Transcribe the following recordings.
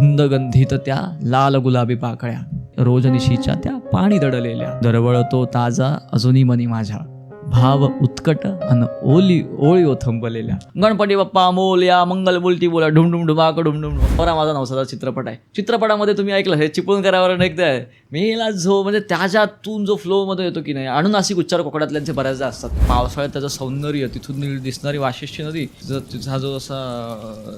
धुंद गंधित त्या लाल गुलाबी पाकळ्या, रोजनिशीच्या त्या पाणी दडलेल्या, दरवळतो ताजा अजूनही मनी माझ्या, भाव उत्कट अन ओळी ओथंबलेल्या. गणपती बाप्पा मोल्या, मंगल बोलती बोला, ढुमढुम ढुमाक ढुमढुम. बरा माझा नवसाचा चित्रपट आहे. चित्रपटामध्ये तुम्ही ऐकलं हे चिपळूणकरावर एकदा आहे मेला झो, म्हणजे त्याच्यातून जो फ्लोमध्ये येतो की नाही. अनुनासिक उच्चार कोकणातल्यांचे बऱ्याचदा असतात. पावसाळ्यात त्याचं सौंदर्य, तिथून दिसणारी वाशिष्ठी नदी, तिचा जो असा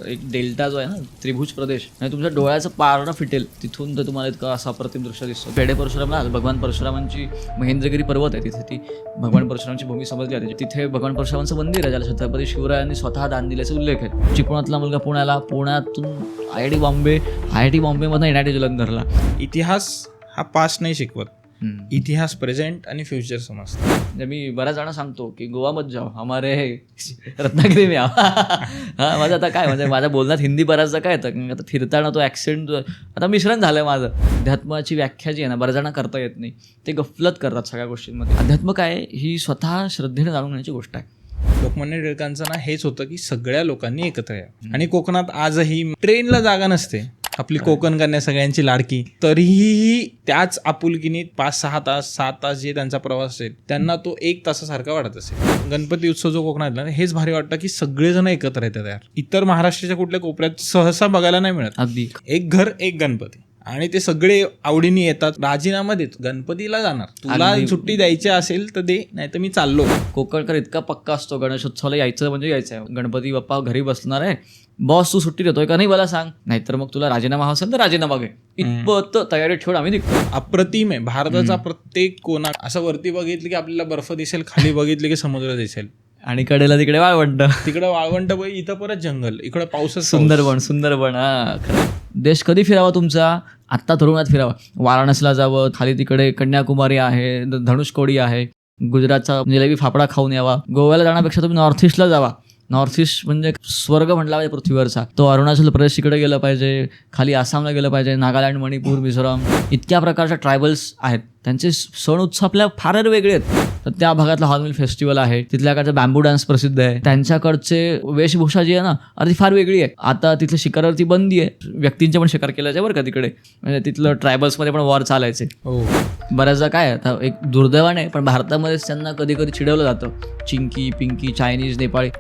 एक डेल्टा जो आहे ना, त्रिभुज प्रदेश, आणि तुमच्या डोळ्याचं पारणं फिटेल तिथून तर तुम्हाला इतकं असं अप्रतिम दृश्य दिसतं. पेढे परशुरामला भगवान परशुरामांची महेंद्रगिरी पर्वत आहे, तिथे ती भगवान परशुरामांची भूमी समजली जाते. तिथे भगवान परशुरामांचं मंदिर आहे, ज्याला छत्रपती शिवरायांनी स्वतः दान दिल्याचा उल्लेख आहे. चिपळूणातला मुलगा पुण्याला, पुण्यातून IIT बॉम्बेमधून NIT जलंधरला. इतिहास हा पास्ट नाही शिकवत, इतिहास प्रेझेंट आणि फ्युचर समजतं. म्हणजे मी बऱ्याच जणांना सांगतो की गोवा मत जाओ, हमारे रत्नागिरी में हा माझं आता काय म्हणजे माझ्या बोलण्यात हिंदी बऱ्याचदा काय येतं, आता फिरताना तो ॲक्सेंट आता मिश्रण झालं माझं. अध्यात्माची व्याख्या जी आहे ना, बऱ्याच जणांना करता येत नाही, ते गफलत करतात सगळ्या गोष्टींमध्ये. अध्यात्म काय ही स्वतः श्रद्धेने जाणून घेण्याची गोष्ट आहे. लोकमान्य टिळकांचं ना हेच होतं की सगळ्या लोकांनी एकत्र यावं. आणि कोकणात आजही ट्रेनला जागा नसते, आपली कोकण कन्या सगळ्यांची लाडकी, तरीही त्याच आपुलकीने 5-6 तास 7 तास जे त्यांचा प्रवास असेल त्यांना तो 1 तासासारखा वाटत असेल. गणपती उत्सव जो कोकणातला हेच भारी वाटतं की सगळेजण एकत्र येतात यार. इतर महाराष्ट्राच्या कुठल्या कोपऱ्यात सहसा बघायला नाही मिळत. अगदी एक घर एक गणपती, आणि ते सगळे आवडीने येतात. राजीनामा देत, गणपतीला जाणार, तुला सुट्टी द्यायची असेल तर दे, नाही तर मी चाललो. कोकणकर इतका पक्का असतो, गणेशोत्सवाला यायचं म्हणजे यायचं आहे. गणपती बाप्पा घरी बसणार आहे, बॉस तू सुट्टी देतोय का नाही मला सांग, नाहीतर मग तुला राजीनामा असेल तर राजीनामा घे, इतपत तयारी ठेवून आम्ही निघतो. अप्रतिम आहे भारताचा प्रत्येक कोना. असं वरती बघितलं की आपल्याला बर्फ दिसेल, खाली बघितलं की समुद्र दिसेल, आणि कडेला तिकडे वाळवंट, तिकडे वाळवंट बाई, इथं परत जंगल, इकडे पाऊसच सुंदरबन. हा खरं. देश कधी फिरावा तुमचा? आत्ता तरुणात फिरावा. वाराणसीला जावं, खाली तिकडे कन्याकुमारी आहे, धनुषकोडी आहे, गुजरातचा जिलेबी फाफडा खाऊन यावा. गोव्याला जाण्यापेक्षा तुम्ही नॉर्थ ईस्टला जावा. नॉर्थ ईस्ट म्हणजे स्वर्ग म्हटला पाहिजे पृथ्वीवरचा. तो अरुणाचल प्रदेश इकडे गेलं पाहिजे, खाली आसामला गेलं पाहिजे, नागालँड, मणिपूर, मिझोराम, इतक्या प्रकारच्या ट्रायबल्स आहेत. त्यांचे सण उत्सव आपल्या फारच वेगळे आहेत. तर त्या भागातला हॉर्नबिल फेस्टिवल आहे, तिथल्याकडचा बॅम्बू डान्स प्रसिद्ध आहे. त्यांच्याकडचे वेशभूषा जी आहे ना, ती फार वेगळी आहे. आता तिथल्या शिकारावरती बंदी आहे, व्यक्तींच्या पण शिकार केला जाय बरं का तिकडे. म्हणजे तिथलं ट्रायबल्समध्ये पण वॉर चालायचे. बऱ्याचदा काय आता एक दुर्दैवाने, पण भारतामध्येच त्यांना कधी कधी चिडवलं जातं. चिंकी पिंकी, चायनीज, नेपाळी,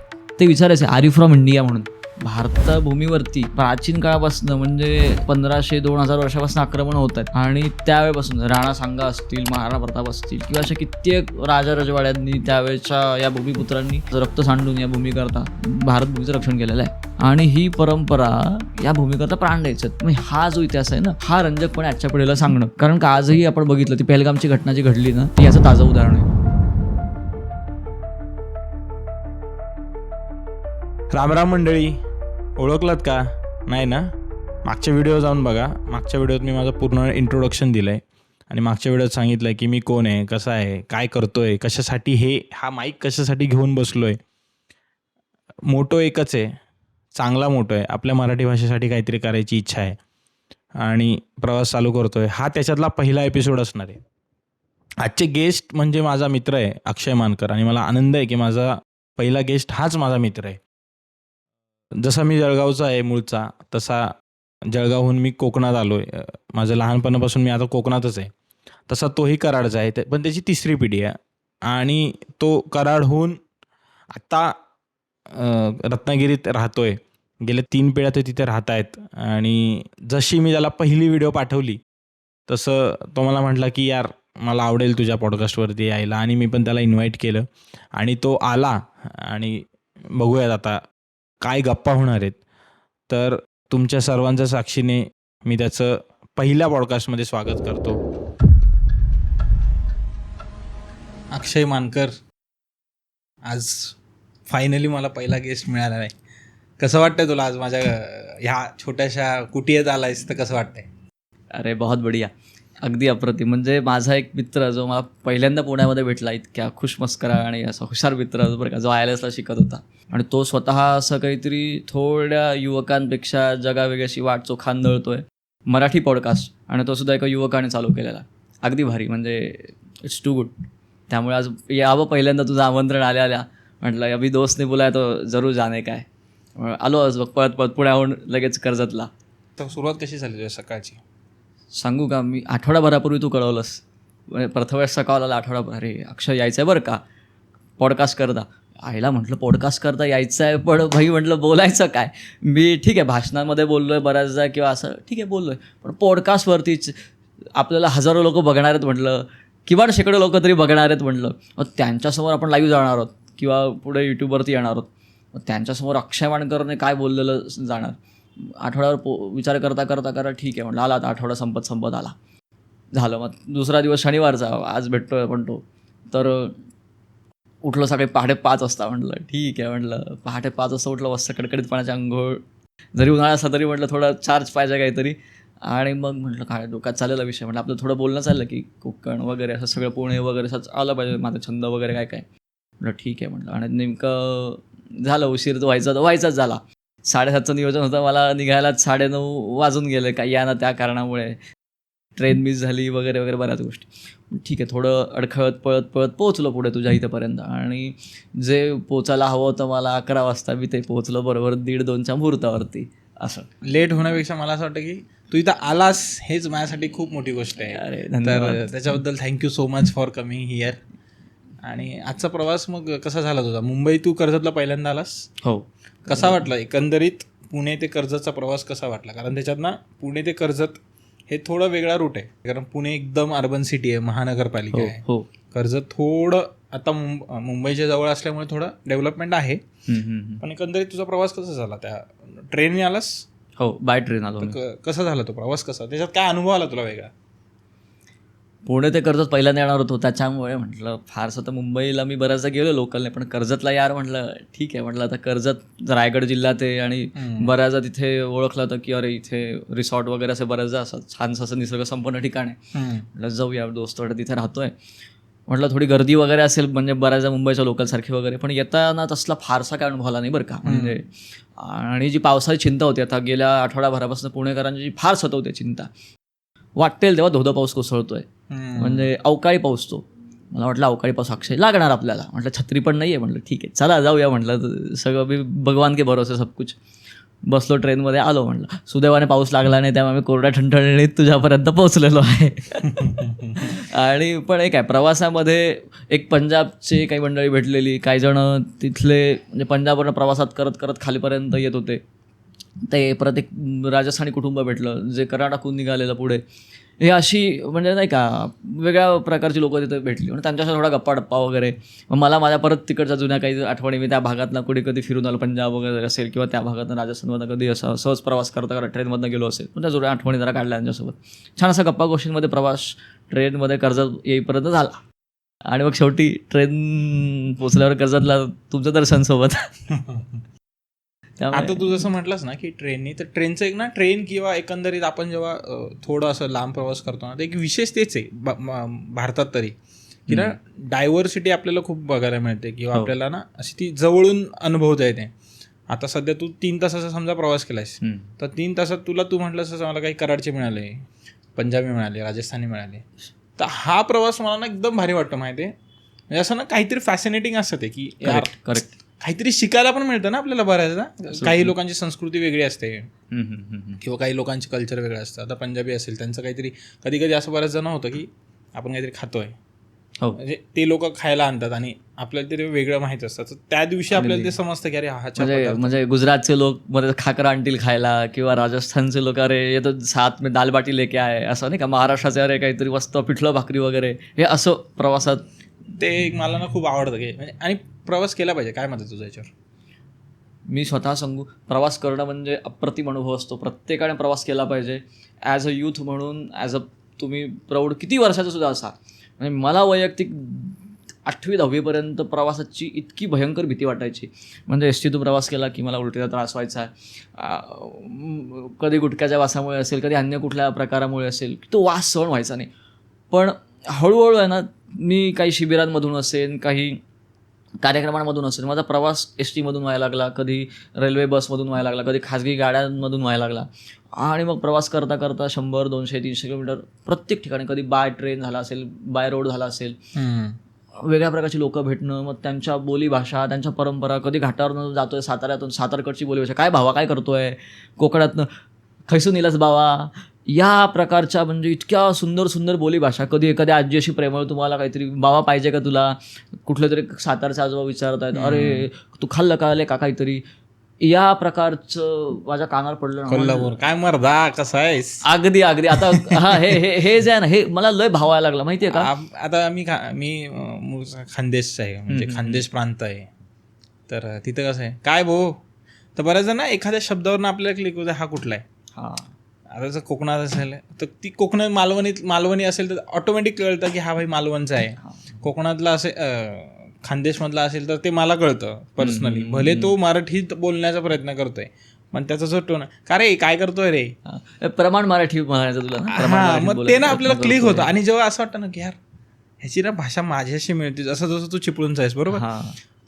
ते विचारायचे आर यू फ्रॉम इंडिया म्हणून. भारतभूमीवरती प्राचीन काळापासून म्हणजे 1500-2000 वर्षापासून आक्रमण होत आहेत. आणि त्यावेळेपासून राणा सांगा असतील, महाराणा प्रताप असतील, किंवा अशा कित्येक राजा रजवाड्यांनी त्यावेळेच्या या भूमिपुत्रांनी रक्त सांडून या भूमीकरता भारतभूमीचं रक्षण केलेलं आहे. आणि ही परंपरा या भूमीकरता प्राण द्यायचं. मग हा जो इतिहास आहे ना, हा रंजकपणे आजच्या पिढीला सांगणं. कारण का आजही आपण बघितलं ती पहलगामची घटना जी घडली ना, ती याचं ताजं उदाहरण आहे. रामराम मंडळी, ओळखलात का? नाही ना? मागच्या व्हिडिओ जाऊन बघा. मागच्या व्हिडिओत मी माझं पूर्ण इंट्रोडक्शन दिलं आहे आणि मागच्या व्हिडिओत सांगितलं आहे की मी कोण आहे, कसा आहे, काय करतो आहे, कशासाठी हा माईक कशासाठी घेऊन बसलो आहे. मोटो एकच आहे, चांगला मोटो आहे. आपल्या मराठी भाषेसाठी काहीतरी करायची इच्छा आहे आणि प्रवास चालू करतो आहे. हा त्याच्यातला पहिला एपिसोड असणार आहे. आजचे गेस्ट म्हणजे माझा मित्र आहे अक्षय मानकर, आणि मला आनंद आहे की माझा पहिला गेस्ट हाच माझा मित्र आहे. जसा मी जळगावचा आहे मूळचा, तसा जळगावहून मी कोकणात आलो आहे. माझं लहानपणापासून मी आता कोकणातच आहे. तसा तोही कराडचा आहे, पण त्याची 3री पिढी आहे. आणि तो कराडहून आत्ता रत्नागिरीत राहतो आहे. गेल्या 3 पिढ्या ते तिथे राहत आहेत. आणि जशी मी त्याला पहिली व्हिडिओ पाठवली तसं तो मला म्हटला की यार मला आवडेल तुझ्या पॉडकास्टवरती यायला, आणि मी पण त्याला इन्व्हाइट केलं आणि तो आला. आणि बघूयात आता काय गप्पा होणार आहेत. तर तुमच्या सर्वांच्या साक्षीने मी त्याचं पहिल्या पॉडकास्टमध्ये स्वागत करतो. अक्षय मानकर, आज फायनली मला पहिला गेस्ट मिळाला आहे. कसं वाटतंय तुला आज माझ्या ह्या छोट्याशा कुटियेत आलायस तर कसं वाटतंय? अरे बहुत बढिया, अगदी अप्रतिम. म्हणजे माझा एक मित्र जो मला पहिल्यांदा पुण्यामध्ये भेटला, इतक्या खुशमस्करा आणि असा हुशार मित्र बरं का, जो ILSला शिकत होता. आणि तो स्वतः असं काहीतरी थोड्या युवकांपेक्षा जगावेगळी वाट चोखांदळतोय, मराठी पॉडकास्ट, आणि तो सुद्धा एका युवकाने चालू केलेला. अगदी भारी, म्हणजे इट्स टू गुड. त्यामुळे आज यावं पहिल्यांदा तुझं आमंत्रण आल्या म्हटलं अभि दोस्त ने बोलाय तो जरूर जाणे काय. आलो आज पळत पुण्याहून लगेच कर्जतला. तर सुरुवात कशी झाली तुझ्या सकाळची? सांगू का, मी आठवडाभरापूर्वी तू कळवलंस, प्रथमेशचा कॉल आला आठवडाभर, अरे अक्षय यायचं आहे बरं का पॉडकास्ट करता. आईला म्हटलं पॉडकास्ट करता यायचं आहे, पण भाई म्हटलं बोलायचं काय. मी ठीक आहे भाषणांमध्ये बोललो आहे बऱ्याचदा किंवा असं ठीक आहे बोललो आहे, पण पॉडकास्टवरतीच आपल्याला हजारो लोक बघणार आहेत म्हटलं, किंवा शेकडो लोक तरी बघणार आहेत म्हटलं. मग त्यांच्यासमोर आपण लाईव्ह जाणार आहोत किंवा पुढे यूट्यूबवरती येणार आहोत, मग त्यांच्यासमोर अक्षय वाणकरने काय बोललेलं जाणार. आठवड्यावर विचार करता करता करा ठीक आहे म्हटलं, आला आता आठवडा संपत आला, झालं. मग दुसरा दिवस शनिवारचा, आज भेटतोय पण तो, तर उठलो सकाळी 5:30 वाजता. म्हटलं ठीक आहे, म्हटलं 5:30 वाजता उठलं, मस्त कडकडीत पाण्याची अंघोळ, जरी उन्हाळा असला तरी म्हटलं थोडा चार्ज पाहिजे काहीतरी. आणि मग म्हटलं काय डोक्यात चाललेला विषय, म्हटलं आपलं थोडं बोलणं चाललं की कोकण वगैरे असं सगळं पुणे वगैरे असं आलं पाहिजे, माझा छंद वगैरे काय काय. म्हटलं ठीक आहे म्हटलं. आणि नेमकं झालं उशीर तर व्हायचाच झाला. 7:30चं नियोजन होतं, मला निघायला 9:30 वाजून गेले काही या ना त्या कारणामुळे, ट्रेन मिस झाली वगैरे वगैरे बऱ्याच गोष्टी. ठीक आहे, थोडं अडखळत पळत पोहोचलो पुढे तुझ्या इथंपर्यंत. आणि जे पोचायला हवं होतं मला 11 वाजता, मी ते पोहोचलो बरोबर 1:30-2च्या मुहूर्तावरती. असं लेट होण्यापेक्षा मला असं वाटतं की तू इथं आलास हेच माझ्यासाठी खूप मोठी गोष्ट आहे. अरे तर धन्यवाद. त्याच्याबद्दल thank you so much for coming here. आणि आजचा प्रवास मग कसा झाला तुझा? मुंबई तू कर्जतला पहिल्यांदा आलास, हो. कसा वाटला एकंदरीत? पुणे ते कर्जतचा प्रवास कसा वाटला? कारण त्याच्यात ना पुणे ते कर्जत हे थोडं वेगळा रूट आहे, कारण पुणे एकदम अर्बन सिटी आहे, महानगरपालिका आहे. हो. कर्जत थोडं आता मुंबईच्या जवळ असल्यामुळे थोडं डेव्हलपमेंट आहे. पण एकंदरीत तुझा प्रवास कसा झाला? त्या ट्रेनने आलास? हो, बाय ट्रेन आलो. कसा झाला तो प्रवास? कसा, त्याच्यात काय अनुभव आला तुला वेगळा? पुणे ते कर्जत पहिल्यांदा येणार होतो, त्याच्यामुळे म्हटलं फारसं तर मुंबईला मी बऱ्याचदा गेलो लोकलने, पण कर्जतला यार म्हटलं ठीक आहे. म्हटलं आता कर्जत रायगड जिल्ह्यात आहे आणि बऱ्याचदा तिथे ओळखलं होतं की अरे इथे रिसॉर्ट वगैरे असं बऱ्याचदा असं छानसं असं निसर्ग संपन्न ठिकाण आहे. म्हटलं जाऊया, दोस्तोडे तिथे राहतोय. म्हटलं थोडी गर्दी वगैरे असेल म्हणजे बऱ्याचदा मुंबईच्या लोकलसारखी वगैरे, पण येताना तसला फारसा काय अनुभव आला नाही बरं का. म्हणजे आणि जी पावसाची चिंता होती, आता गेल्या आठवडाभरापासून पुणेकरांची फार सतवते चिंता. वाटेल तेव्हा धोधो पाऊस कोसळतोय, म्हणजे अवकाळी पाऊस. तो मला वाटलं अवकाळी पाऊस अक्षय लागणार आपल्याला. म्हटलं छत्री पण नाही आहे, म्हटलं ठीक आहे चला जाऊया. म्हटलं सगळं मी भगवान के भरोसे सब कुछ. बसलो ट्रेनमध्ये, आलो. म्हटलं सुदैवाने पाऊस लागला नाही, त्यामुळे मी कोरड्या ठणठणीत तुझ्यापर्यंत पोहोचलेलो आहे. आणि पण एक आहे प्रवासामध्ये, एक पंजाबचे काही मंडळी भेटलेली, काही जण तिथले म्हणजे पंजाबवरून प्रवासात करत करत खालीपर्यंत येत होते. ते परत एक राजस्थानी कुटुंब भेटलं जे कर्नाटकहून निघालेलं पुढे. हे अशी म्हणजे नाही का वेगळ्या प्रकारची लोकं तिथे भेटली आणि त्यांच्याशी थोडा गप्पा वगैरे. मग मला माझ्या परत तिकडच्या जुन्या काही आठवणी, मी त्या भागातनं कधी फिरून आलो, पंजाब वगैरे असेल किंवा त्या भागातनं राजस्थानमधनं कधी असं सहज प्रवास करता ट्रेनमधनं गेलो असेल, पण त्या जुन्या आठवणी जरा काढल्या त्यांच्यासोबत. छान असा गप्पा गोष्टींमध्ये प्रवास ट्रेनमध्ये कर्जत येईपर्यंत झाला. आणि मग शेवटी ट्रेन पोचल्यावर कर्जतला तुमचं दर्शन सोबत. आता तू जसं म्हटलंस ना की ट्रेननी, तर ट्रेनचं एक ना, ट्रेन किंवा एकंदरीत आपण जेव्हा थोडं असं लांब प्रवास करतो ना, तर एक विशेष तेच आहे भारतात तरी, की ना डायव्हर्सिटी आपल्याला खूप बघायला मिळते किंवा आपल्याला ना अशी ती जवळून अनुभवता येते. आता सध्या तू 3 तासाचा समजा प्रवास केलायस, तर 3 तासात तू म्हटलंस मला काही कराडचे मिळाले, पंजाबी मिळाले, राजस्थानी मिळाले. तर हा प्रवास मला ना एकदम भारी वाटतो माहिती आहे. म्हणजे असं ना काहीतरी फॅसिनेटिंग असतं ते, की करेक्ट काहीतरी शिकायला पण मिळतं ना आपल्याला बऱ्याचदा. काही लोकांची संस्कृती वेगळी असते किंवा काही लोकांचे कल्चर वेगळं असतं. आता पंजाबी असेल, त्यांचं काहीतरी कधी असं बऱ्याच जण होतं की आपण काहीतरी खातोय, म्हणजे ते लोक खायला आणतात आणि आपल्याला ते वेगळं माहित असतं. तर त्या दिवशी आपल्याला ते समजतं की अरे म्हणजे गुजरातचे लोक मध्ये खाकरा आणतील खायला, किंवा राजस्थानचे लोक अरे ये तो साथ में दाल बाटी लेके आहे, असं नाही का. महाराष्ट्राचे अरे काहीतरी मस्त पिठलं भाकरी वगैरे, हे असं प्रवासात ते मला ना खूप आवडतं की म्हणजे. आणि प्रवास केला पाहिजे. काय म्हणतात तुझं याच्यावर? मी स्वतः सांगू, प्रवास करणं म्हणजे अप्रतिम अनुभव असतो. प्रत्येकाने प्रवास केला पाहिजे. ॲज अ यूथ म्हणून, ॲज अ तुम्ही प्रौढ किती वर्षाचं सुद्धा असा. म्हणजे मला वैयक्तिक 8वी-10वीपर्यंत प्रवासाची इतकी भयंकर भीती वाटायची. म्हणजे एसटीतून प्रवास केला की मला उलटीचा त्रास व्हायचा. कधी गुटख्याच्या वासामुळे असेल, कधी अन्य कुठल्या प्रकारामुळे असेल, तो वास सहन व्हायचा नाही. पण हळूहळू आहे ना, मी काही शिबिरांमधून असेल, काही कार्यक्रमांमधून असेल, माझा प्रवास एस टीमधून व्हायला लागला, कधी रेल्वे बसमधून व्हायला लागला, कधी खाजगी गाड्यांमधून व्हायला लागला. आणि मग प्रवास करता करता 100, 200, 300 किलोमीटर प्रत्येक ठिकाणी, कधी बाय ट्रेन झाला असेल, बाय रोड झाला असेल, वेगळ्या प्रकारची लोकं भेटणं, मग त्यांच्या बोलीभाषा, त्यांच्या परंपरा. कधी घाटावरनं जातोय साताऱ्यातून, सातारकडची बोलीभाषा, काय भावा काय करतोय, कोकणातनं खैसून इलास बावा, या प्रकारच्या म्हणजे इतक्या सुंदर सुंदर बोली भाषा. कधी एखाद्या आजी अशी प्रेमळ तुम्हाला काहीतरी, बाबा पाहिजे का तुला, कुठले तरी सातारचे आजोबा विचारत आहेत, अरे तू खाल्लं का आले का काहीतरी, या प्रकारचं माझ्या कानावर पडलं. कोल्हापूर काय मर्दा कसा आहेस. अगदी अगदी. आता हा हे हे हे जे आहे ना, हे मला लय भावायला लागलं माहितीये का. आता मी मूळचा खानदेशचा आहे, म्हणजे खानदेश प्रांत आहे. तर तिथं कसं आहे काय भाऊ, तर बऱ्याच जण एखाद्या शब्दावरून आपल्याला क्लिक होतं हा कुठला आहे. हा, आता जर कोकणात असेल तर ती कोकणात मालवणी असेल तर ऑटोमॅटिक कळतं की हा भाई मालवणचा आहे. कोकणातला असेल, खानदेशमधला असेल तर ते मला कळतं पर्सनली, भले तो मराठीत बोलण्याचा प्रयत्न करतोय पण त्याचा जो टोन, का रे काय करतोय रे, प्रमाण मराठी म्हणायचं तुला ना, मग ते ना आपल्याला क्लिक होतं. आणि जेव्हा असं वाटतं ना की यार ह्याची ना भाषा माझ्याशी मिळते, जसं तू चिपळूणचा आहेस बरोबर,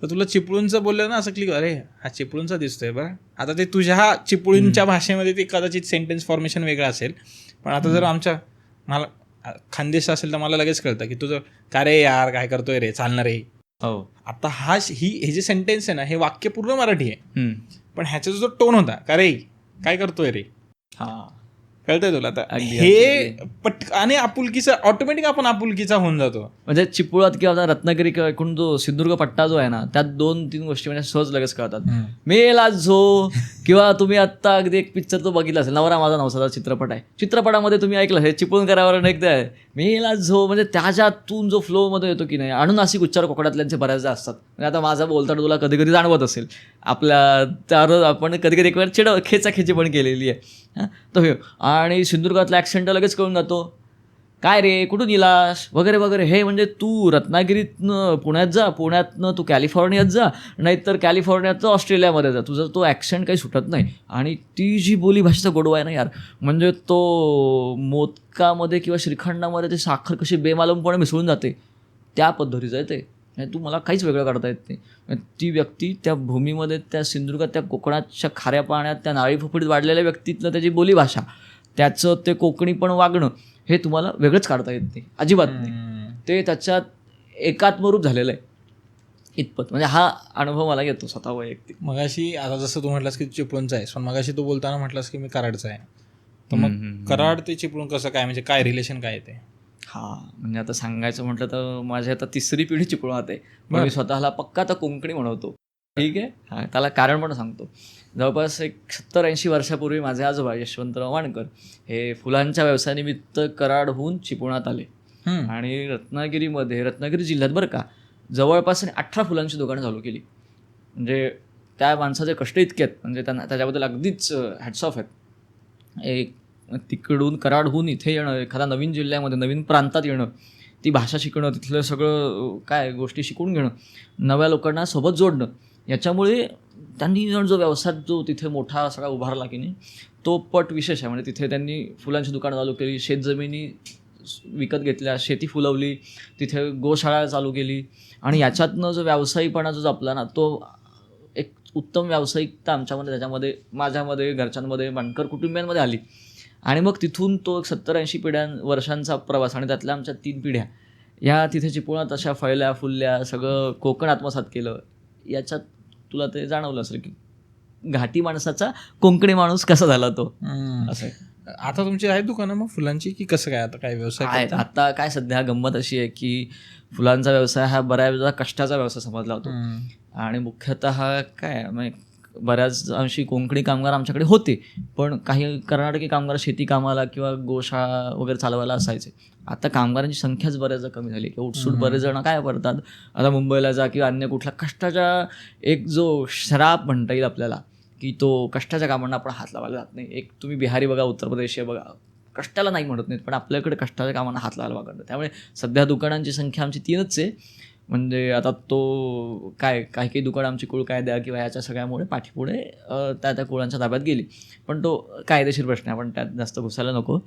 तर तुला चिपळूणचं बोललं ना असं क्लिक, अरे हा चिपळूणचा दिसतोय बरं. आता ते तुझ्या चिपळूणच्या भाषेमध्ये ते कदाचित सेंटेन्स फॉर्मेशन वेगळं असेल, पण आता जर मला खानदेश असेल तर मला लगेच कळतं की तुझं का रे यार काय करतोय रे, चालणार रे. आता हे जे सेंटेन्स आहे ना, हे वाक्य पूर्ण मराठी आहे, पण ह्याचा जो टोन होता का रे काय करतोय रे, कळतंय तुला. आता हे आणि आपुलकीचा ऑटोमॅटिक आपण आपुलकीचा होऊन जातो. म्हणजे चिपळात किंवा रत्नागिरी किंवा एकूण जो सिंधुदुर्ग पट्टा जो आहे ना, त्यात 2-3 गोष्टी म्हणजे सहज लगेच कळतात. मेला झो, किंवा तुम्ही आता अगदी एक पिक्चर तो बघितला असेल, नवरा माझा नवसाचा चित्रपट आहे, चित्रपटामध्ये तुम्ही ऐकलं हे चिपळूणकरावर एकदा आहे मेला झो, म्हणजे त्याच्यातून जो फ्लो मध्ये येतो की नाही. अनुनासिक उच्चार कोकणातल्यांचे बऱ्याचदा असतात. म्हणजे आता माझा बोलताना तुला कधी कधी जाणवत असेल, आपल्या त्यावर आपण कधी कधी एक वेळ खेचाखेची पण केलेली आहे. तो हे आणि सिंधुदुर्गातला ॲक्सेंट लगेच कळून जातो, काय रे कुठून इलास वगैरे वगैरे. हे म्हणजे तू रत्नागिरीतनं पुण्यात जा, पुण्यातनं तू कॅलिफोर्नियात जा, नाहीतर कॅलिफोर्नियात ऑस्ट्रेलियामध्ये जा, तुझं तो ॲक्सेंट काही सुटत नाही. आणि ती जी बोली भाषेचा गोडवा आहे ना यार, म्हणजे तो मोदकामध्ये किंवा श्रीखंडामध्ये ते साखर कशी बेमालूमपणे मिसळून जाते त्या पद्धतीचं आहे ते. तू मला काहीच वेगळं काढता येत नाही. ती व्यक्ती त्या भूमीमध्ये, त्या सिंधुदुर्गात, त्या कोकणाच्या खाऱ्या पाण्यात, त्या नाळी फुफडीत वाढलेल्या व्यक्तीतलं त्याची बोलीभाषा, त्याचं ते कोकणी पण वागणं, हे तुम्हाला वेगळंच काढता येत नाही, अजिबात नाही. ते त्याच्यात एकात्मरूप झालेलं आहे इतपत. म्हणजे हा अनुभव मला येतो स्वतः वैयक्तिक. मगाशी आता जसं तू म्हटलास की चिपळूणचा आहेस, पण मगाशी तू बोलताना म्हटलास की मी कराडचा आहे, तर मग कराड ते चिपळूण कसं काय, म्हणजे काय रिलेशन काय ते. म्हणजे आता सांगायचं म्हटलं तर माझी आता 3री पिढी चिपळूणात आहे, पण मी स्वतःला पक्का आता कोकणी म्हणवतो. ठीक आहे, त्याला कारण पण सांगतो. जवळपास एक 70-80 वर्षापूर्वी माझे आजोबा यशवंतराव वाणकर हे फुलांच्या व्यवसायानिमित्त कराडहून चिपळूणात आले. आणि रत्नागिरी जिल्ह्यात बरं का, जवळपास 18 फुलांची दुकानं चालू केली. म्हणजे त्या माणसाचे कष्ट इतके आहेत, म्हणजे त्यांना त्याच्याबद्दल अगदीच हॅट्स ऑफ आहेत. एक तिकडून कराडहून इथे येणं, एखाद्या नवीन जिल्ह्यामध्ये नवीन प्रांतात येणं, ती भाषा शिकणं, तिथलं सगळं काय गोष्टी शिकून घेणं, नव्या लोकांना सोबत जोडणं, याच्यामुळे त्यांनी जो व्यवसाय जो तिथे मोठा सगळा उभारला की नाही, तो पट विशेष आहे. म्हणजे तिथे त्यांनी फुलांची दुकानं चालू केली, शेतजमिनी विकत घेतल्या, शेती फुलवली, तिथे गोशाळा चालू केली. आणि याच्यातनं जो व्यावसायिकपणा जो जपला ना, तो एक उत्तम व्यावसायिकता आमच्यामध्ये, त्याच्यामध्ये, माझ्यामध्ये, घरच्यांमध्ये, वाणकर कुटुंबियांमध्ये आली. आणि मग तिथून तो 70-80 वर्षांचा प्रवास, आणि त्यातल्या आमच्या 3 पिढ्या या तिथे चिपळूणात अशा फळल्या फुलल्या, सगळं कोकण आत्मसात केलं. याच्यात तुला ते जाणवलं असेल की घाटी माणसाचा कोकणी माणूस कसा झाला तो. असं आता तुमची आहेत दुकानं मग फुलांची की कसं काय, आता काय व्यवसाय आहेत? आता काय सध्या गंमत अशी आहे की फुलांचा व्यवसाय हा बऱ्याचदा कष्टाचा व्यवसाय समजला होतो. आणि मुख्यतः काय बऱ्याच अंशी कोकणी कामगार आमच्याकडे होते, पण काही कर्नाटकी कामगार शेती कामाला किंवा गोशाळा वगैरे चालवायला असायचे. आता कामगारांची संख्याच बऱ्याचदा कमी झाली, की उठसूट बरेच जण काय करतात, आता मुंबईला जा किंवा अन्य कुठला कष्टाच्या एक जो श्राप म्हणता येईल आपल्याला, की तो कष्टाच्या कामांना आपण हात लावायला जात नाही. एक तुम्ही बिहारी बघा, उत्तर प्रदेशीय बघा, कष्टाला नाही म्हणत नाहीत, पण आपल्याकडे कष्टाच्या कामांना हात लावायला वागतात. त्यामुळे सध्या दुकानांची संख्या आमची 3च आहे. म्हणजे आता तो काही दुकानं आमची कुळ कायद्या किंवा याच्या सगळ्यामुळे पाठीपुढे त्या कुळांच्या ताब्यात गेली. पण तो कायदेशीर प्रश्न आहे, आपण त्यात जास्त घुसायला नको.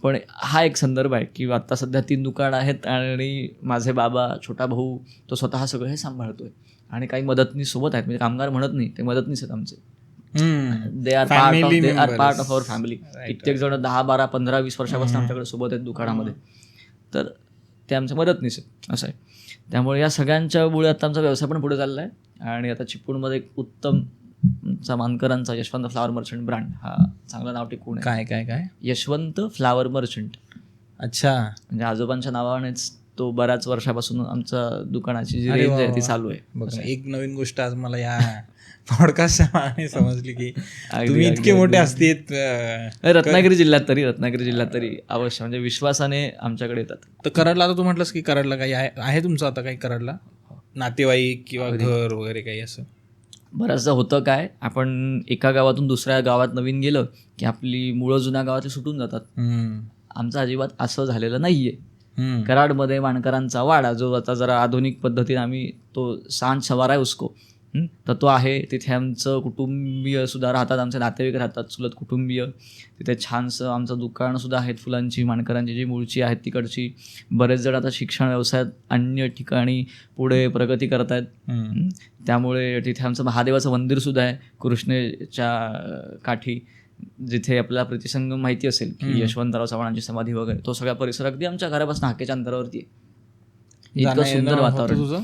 पण हा एक संदर्भ आहे की आता सध्या 3 दुकानं आहेत, आणि माझे बाबा, छोटा भाऊ, तो स्वतः सगळं हे सांभाळतोय. आणि काही मदतनीस सोबत आहेत, म्हणजे कामगार म्हणत नाही, ते मदतनीस आहेत आमचे. They are part of our family. कित्येक जण 10, 12, 15, 20 वर्षापासून आमच्याकडे सोबत आहेत दुकानामध्ये, तर ते आमच्या मदतनीस आहेत, असं आहे. त्यामुळे या सगळ्यांच्या मुळे आता आमचा व्यवसाय पण पुढे चालला आहे. आणि आता चिपळूणमध्ये एक उत्तम आमचा मानकरांचा यशवंत फ्लावर मर्चंट ब्रँड हा चांगलं नाव टिकून आहे. काय काय काय यशवंत फ्लावर मर्चंट, अच्छा. म्हणजे आजोबांच्या नावानेच तो बऱ्याच वर्षापासून आमच्या दुकानाची जी अरे रेंज वा आहे ती वा. चालू आहे. बघ ना, एक नवीन गोष्ट आज मला या पॉडकास्टच्या माने समजली की अगदी, तुम्ही अगदी, इतके मोठे अगदी. असतील. रत्नागिरी जिल्ह्यात तरी अवश्य म्हणजे विश्वासाने आमच्याकडे येतात. तर कराडला आता तू म्हटलंस की कराडला काही आहे तुमचं आता काही कराडला नातेवाईक किंवा घर वगैरे काही असं? बऱ्याचदा होतं काय, आपण एका गावातून दुसऱ्या गावात नवीन गेलं की आपली मुळं जुन्या गावातली सुटून जातात. आमचं अजिबात असं झालेलं नाहीये. कराडमध्ये माणकरांचा वाडा जो आता जरा आधुनिक पद्धतीने आम्ही तो सांज सवार आहे उसको, तर तो आहे. तिथे आमचं कुटुंबीय सुद्धा राहतात, आमचे नातेवाईक राहतात, चुलत कुटुंबीय. तिथे छानसं आमचं दुकानसुद्धा आहेत फुलांची, माणकरांची जी मूळची आहेत तिकडची. बरेच जण आता शिक्षण व्यवसायात अन्य ठिकाणी पुढे प्रगती करत आहेत. त्यामुळे तिथे आमचं महादेवाचं मंदिरसुद्धा आहे कृष्णेच्या काठी, जिथे आपल्याला प्रीतिसंगम माहिती असेल की यशवंतराव चव्हाणांची समाधी वगैरे. तो सगळा परिसर अगदी आमच्या घरापासून हाकेच्या अंतरावरती आहे. इतकं सुंदर वातावरण. तुझं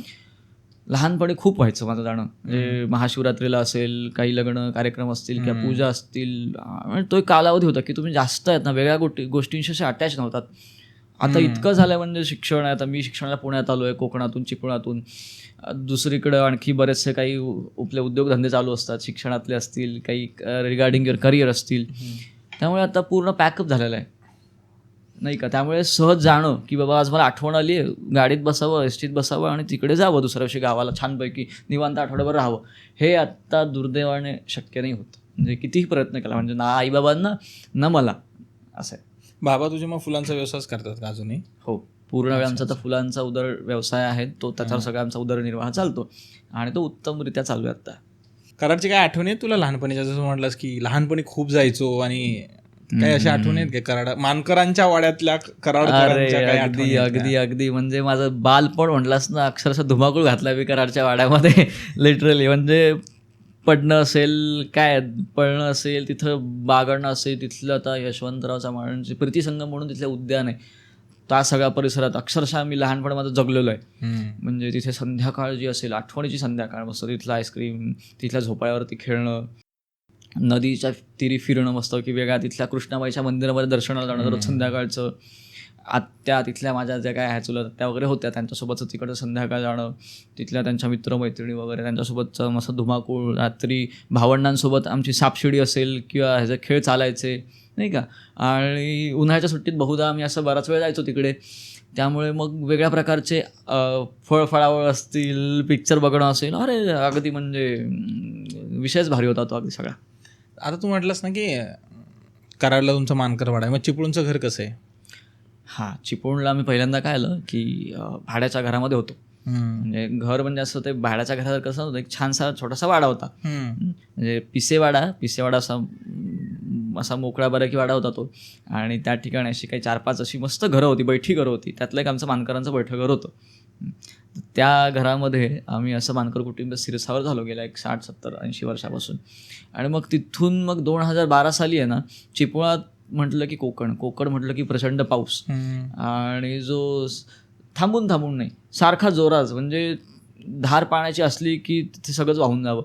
लहानपणी खूप व्हायचं माझं जाणं. म्हणजे महाशिवरात्रीला असेल, काही लग्न कार्यक्रम असतील किंवा पूजा असतील, तो एक कालावधी होता की तुम्ही जास्त आहेत ना वेगळ्या गोष्टींशी असे अटॅच नव्हतात. आता इतकं झालं म्हणजे शिक्षण आहे. आता मी शिक्षणाला पुण्यात आलो आहे, कोकणातून चिपळातून. दुसरीकडं आणखी बरेचसे काही आपले उद्योगधंदे चालू असतात, शिक्षणातले असतील, काही रिगार्डिंग युअर करिअर असतील. त्यामुळे आता पूर्ण पॅकअप झालेलं आहे नाही का. त्यामुळे सहज जाणं की बाबा आज मला आठवण आली आहे, गाडीत बसावं, एस टीत बसावं आणि तिकडे जावं दुसऱ्या दिवशी गावाला छानपैकी निवांत आठवड्याभर राहावं, हे आत्ता दुर्दैवाने शक्य नाही होत. म्हणजे कितीही प्रयत्न केला, म्हणजे ना आईबाबांना ना मला असं आहे. बाबा तुझे मग फुलांचा व्यवसायच करतात का अजूनही? हो, पूर्ण वेळ आमचा तर फुलांचा उदर व्यवसाय आहे तो. त्याच्यावर सगळा आमचा उदरनिर्वाह चालतो आणि तो उत्तमरित्या चालू आहे आता. कराडची काय आठवणी आहेत तुला लहानपणीच्या? जसं म्हटलंस की लहानपणी खूप जायचो, आणि काही अशा आठवणी आहेत का कराड मानकरांच्या वाड्यातल्या? अगदी अगदी अगदी म्हणजे माझं बालपण म्हटलंस ना, अक्षरशः धुमाकूळ घातला मी कराडच्या वाड्यामध्ये लिटरली. म्हणजे पडणं असेल, काय पळणं असेल, तिथं बागडणं असेल, तिथलं आता यशवंतराव चव्हाणांची प्रीतिसंगम म्हणून तिथलं उद्यान आहे, त्या सगळ्या परिसरात अक्षरशः मी लहानपणी माझं जगलेलो आहे. म्हणजे तिथे संध्याकाळ जी असेल, आठवणीची संध्याकाळ, मस्त तिथलं आईस्क्रीम, तिथल्या झोपाळ्यावरती खेळणं, नदीच्या तीरी फिरणं मस्त की वेगळ्या, तिथल्या कृष्णाबाईच्या मंदिरामध्ये दर्शनाला जाणं रोज संध्याकाळचं. आत्या तिथल्या माझ्या ज्या काय ह्या चुलत त्या वगैरे होत्या, त्यांच्यासोबतचं तिकडं संध्याकाळ जाणं, तिथल्या त्यांच्या मित्रमैत्रिणी वगैरे त्यांच्यासोबतचं मस्त धुमाकूळ. रात्री भावंडांसोबत आमची सापशिडी असेल किंवा ह्याचे खेळ चालायचे नाही का. आणि उन्हाळ्याच्या सुट्टीत बहुधा आम्ही असं बराच वेळ जायचो तिकडे. त्यामुळे मग वेगळ्या प्रकारचे फळफळावळ असतील, पिक्चर बघणं असेल, अरे अगदी म्हणजे विषयच भारी होता तो अगदी सगळा. आता तू म्हटलंस ना की कराडला तुमचं मानकरवाडा आहे, मग चिपळूणचं घर कसं आहे? हां, चिपळूणला आम्ही पहिल्यांदा काय आलं की भाड्याच्या घरामध्ये होतो. म्हणजे घर म्हणजे असं ते भाड्याच्या घरासारखं कसं होतं, एक छानसा छोटासा वाडा होता. म्हणजे पिसेवाडा असा मोकळा बऱ्याकी वाडा होता तो. आणि त्या ठिकाणी अशी काही 4-5 अशी मस्त घरं होती, बैठी घरं होती. त्यातलं एक आमचं मानकरांचं बैठं घर होतं. त्या घरामध्ये आम्ही असं मानकर कुटुंब शिरसावर झालो गेल्या एक 60-70-80 वर्षापासून. आणि मग तिथून मग 2012 साली आहे ना, चिपळात म्हटलं की कोकण म्हटलं की प्रचंड पाऊस. आणि जो थांबून नाही, सारखा जोराच, म्हणजे धार पाण्याची असली की तिथे सगळंच वाहून जावं.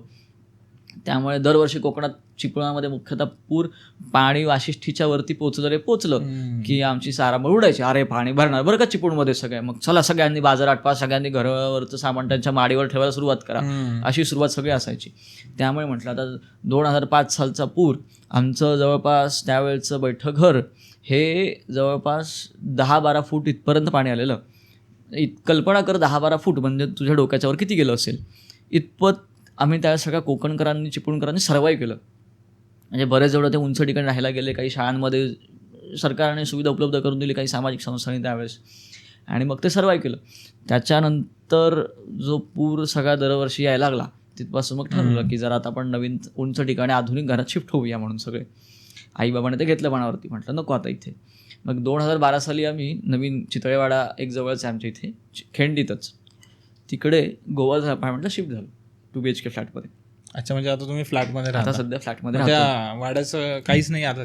त्यामुळे दरवर्षी कोकणात चिपळामध्ये मुख्यतः पूर, पाणी वाशिष्ठीच्या वरती पोचलं की आमची सारामळ उडायची. अरे पाणी भरणार बरं का चिपळूणमध्ये सगळे, मग चला सगळ्यांनी बाजार आटपा, सगळ्यांनी घरावरचं सामान त्यांच्या माडीवर ठेवायला सुरुवात करा, अशी सुरुवात सगळी असायची. त्यामुळे म्हटलं आता 2005 सालचा पूर, आमचं जवळपास त्यावेळचं बैठं घर हे जवळपास 10-12 फूट इथपर्यंत पाणी आलेलं. कल्पना कर 10-12 फूट म्हणजे तुझ्या डोक्याच्यावर किती गेलं असेल. इतपत आम्ही त्या सगळ्या कोकणकरांनी, चिपळूणकरांनी सर्वाईव्ह केलं. म्हणजे बरेच जवळ ते उंच ठिकाणी राहायला गेले, काही शाळांमध्ये सरकारने सुविधा उपलब्ध करून दिली, काही सामाजिक संस्थांनी त्यावेळेस, आणि मग ते सर्वाईव्ह केलं. त्याच्यानंतर जो पूर सगळा दरवर्षी यायला लागला, तिथपासून मग ठरवलं की जरा आता आपण नवीन उंच ठिकाणी आधुनिक घरात शिफ्ट होऊया म्हणून सगळे. आईबाबाने ते घेतलं मनावरती, म्हटलं नको आता इथे. मग 2012 साली आम्ही नवीन चितळेवाडा एक जवळच आहे आमच्या इथे खेंडीतच, तिकडे गोवाचा अपार्टमेंटला शिफ्ट झालो 2 BHK फ्लॅटमध्ये. अच्छा, म्हणजे आता तुम्ही फ्लॅटमध्ये राहता? आता सध्या फ्लॅटमध्ये त्या राहतो. वाड्याचं काहीच नाही आता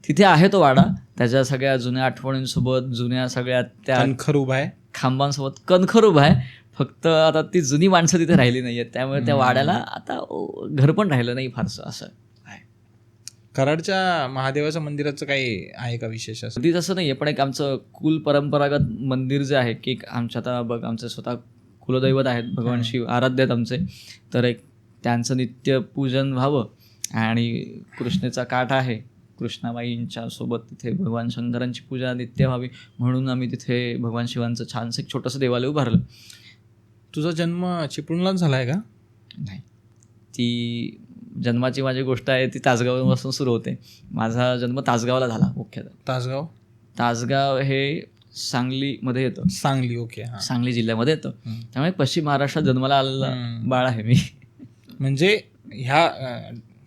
तिथे आहे तो वाडा, त्याच्या सगळ्या जुन्या आठवणींसोबत, जुन्या सगळ्या त्या कणखर उभा आहे, खांबांसोबत कणखर उभा आहे. फक्त आता ती जुनी माणसं तिथे राहिली नाही आहेत, त्यामुळे त्या वाड्याला आता घर पण राहिलं नाही फारसं असं आहे. कराडच्या महादेवाच्या मंदिराचं काही आहे का विशेष असं? अगदी तसं नाही आहे, पण एक आमचं कुल परंपरागत मंदिर जे आहे की आमच्या आता बघ आमचं स्वतः कुलदैवत आहेत भगवान शिव आराध्य आहेत आमचे, तर एक त्यांचं नित्य पूजन व्हावं आणि कृष्णेचा काठ आहे, कृष्णाबाईंच्या सोबत तिथे भगवान शंकरांची पूजा नित्य व्हावी म्हणून आम्ही तिथे भगवान शिवांचं छानसं एक छोटंसं देवालय उभारलं. तुझा जन्म चिपळूणलाच झाला आहे का? नाही, ती जन्माची माझी गोष्ट आहे ती तासगावपासून सुरू होते. माझा जन्म तासगावला झाला. मुख्यतः तासगाव हे सांगलीमध्ये येतं. सांगली, ओके. सांगली जिल्ह्यामध्ये येतं, त्यामुळे पश्चिम महाराष्ट्रात जन्माला आलेला बाळ आहे मी. म्हणजे ह्या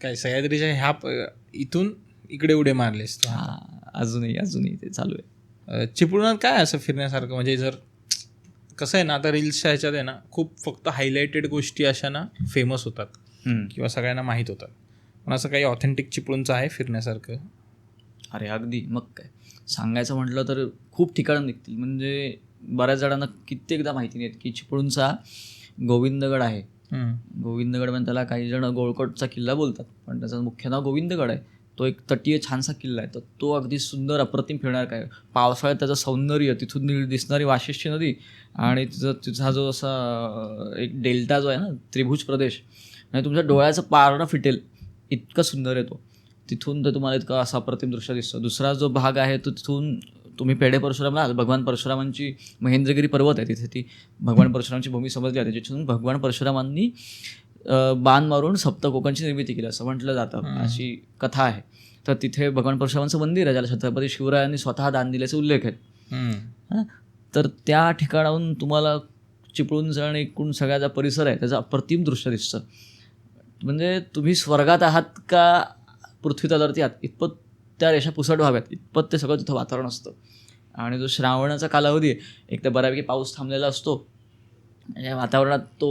काय सह्याद्रीच्या ह्या इथून इकडे उडे मारलेस तू? अजूनही ते चालू आहे. चिपळूणात काय असं फिरण्यासारखं? म्हणजे जर कसं आहे ना, आता रील्सच्या ह्याच्यात आहे ना खूप फक्त हायलाइटेड गोष्टी अशा ना फेमस होतात किंवा सगळ्यांना माहीत होतात, पण असं काही ऑथेंटिक चिपळूणचं आहे फिरण्यासारखं? अरे अगदी, मग काय सांगायचं म्हटलं तर खूप ठिकाणं निघतील. म्हणजे बऱ्याच जणांना कित्येकदा माहिती नाहीत की चिपळूणचा गोविंदगड आहे. गोविंदगड म्हणजे त्याला काही जण गोळकोटचा किल्ला बोलतात, पण त्याचं मुख्य नाव गोविंदगड आहे. तो एक तटीय छानसा किल्ला आहे, तर तो अगदी सुंदर अप्रतिम फिरणार काय. पावसाळ्यात त्याचं सौंदर्य, तिथून दिसणारी वाशिष्ठी नदी आणि तिचा जो असा एक डेल्टा जो आहे ना, त्रिभुज प्रदेश, म्हणजे तुमच्या डोळ्याचं पारणं फिटेल इतकं सुंदर आहे तो. तिथून तर तुम्हाला इतकं असं अप्रतिम दृश्य दिसतं. दुसरा जो भाग आहे तो तिथून तुम्ही पेढे परशुरामला, भगवान परशुरामांची महेंद्रगिरी पर्वत आहे, तिथे ती भगवान परशुरामांची भूमी समजली जाते, जिथून भगवान परशुरामांनी बाण मारून सप्त कोकणची निर्मिती केली असं म्हटलं जातं, अशी कथा आहे. तर तिथे भगवान परशुरामांचं मंदिर आहे, ज्याला छत्रपती शिवरायांनी स्वतः दान दिल्याचे उल्लेख आहेत. तर त्या ठिकाणाहून तुम्हाला चिपळूणचा आणि एकूण सगळ्याचा परिसर आहे त्याचं अप्रतिम दृश्य दिसतं. म्हणजे तुम्ही स्वर्गात आहात का पृथ्वी तलावरती आहात इतपत त्या रेषा पुसट व्हाव्यात इतपत ते सगळं तिथं वातावरण असतं. आणि जो श्रावणाचा कालावधी आहे, एक तर बऱ्यापैकी पाऊस थांबलेला असतो, या वातावरणात तो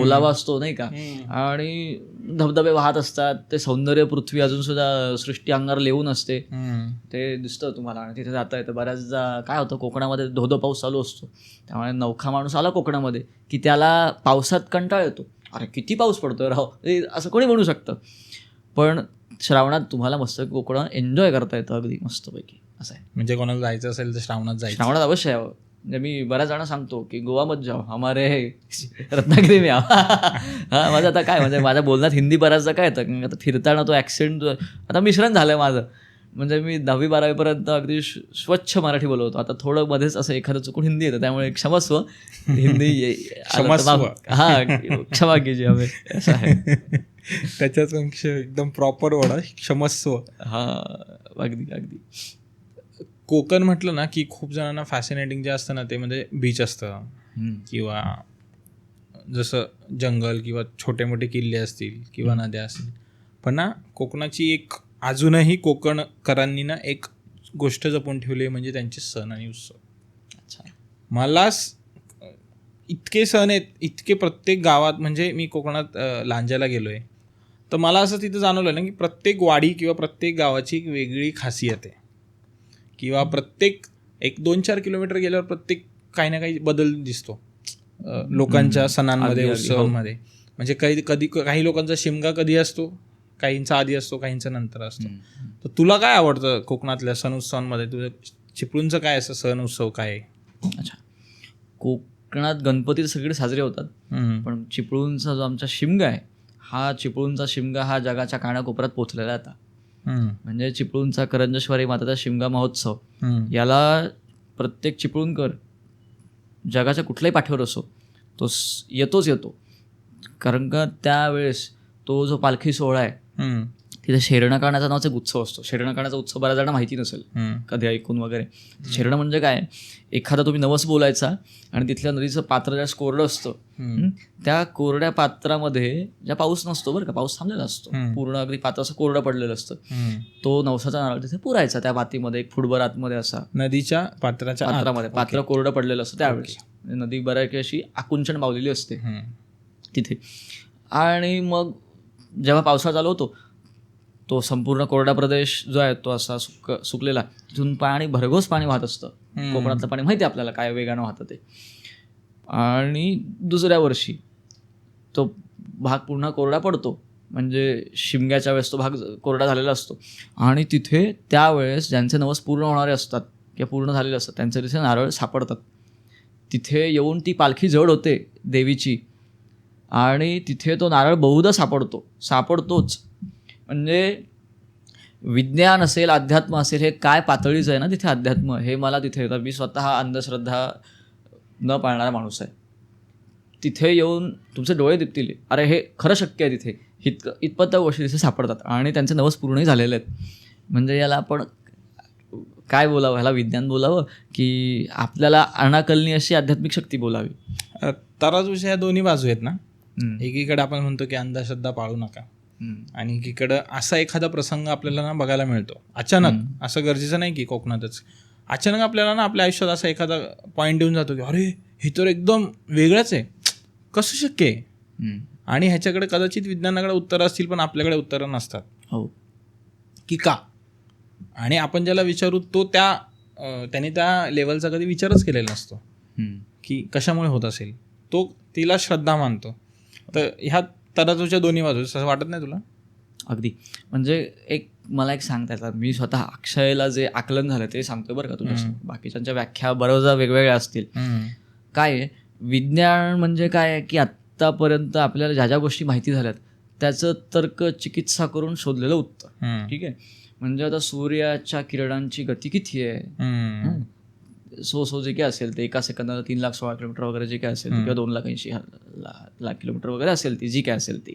ओलावा असतो नाही का, आणि धबधबे वाहत असतात, ते सौंदर्य पृथ्वी अजून सुद्धा सृष्टी अंगावर लेवून असते, ते दिसतं तुम्हाला. आणि तिथे जाता येतं. बऱ्याचदा काय होतं, कोकणामध्ये धोधो पाऊस चालू असतो, त्यामुळे नवखा माणूस आला कोकणामध्ये की त्याला पावसात कंटाळ येतो, अरे किती पाऊस पडतोय राव, असं कोणी म्हणू शकतं. पण श्रावणात तुम्हाला मस्त कोकण एन्जॉय करता येतं अगदी मस्तपैकी, असं आहे. म्हणजे कोणाला जायचं असेल तर श्रावणात जायचं. श्रावणात अवश्य यावं. म्हणजे मी बऱ्याच जणांना सांगतो की गोवा मत जाओ, हमारे रत्नागिरी में हां. माझं आता काय म्हणजे माझ्या बोलण्यात हिंदी बऱ्याचदा काय येतं, आता फिरताना तो ॲक्सेंट आता मिश्रण झालं आहे माझं. म्हणजे मी 10वी-12वीपर्यंत अगदी स्वच्छ मराठी बोलवतो, आता थोडं मध्येच असं एखादं चुकून हिंदी येतं, त्यामुळे क्षमस्व हिंदी क्षमा कीजिए हमें, असं आहे. त्याच्याच एकदम प्रॉपर वर्ड क्षमस्व. अगदी. कोकण म्हटलं ना की खूप जणांना फॅसिनेटिंग जे असतं ना ते म्हणजे बीच असतं किंवा जसं जंगल किंवा छोटे मोठे किल्ले असतील किंवा नद्या असतील. पण ना कोकणाची एक अजूनही कोकणकरांनी ना एक गोष्ट जपून ठेवली आहे, म्हणजे त्यांचे सण आणि उत्सव. अच्छा. मला इतके सण आहेत, इतके प्रत्येक गावात. म्हणजे मी कोकणात लांजाला गेलो आहे, तर मला असं तिथं जाणवलं ना की प्रत्येक वाडी किंवा प्रत्येक गावाची एक वेगळी खासियत आहे, किंवा प्रत्येक 1-2-4 किलोमीटर गेल्यावर प्रत्येक काही ना काही बदल दिसतो लोकांच्या सणांमध्ये, उत्सवांमध्ये. म्हणजे काही लोकांचा शिमगा कधी असतो, काहींचा आधी असतो, काहींचा नंतर असतो. तर तुला काय आवडतं कोकणातल्या सण उत्सवांमध्ये? तुझं चिपळूणचं काय असं सण उत्सव काय आहे? अच्छा, कोकणात गणपती सगळे साजरे होतात, पण चिपळूणचा जो आमचा शिमगा आहे, हा चिपळूणचा शिमगा हा जगाच्या कानाकोपऱ्यात पोहोचलेला आहे आता. म्हणजे चिपळूणचा करंजेश्वरी माताचा शिमगा महोत्सव, याला प्रत्येक चिपळूणकर जगाच्या कुठल्याही पाठीवर असो तो येतो. कारण का त्यावेळेस तो जो पालखी सोहळा आहे, तिथे शेरणं काढण्याचा नावाचा एक उत्सव असतो. शेरणं काढण्याचा उत्सव बऱ्याच जणांना माहिती नसेल, कधी ऐकून वगैरे. शेरणं म्हणजे काय, एखादा तुम्ही नवस बोलायचा आणि तिथल्या नदीचं पात्र ज्या कोरडं असतं, त्या कोरड्या पात्रामध्ये ज्या पाऊस नसतो बरं का, पाऊस थांबलेला असतो, पूर्ण अगदी पात्र असं कोरडं पडलेलं असतं, तो नवसाचा नारळ तिथे पुरायचा त्या मातीमध्ये, एक फुटभर आतमध्ये असा नदीच्या पात्रामध्ये पात्र कोरडं पडलेलं असतं. त्यावेळेस नदी बऱ्यापैकी अशी आकुंचन पावलेली असते तिथे. आणि मग जेव्हा पावसाळा चालू होतो, तो संपूर्ण कोरडा प्रदेश जो आहे तो असा सुकलेला, तिथून भरघोस पाणी वाहत असतं. कोकणातलं पाणी माहिती आहे आपल्याला काय वेगानं वाहतं ते. आणि दुसऱ्या वर्षी तो भाग पुन्हा कोरडा पडतो, म्हणजे शिमग्याच्या वेळेस तो भाग कोरडा झालेला असतो. आणि तिथे त्यावेळेस ज्यांचे नवस पूर्ण होणारे असतात किंवा पूर्ण झालेले असतात त्यांचे तिथे नारळ सापडतात. तिथे येऊन ती पालखी जड होते देवीची आणि तिथे तो नारळ बहुधा सापडतोच. म्हणजे विज्ञान असेल, अध्यात्म असेल, हे काय पातळीचं आहे ना तिथे अध्यात्म, हे मला तिथे येतं. मी स्वतः अंधश्रद्धा न पाळणारा माणूस आहे. तिथे येऊन तुमचे डोळे दिपतील, अरे हे खरं शक्य आहे. तिथे इतपत त्या गोष्टी तिथे सापडतात आणि त्यांचे नवस पूर्णही झालेले आहेत. म्हणजे याला आपण काय बोलावं, ह्याला विज्ञान बोलावं की आपल्याला अनाकलनी अशी आध्यात्मिक शक्ती बोलावी. तराजूच्या ह्या दोन्ही बाजू आहेत ना. एकीकडे आपण म्हणतो की अंधश्रद्धा पाळू नका, आणि एकीकडं असा एखादा प्रसंग आपल्याला ना बघायला मिळतो अचानक. असं गरजेचं नाही की कोकणातच, अचानक आपल्याला ना आपल्या आयुष्यात असा एखादा पॉईंट येऊन जातो की अरे हे तर एकदम वेगळंच आहे, कसं शक्य आहे. आणि ह्याच्याकडे कदाचित विज्ञानाकडे उत्तरं असतील पण आपल्याकडे उत्तरं नसतात. हो की का? आणि आपण ज्याला विचारू तो त्याने त्या लेवलचा कधी विचारच केलेला नसतो की कशामुळे होत असेल. तो तिला श्रद्धा मानतो. तर ह्या तराजूच्या दोन्ही बाजू, असं वाटत नाही तुला? अगदी. म्हणजे मला एक सांगता येतात, मी स्वतः अक्षयला जे आकलन झालं ते सांगतो बरं का तुझ्या. बाकीच्यांच्या व्याख्या बरोबर वेगवेगळ्या असतील. काय आहे विज्ञान म्हणजे काय आहे की आत्तापर्यंत आपल्याला ज्या ज्या गोष्टी माहिती झाल्यात त्याचं तर्क चिकित्सा करून शोधलेलं उत्तर. ठीक आहे. म्हणजे आता सूर्याच्या किरणांची गती किती आहे, सो जे काय असेल ते एका सेकंदाला 3,16,000 किलोमीटर वगैरे जे काय असेल किंवा 2,80,000 किलोमीटर वगैरे असेल ती जी काय असेल ती.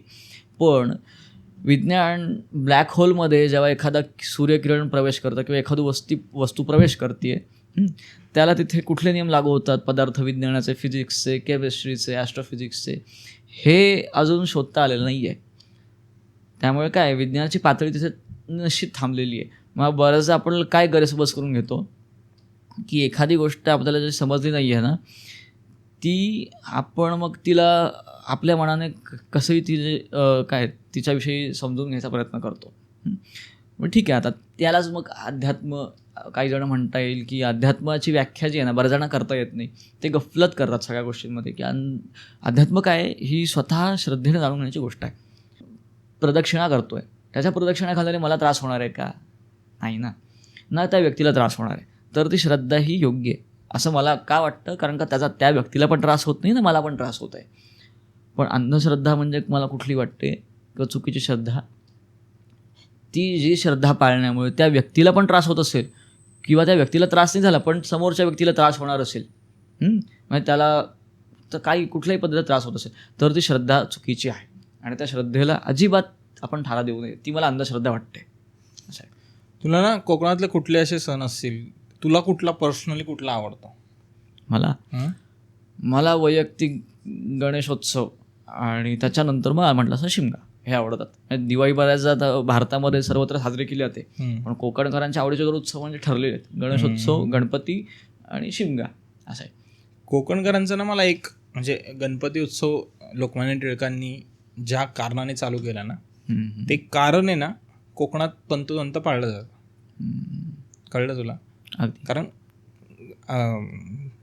पण विज्ञान ब्लॅक होलमध्ये जेव्हा एखादा सूर्यकिरण प्रवेश करतं किंवा एखादी वस्तू प्रवेश करते त्याला तिथे कुठले नियम लागू होतात, पदार्थ विज्ञानाचे, फिजिक्सचे, केमिस्ट्रीचे, ॲस्ट्रोफिजिक्सचे, हे अजून शोधता आलेलं नाही आहे. त्यामुळे काय विज्ञानाची पातळी तिथे निश्चित थांबलेली आहे. मग बरंचदा आपण काय गैरसमज करून घेतो की एखादी गोष्ट आपल्याला जी समजली नाही आहे ना ती आपण मग तिला आपल्या मनाने कसंही तिच्याविषयी समजून घ्यायचा प्रयत्न करतो. मग ठीक आहे, आता त्यालाच मग अध्यात्म काही जण म्हणता येईल की अध्यात्माची व्याख्या जी आहे ना बऱ्याच जणांना करता येत नाही. ते गफलत करतात सगळ्या गोष्टींमध्ये की अध्यात्म काय ही स्वतः श्रद्धेने जाणून घेण्याची गोष्ट आहे. प्रदक्षिणा करतोय, त्याच्या प्रदक्षिणा खाल्ल्याने मला त्रास होणार आहे का? नाही ना त्या व्यक्तीला त्रास होणार आहे. तर ती श्रद्धा ही योग्य आहे असं मला का वाटतं, कारण का त्याचा त्या व्यक्तीला पण त्रास होत नाही ना, मला पण त्रास होत आहे. पण अंधश्रद्धा म्हणजे मला कुठली वाटते किंवा चुकीची श्रद्धा, ती जी श्रद्धा पाळण्यामुळे त्या व्यक्तीला पण त्रास होत असेल किंवा त्या व्यक्तीला त्रास नाही झाला पण समोरच्या व्यक्तीला त्रास होणार असेल, म्हणजे त्याला तर काही कुठल्याही पद्धतीचा त्रास होत असेल तर ती श्रद्धा चुकीची आहे. आणि त्या श्रद्धेला अजिबात आपण ठारा देऊ नये, ती मला अंधश्रद्धा वाटते. असं आहे. तुला ना कोकणातले कुठले असे सण असतील, तुला कुठला पर्सनली कुठला आवडतो? मला वैयक्तिक गणेशोत्सव आणि त्याच्यानंतर मग म्हटलं असं शिमगा हे आवडतात. दिवाळी बऱ्याचदा भारतामध्ये सर्वत्र साजरी केली जाते पण कोकणकरांच्या आवडीचे दोन उत्सव म्हणजे ठरलेले आहेत, गणेशोत्सव, गणपती आणि शिमगा असं आहे. कोकणकरांचं ना मला एक म्हणजे गणपती उत्सव लोकमान्य टिळकांनी ज्या कारणाने चालू केला ना ते कारण आहे ना कोकणात तंतोतंत पाळलं जातं. कळलं तुला? कारण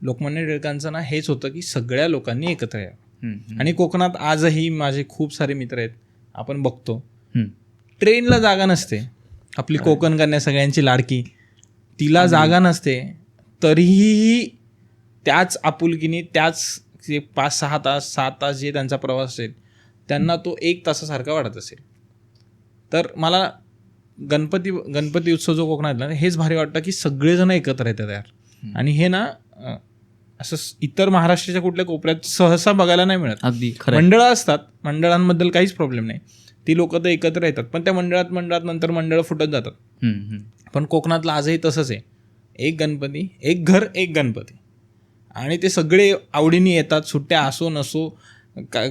लोकमान्य टिळकांचं ना हेच होतं की सगळ्या लोकांनी एकत्र यावं. आणि कोकणात आजही माझे खूप सारे मित्र आहेत, आपण बघतो ट्रेनला जागा नसते, आपली कोकण कन्या सगळ्यांची लाडकी, तिला जागा नसते तरीही त्याच आपुलकीने त्याच 5-6 तास 7 तास जे त्यांचा प्रवास असेल त्यांना तो 1 तासासारखा वाटत असेल. तर मला गणपती उत्सव जो कोकणात ना हेच भारी वाटतं की सगळेजण एकत्र येतात यार. आणि हे ना असं इतर महाराष्ट्राच्या कुठल्या कोपऱ्यात सहसा बघायला नाही मिळत. अगदी मंडळं असतात, मंडळांबद्दल काहीच प्रॉब्लेम नाही, ती लोक तर एकत्र येतात पण त्या मंडळात नंतर मंडळं फुटत जातात. पण कोकणातलं आजही तसंच आहे, एक गणपती, एक घर, एक गणपती, आणि ते सगळे आवडीने येतात, सुट्ट्या असो नसो.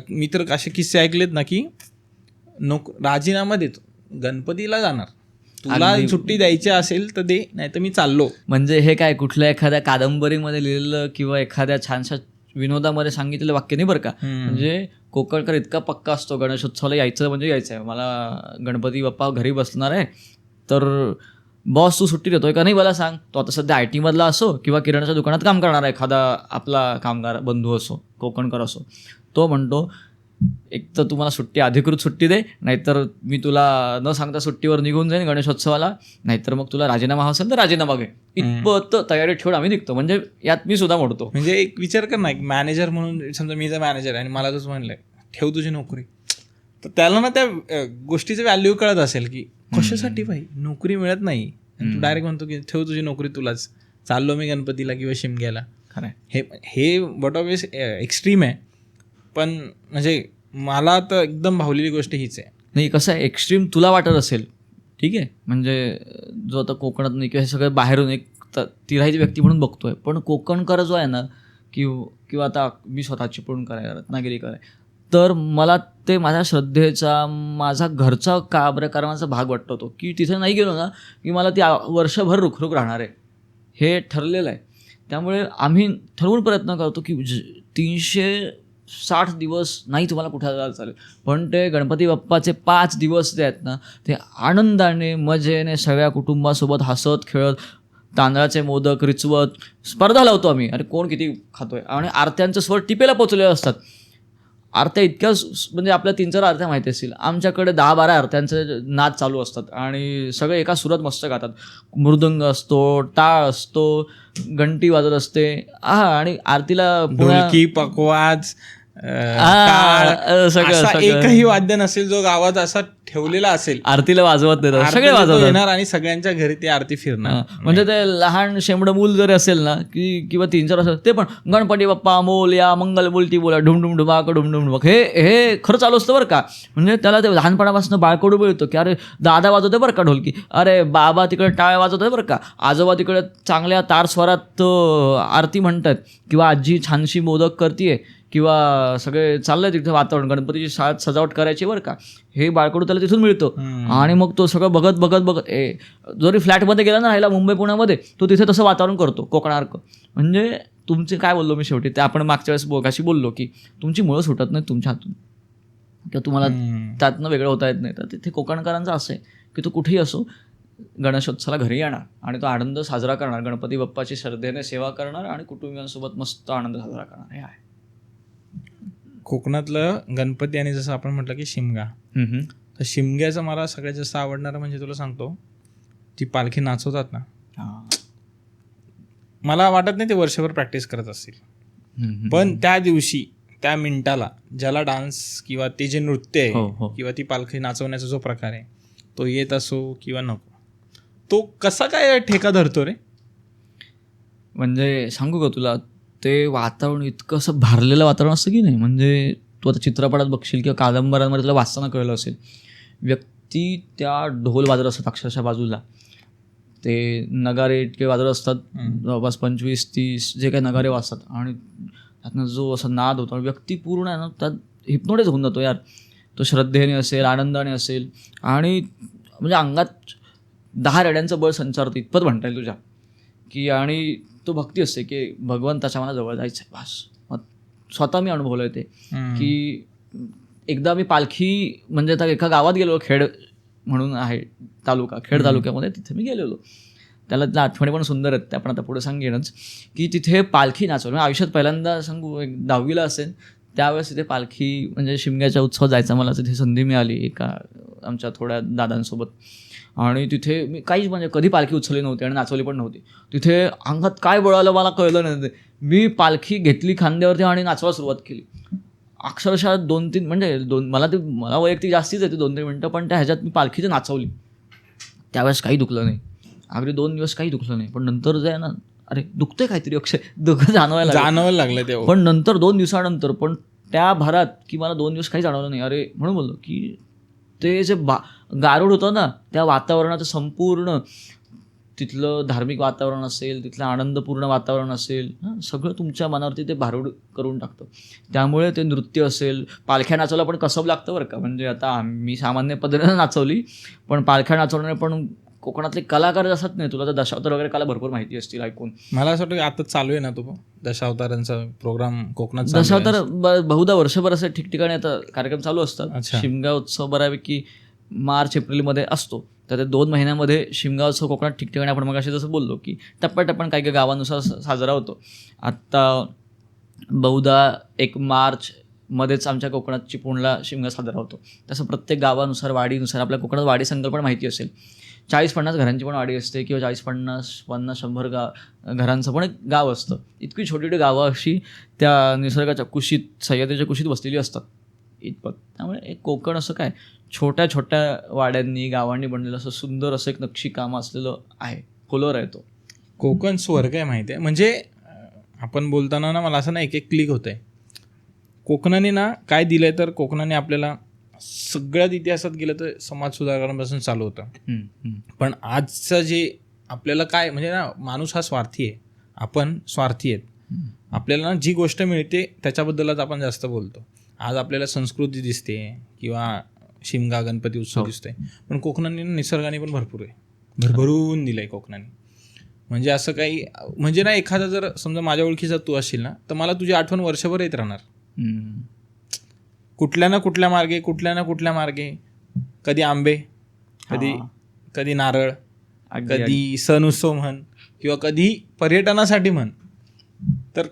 मी तर असे किस्से ऐकलेत ना की राजीनामा देतो, गणपतीला जाणार, तुला सुट्टी द्यायची असेल तर दे, नाही तर मी चाललो. म्हणजे हे काय कुठल्या एखाद्या कादंबरीमध्ये लिहिलेलं किंवा एखाद्या छानशा विनोदामध्ये सांगितलेलं वाक्य नाही बरं का. म्हणजे कोकणकर इतका पक्का असतो गणेशोत्सवाला यायचं म्हणजे यायचं आहे, मला गणपती बाप्पा घरी बसणार आहे तर बॉस तू सुट्टी देतोय का नाही मला सांग. तो आता सध्या IT मधला असो किंवा किराणाच्या दुकानात काम करणारा एखादा आपला कामगार बंधू असो, कोकणकर असो, तो म्हणतो एक तर तुम्हाला सुट्टी, अधिकृत सुट्टी दे, नाहीतर मी तुला न सांगता सुट्टीवर निघून जाईन गणेशोत्सवाला, नाहीतर मग तुला राजीनामा असेल तर राजीनामा घे. इतपत तयारी ठेवून आम्ही निघतो. म्हणजे यात मी सुद्धा मोडतो. म्हणजे एक विचार कर ना, एक मॅनेजर म्हणून समजा मी जर मॅनेजर आहे आणि मला तसं म्हणलंय ठेव तुझी नोकरी, तर त्याला ना त्या गोष्टीचं व्हॅल्यू कळत असेल की कशासाठी भाई नोकरी मिळत नाही, तू डायरेक्ट म्हणतो की ठेव तुझी नोकरी तुलाच, चाललो मी गणपतीला किंवा शिमग्याला. खरं हे बट ऑब्वियस एक्स्ट्रीम आहे, पण म्हणजे मला तर एकदम भावलेली गोष्ट हीच आहे. नाही, कसं आहे, एक्स्ट्रीम तुला वाटत असेल ठीक आहे, म्हणजे जो आता कोकणात नाही किंवा हे सगळं बाहेरून एक तिराईची व्यक्ती म्हणून बघतोय, पण कोकणकर जो आहे ना किंवा आता मी स्वतः चिपळूणकर आहे, रत्नागिरीकर आहे, तर मला ते माझ्या श्रद्धेचा, माझा घरचा कार्यक्रमाचा भाग वाटतो तो, की तिथे नाही गेलो ना की मला ती वर्षभर रुखरुख राहणार आहे, हे ठरलेलं आहे. त्यामुळे आम्ही ठरवून प्रयत्न करतो की 360 दिवस नाही तुम्हाला कुठे जायला चालेल, पण ते गणपती बाप्पाचे 5 दिवस जे आहेत ना ते आनंदाने, मजेने, सगळ्या कुटुंबासोबत हसत खेळत, तांदळाचे मोदक रिचवत स्पर्धा लावतो आम्ही, अरे कोण किती खातोय. आणि आरत्यांचं स्वर टिपेला पोचलेले असतात. आरत्या इतक्या म्हणजे आपल्या 3-4 आरत्या माहिती असतील, आमच्याकडे 10-12 आरत्यांचे नाद चालू असतात आणि सगळे एका सुरात मस्त गातात. मृदंग असतो, टाळ असतो, घंटी वाजत असते, आणि आरतीला ढोलकी, पकवाज, सगळं एकही वाद्य नसेल जो गावात असा ठेवलेला असेल, आरतीला वाजवत नाही, सगळे वाजवत येणार आणि सगळ्यांच्या घरी ती आरती फिरणार. म्हणजे ते लहान शेंबड मूल जरी असेल ना किंवा 3-4 असेल, ते पण गणपती बाप्पा मोलया, मंगल बोलती बोला, ढुमढुम ढुमाक ढुमढुम ढुमक, हे खरं चालू असतं बरं का. म्हणजे त्याला ते लहानपणापासून बाळकडू बोलतो की अरे दादा वाजवतोय बरं का ढोलकी, अरे बाबा तिकडे टाळ वाजवतोय बरं का, आजोबा तिकडे चांगल्या तार स्वरात आरती म्हणतात, किंवा आजी छानशी मोदक करतीये, किंवा सगळे चाललंय तिथे वातावरण, गणपतीची शाळेत सजावट करायची बरं का, हे बाळकडू त्याला तिथून मिळतो. आणि मग तो सगळं बघत बघत बघत जरी फ्लॅटमध्ये गेला ना राहिला मुंबई पुण्यामध्ये, तो तिथे तसं वातावरण करतो कोकणासारखं. म्हणजे तुमचे काय बोललो मी शेवटी, ते आपण मागच्या वेळेस बोगाशी बोललो की तुमची मुळं सुटत नाहीत तुमच्या हातून, किंवा तुम्हाला त्यातनं वेगळं होता येत नाही. तर तिथे कोकणकरांचं असं आहे की तो कुठेही असो गणेशोत्सवाला घरी येणार आणि तो आनंद साजरा करणार, गणपती बाप्पाची श्रद्धेने सेवा करणार आणि कुटुंबियांसोबत मस्त आनंद साजरा करणार. हे आहे कोकणातलं गणपती. आणि जसं आपण म्हटलं की शिमगा, तर शिमग्याचं मला सगळ्यात जास्त आवडणारं म्हणजे तुला सांगतो, ती पालखी नाचवतात ना, मला वाटत नाही ते वर्षभर प्रॅक्टिस करत असतील, पण त्या दिवशी त्या मिनिटाला ज्याला डान्स किंवा ते जे नृत्य आहे किंवा ती पालखी नाचवण्याचा जो प्रकार आहे तो येत असो किंवा नको, तो कसा काय ठेका धरतो रे. म्हणजे सांगू का तुला, ते वातावरण इतकं असं भारलेलं वातावरण असतं की नाही. म्हणजे तू आता चित्रपटात बघशील किंवा कादंबऱ्यांमध्ये तुला वाचताना कळलं असेल, व्यक्ती त्या ढोल वाजत असतात अक्षरशः बाजूला, ते नगारे इतके वाजत असतात, जवळपास 25-30 जे काही नगारे वाजतात, आणि त्यातनं जो असा नाद होतो, व्यक्ती पूर्ण आहे ना त्यात हिप्नोटाईज होऊन जातो यार. तो श्रद्धेने असेल, आनंदाने असेल, आणि म्हणजे अंगात 10 रेड्यांचं बळ संचारतं इतपत म्हणता येईल तुझ्या, की आणि तो भक्ती असते की भगवंताच्या मला जवळ जायचं आहे बस. मग स्वतः मी अनुभवलं आहे ते, की एकदा मी पालखी म्हणजे आता एका गावात गेलो, खेड म्हणून आहे तालुका, खेड तालुक्यामध्ये, तिथे मी गेलेलो. त्याला आठवणी पण सुंदर आहेत, त्या पण आता पुढे सांगेनच, की तिथे पालखी नाचवली. आयुष्यात पहिल्यांदा सांगू, 10वीला असेल त्यावेळेस तिथे पालखी म्हणजे शिमग्याच्या उत्सवात जायचा मला तिथे संधी मिळाली एका आमच्या थोड्या दादांसोबत. आणि तिथे मी काहीच म्हणजे कधी पालखी उचलली नव्हती आणि नाचवली पण नव्हती. तिथे अंगात काय बळ आलं मला कळलं नाही. मी पालखी घेतली खांद्यावरती आणि नाचवायला सुरुवात केली. अक्षरशः 2-3 म्हणजे मला वैयक्तिक जास्तीच येते 2-3 मिनटं, पण त्या ह्याच्यात मी पालखीचं नाचवली. त्यावेळेस काही दुखलं नाही, अगदी 2 दिवस काही दुखलं नाही. पण नंतर जे आहे ना, अरे दुखतंय काहीतरी, अक्षय दुःख जाणवायला लागलं तेव्हा. पण नंतर 2 दिवसानंतर, पण त्या भरात की मला 2 दिवस काही जाणवलं नाही. अरे म्हणून बोललो की ते जे गारुड होतं ना, त्या वातावरणाचं संपूर्ण तिथलं धार्मिक वातावरण असेल, तिथलं आनंदपूर्ण वातावरण असेल, सगळं तुमच्या मनावरती ते भारूड करून टाकतं. त्यामुळे ते नृत्य असेल, पालख्या नाचवला पण कसब लागतं बरं का. म्हणजे आता मी सामान्य पद्धतीने नाचवली, पण पालख्या नाचवणारे पण कोकणातले कलाकार असतात नाही, तुला तर दशावतार वगैरे कला भरपूर माहिती असतील ऐकून. मला असं वाटतं आता चालू आहे ना तो दशावतारांचा प्रोग्राम कोकणात. दशावतार बहुधा वर्षभर असे ठिकठिकाणी आता कार्यक्रम चालू असतात. शिमगा उत्सव बऱ्यापैकी मार्च एप्रिलमध्ये असतो. तर ते 2 महिन्यामध्ये शिमगा उत्सव कोकणात ठिकठिकाणी आपण मगाशी जसं बोललो की टप्प्याटप्प्याने काही काही गावानुसार साजरा होतो. आत्ता बहुधा 1 मार्चमध्येच आमच्या कोकणात चिपळूणला शिमगा साजरा होतो. तसं प्रत्येक गावानुसार वाडीनुसार आपल्या कोकणात वाडी संकल्पना माहिती असेल. 40-50 घरांची पण वाडी असते किंवा 40-50-50-100 घरांचं पण एक गाव असतं. इतकी छोटी छोटी गावं अशी त्या निसर्गाच्या कुशीत सह्याद्रीच्या कुशीत बसलेली असतात इतपत. त्यामुळे एक कोकण असं काय छोट्या छोट्या वाड्यांनी गावांनी बनलेलं असं सुंदर असं एक नक्षीकाम असलेलं आहे. फुलोर आहे तो कोकण स्वर्ग आहे माहिती आहे. म्हणजे आपण बोलताना ना मला असं ना एक एक क्लिक होतं आहे. कोकणाने ना काय दिलं आहे तर कोकणाने आपल्याला सगळ्यात इतिहासात गेलं तर समाज सुधारणापासून चालू होतं. पण आजचं जे आपल्याला काय म्हणजे ना माणूस हा स्वार्थी आहे. आपण स्वार्थी आहेत. आपल्याला ना जी गोष्ट मिळते त्याच्याबद्दलच आपण जास्त बोलतो. आज आपल्याला संस्कृती दिसते किंवा शिमगा गणपती उत्सव दिसतोय. पण कोकणाने निसर्गाने पण भरपूर आहे. भरभरून दिलं आहे कोकणाने. म्हणजे असं काही म्हणजे ना एखादा जर समजा माझ्या ओळखीचा तू असशील ना तर मला तुझी आठवण वर्षभर येत राहणार. कुठल्या ना कुठल्या मार्गे कधी आंबे कधी नारळ कधी सण उत्सव म्हण किंवा कधी पर्यटनासाठी म्हण. तर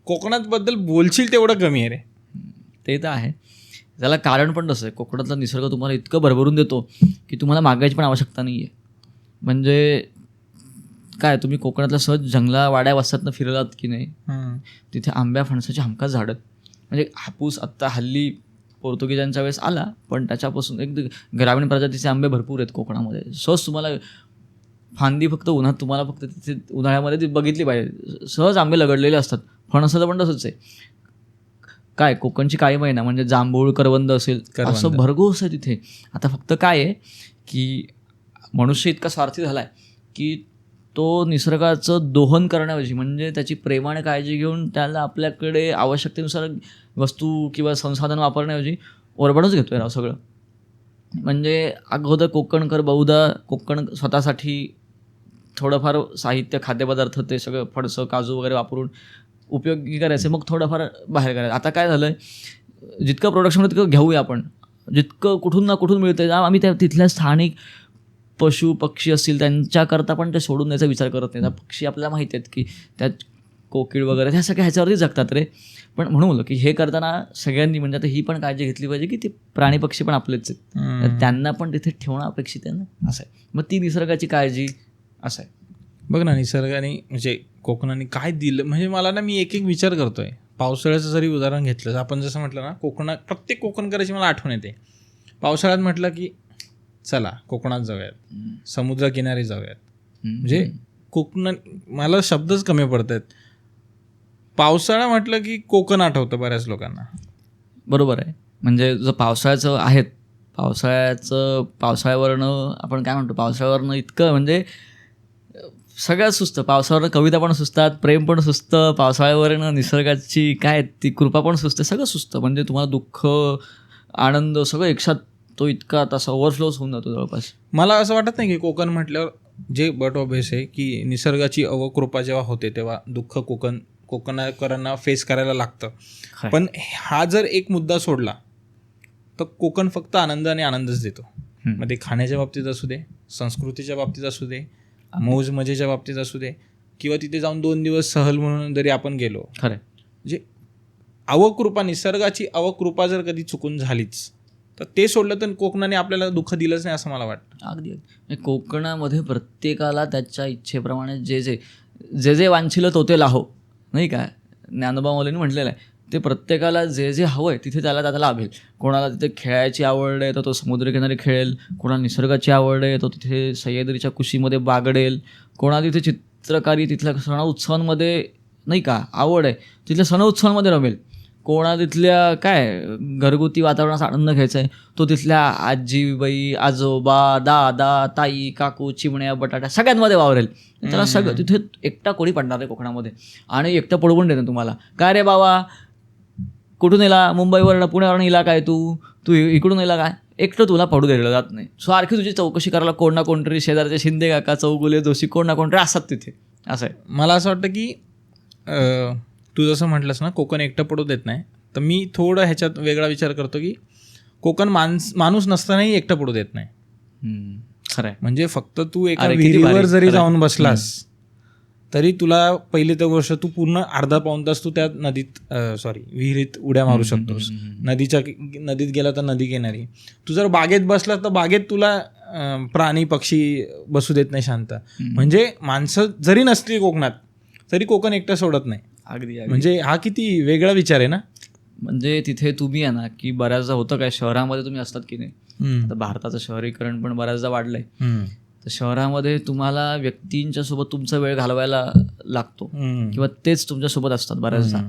कोकणात बद्दल बोलशील तेवढं कमी आहे रे. ते तर आहे. त्याला कारण पण तसं आहे. कोकणातला निसर्ग तुम्हाला इतकं भरभरून देतो की तुम्हाला मागायची पण आवश्यकता नाही आहे. म्हणजे काय तुम्ही कोकणातल्या सहज जंगला वाड्या वस्त्यातनं फिरलात की नाही, तिथे आंब्या फणसाची हमखास झाडं. म्हणजे हापूस आत्ता हल्ली पोर्तुगीजांच्या वेळेस आला पण त्याच्यापासून एक ग्रामीण प्रजातीचे आंबे भरपूर आहेत कोकणामध्ये. सहज तुम्हाला फांदी फक्त उन्हात तुम्हाला फक्त तिथे उन्हाळ्यामध्ये ती बघितली पाहिजे. सहज आंबे लगडलेले असतात. फणसाचं पण तसंच आहे. काय कोकणची काळी महिना म्हणजे जांभूळ करवंद असेल असं भरघोस आहे तिथे. आता फक्त काय आहे की मनुष्य इतका स्वार्थी झाला आहे की तो निसर्गाचं दोहन करण्याऐवजी म्हणजे त्याची प्रेमाने काळजी घेऊन त्याला आपल्याकडे आवश्यकतेनुसार वस्तू किंवा संसाधन वापरण्याऐवजी ओरबडूनच घेतोय राव सगळं. म्हणजे अगोदर कोकणकर बहुधा कोकण स्वतःसाठी थोडंफार साहित्य खाद्यपदार्थ ते सगळं फणसं काजू वगैरे वापरून उपयोगी करायचे, मग थोडंफार बाहेर करायचं. आता काय झालं आहे जितकं प्रोडक्शन तितकं घेऊया आपण, जितकं कुठून ना कुठून मिळतं आम्ही त्या तिथल्या स्थानिक पशु पक्षी असतील त्यांच्याकरता पण ते सोडून द्यायचा विचार करत नाही. पक्षी आपल्याला माहिती आहेत की त्यात कोकिळ वगैरे ह्या सगळ्या ह्याच्यावरती जगतात रे. पण म्हणून बोललो की हे करताना सगळ्यांनी म्हणजे आता ही पण काळजी घेतली पाहिजे की ते प्राणी पक्षी पण आपलेच आहेत. त्यांना पण तिथे ठेवणं अपेक्षित आहे ना, असं आहे. मग ती निसर्गाची काळजी असं आहे. बघ ना निसर्गाने म्हणजे कोकणाने काय दिलं. म्हणजे मला ना मी एक विचार करतोय. पावसाळ्याचं जरी उदाहरण घेतलं आपण जसं म्हटलं ना कोकणात प्रत्येक कोकणकराची मला आठवण येते. पावसाळ्यात म्हटलं की चला कोकणात जाऊयात, समुद्रकिनारी जाऊयात. म्हणजे कोकणात मला शब्दच कमी पडत आहेत. पावसाळा म्हटलं की कोकण आठवतं बऱ्याच लोकांना. बरोबर आहे. म्हणजे जर पावसाळ्याचं आहेत पावसाळ्यावरनं आपण काय म्हणतो पावसाळ्यावरनं इतकं म्हणजे सगळ्यात सुचतं. पावसावरनं कविता पण सुचतात, प्रेम पण सुचतं, पावसाळ्यावरनं निसर्गाची काय ती कृपा पण सुचते, सगळं सुचतं. म्हणजे तुम्हाला दुःख आनंद सगळं एकसाथ तो इतका तसा ओव्हरफ्लोच होऊन जातो जवळपास. मला असं वाटत नाही की कोकण म्हटल्यावर जे बट ऑब्वियस आहे की निसर्गाची अवकृपा जेव्हा होते तेव्हा दुःख कोकणकरांना फेस करायला लागतं. पण हा जर एक मुद्दा सोडला तर कोकण फक्त आनंद आणि आनंदच देतो. मग ते खाण्याच्या बाबतीत असू दे, संस्कृतीच्या बाबतीत असू दे, मौज मजेच्या बाबतीत असू दे किंवा तिथे जाऊन 2 दिवस सहल म्हणून जरी आपण गेलो. खरं म्हणजे अवकृपा निसर्गाची अवकृपा जर कधी चुकून झालीच तर ते सोडलं तर कोकणाने आपल्याला दुःख दिलंच नाही असं मला वाटतं. अगदी कोकणामध्ये प्रत्येकाला त्याच्या इच्छेप्रमाणे जे जे वांछिलं तो ते लाहो नाही का, ज्ञानोबा माऊलींनी म्हटलेलं आहे. ते प्रत्येकाला जे जे हवं आहे तिथे त्याला लाभेल. कोणाला तिथे खेळायची आवड आहे तर तो समुद्रकिनारी खेळेल, कोणाला निसर्गाची आवड आहे तो तिथे सह्याद्रीच्या कुशीमध्ये बागडेल, कोणाला तिथे चित्रकारी तिथल्या सण उत्सवांमध्ये नाही का आवड आहे तिथल्या सण उत्सवांमध्ये रमेल, कोणा तिथल्या काय घरगुती वातावरणाचा आनंद घ्यायचा आहे तो तिथल्या आजीबाई आजोबा दादा ताई काकू चिमण्या बटाट्या सगळ्यांमध्ये वावरेल. त्याला सगळं तिथे एकटा कोणी पडणार आहे कोकणामध्ये. आणि एकटं पडू पण देतं तुम्हाला. काय रे बाबा कुठून येला, मुंबईवरनं पुण्यावरून येला काय तू इकडून येला काय, एकटं तुला पडू दिलं जात नाही. सारखी तुझी चौकशी करायला कोण ना कोणतरी शेजारचे शिंदे काका चौगुले जोशी कोण ना कोणतरी असतात तिथे. असं आहे. मला असं वाटतं की तू जसं म्हटलंस ना कोकण एकटं पडू देत नाही, तर मी थोडं ह्याच्यात वेगळा विचार करतो की कोकण माणूस नसतानाही एकटं पडू देत नाही. खरं आहे. म्हणजे फक्त तू एका अरे, किती विहिरीवर भारी. जरी खरं. जाऊन बसलास तरी तुला पहिली तर गोष्ट तू पूर्ण अर्धा पाऊण तास तू त्या नदीत विहिरीत उड्या मारू शकतोस. नदीत गेला तर नदी किनारी. तू जर बागेत बसला तर बागेत तुला प्राणी पक्षी बसू देत नाही शांत. म्हणजे माणसं जरी नसली कोकणात तरी कोकण एकटं सोडत नाही. अगदी. म्हणजे हा किती वेगळा विचार आहे ना. म्हणजे तिथे तुम्ही आहे ना की बऱ्याचदा होतं काय, शहरामध्ये तुम्ही असतात की नाही, आता भारताचं शहरीकरण पण बऱ्याचदा वाढलंय, तर शहरामध्ये तुम्हाला व्यक्तींच्या सोबत तुमचा वेळ घालवायला लागतो किंवा तेच तुमच्यासोबत असतात बऱ्याचदा.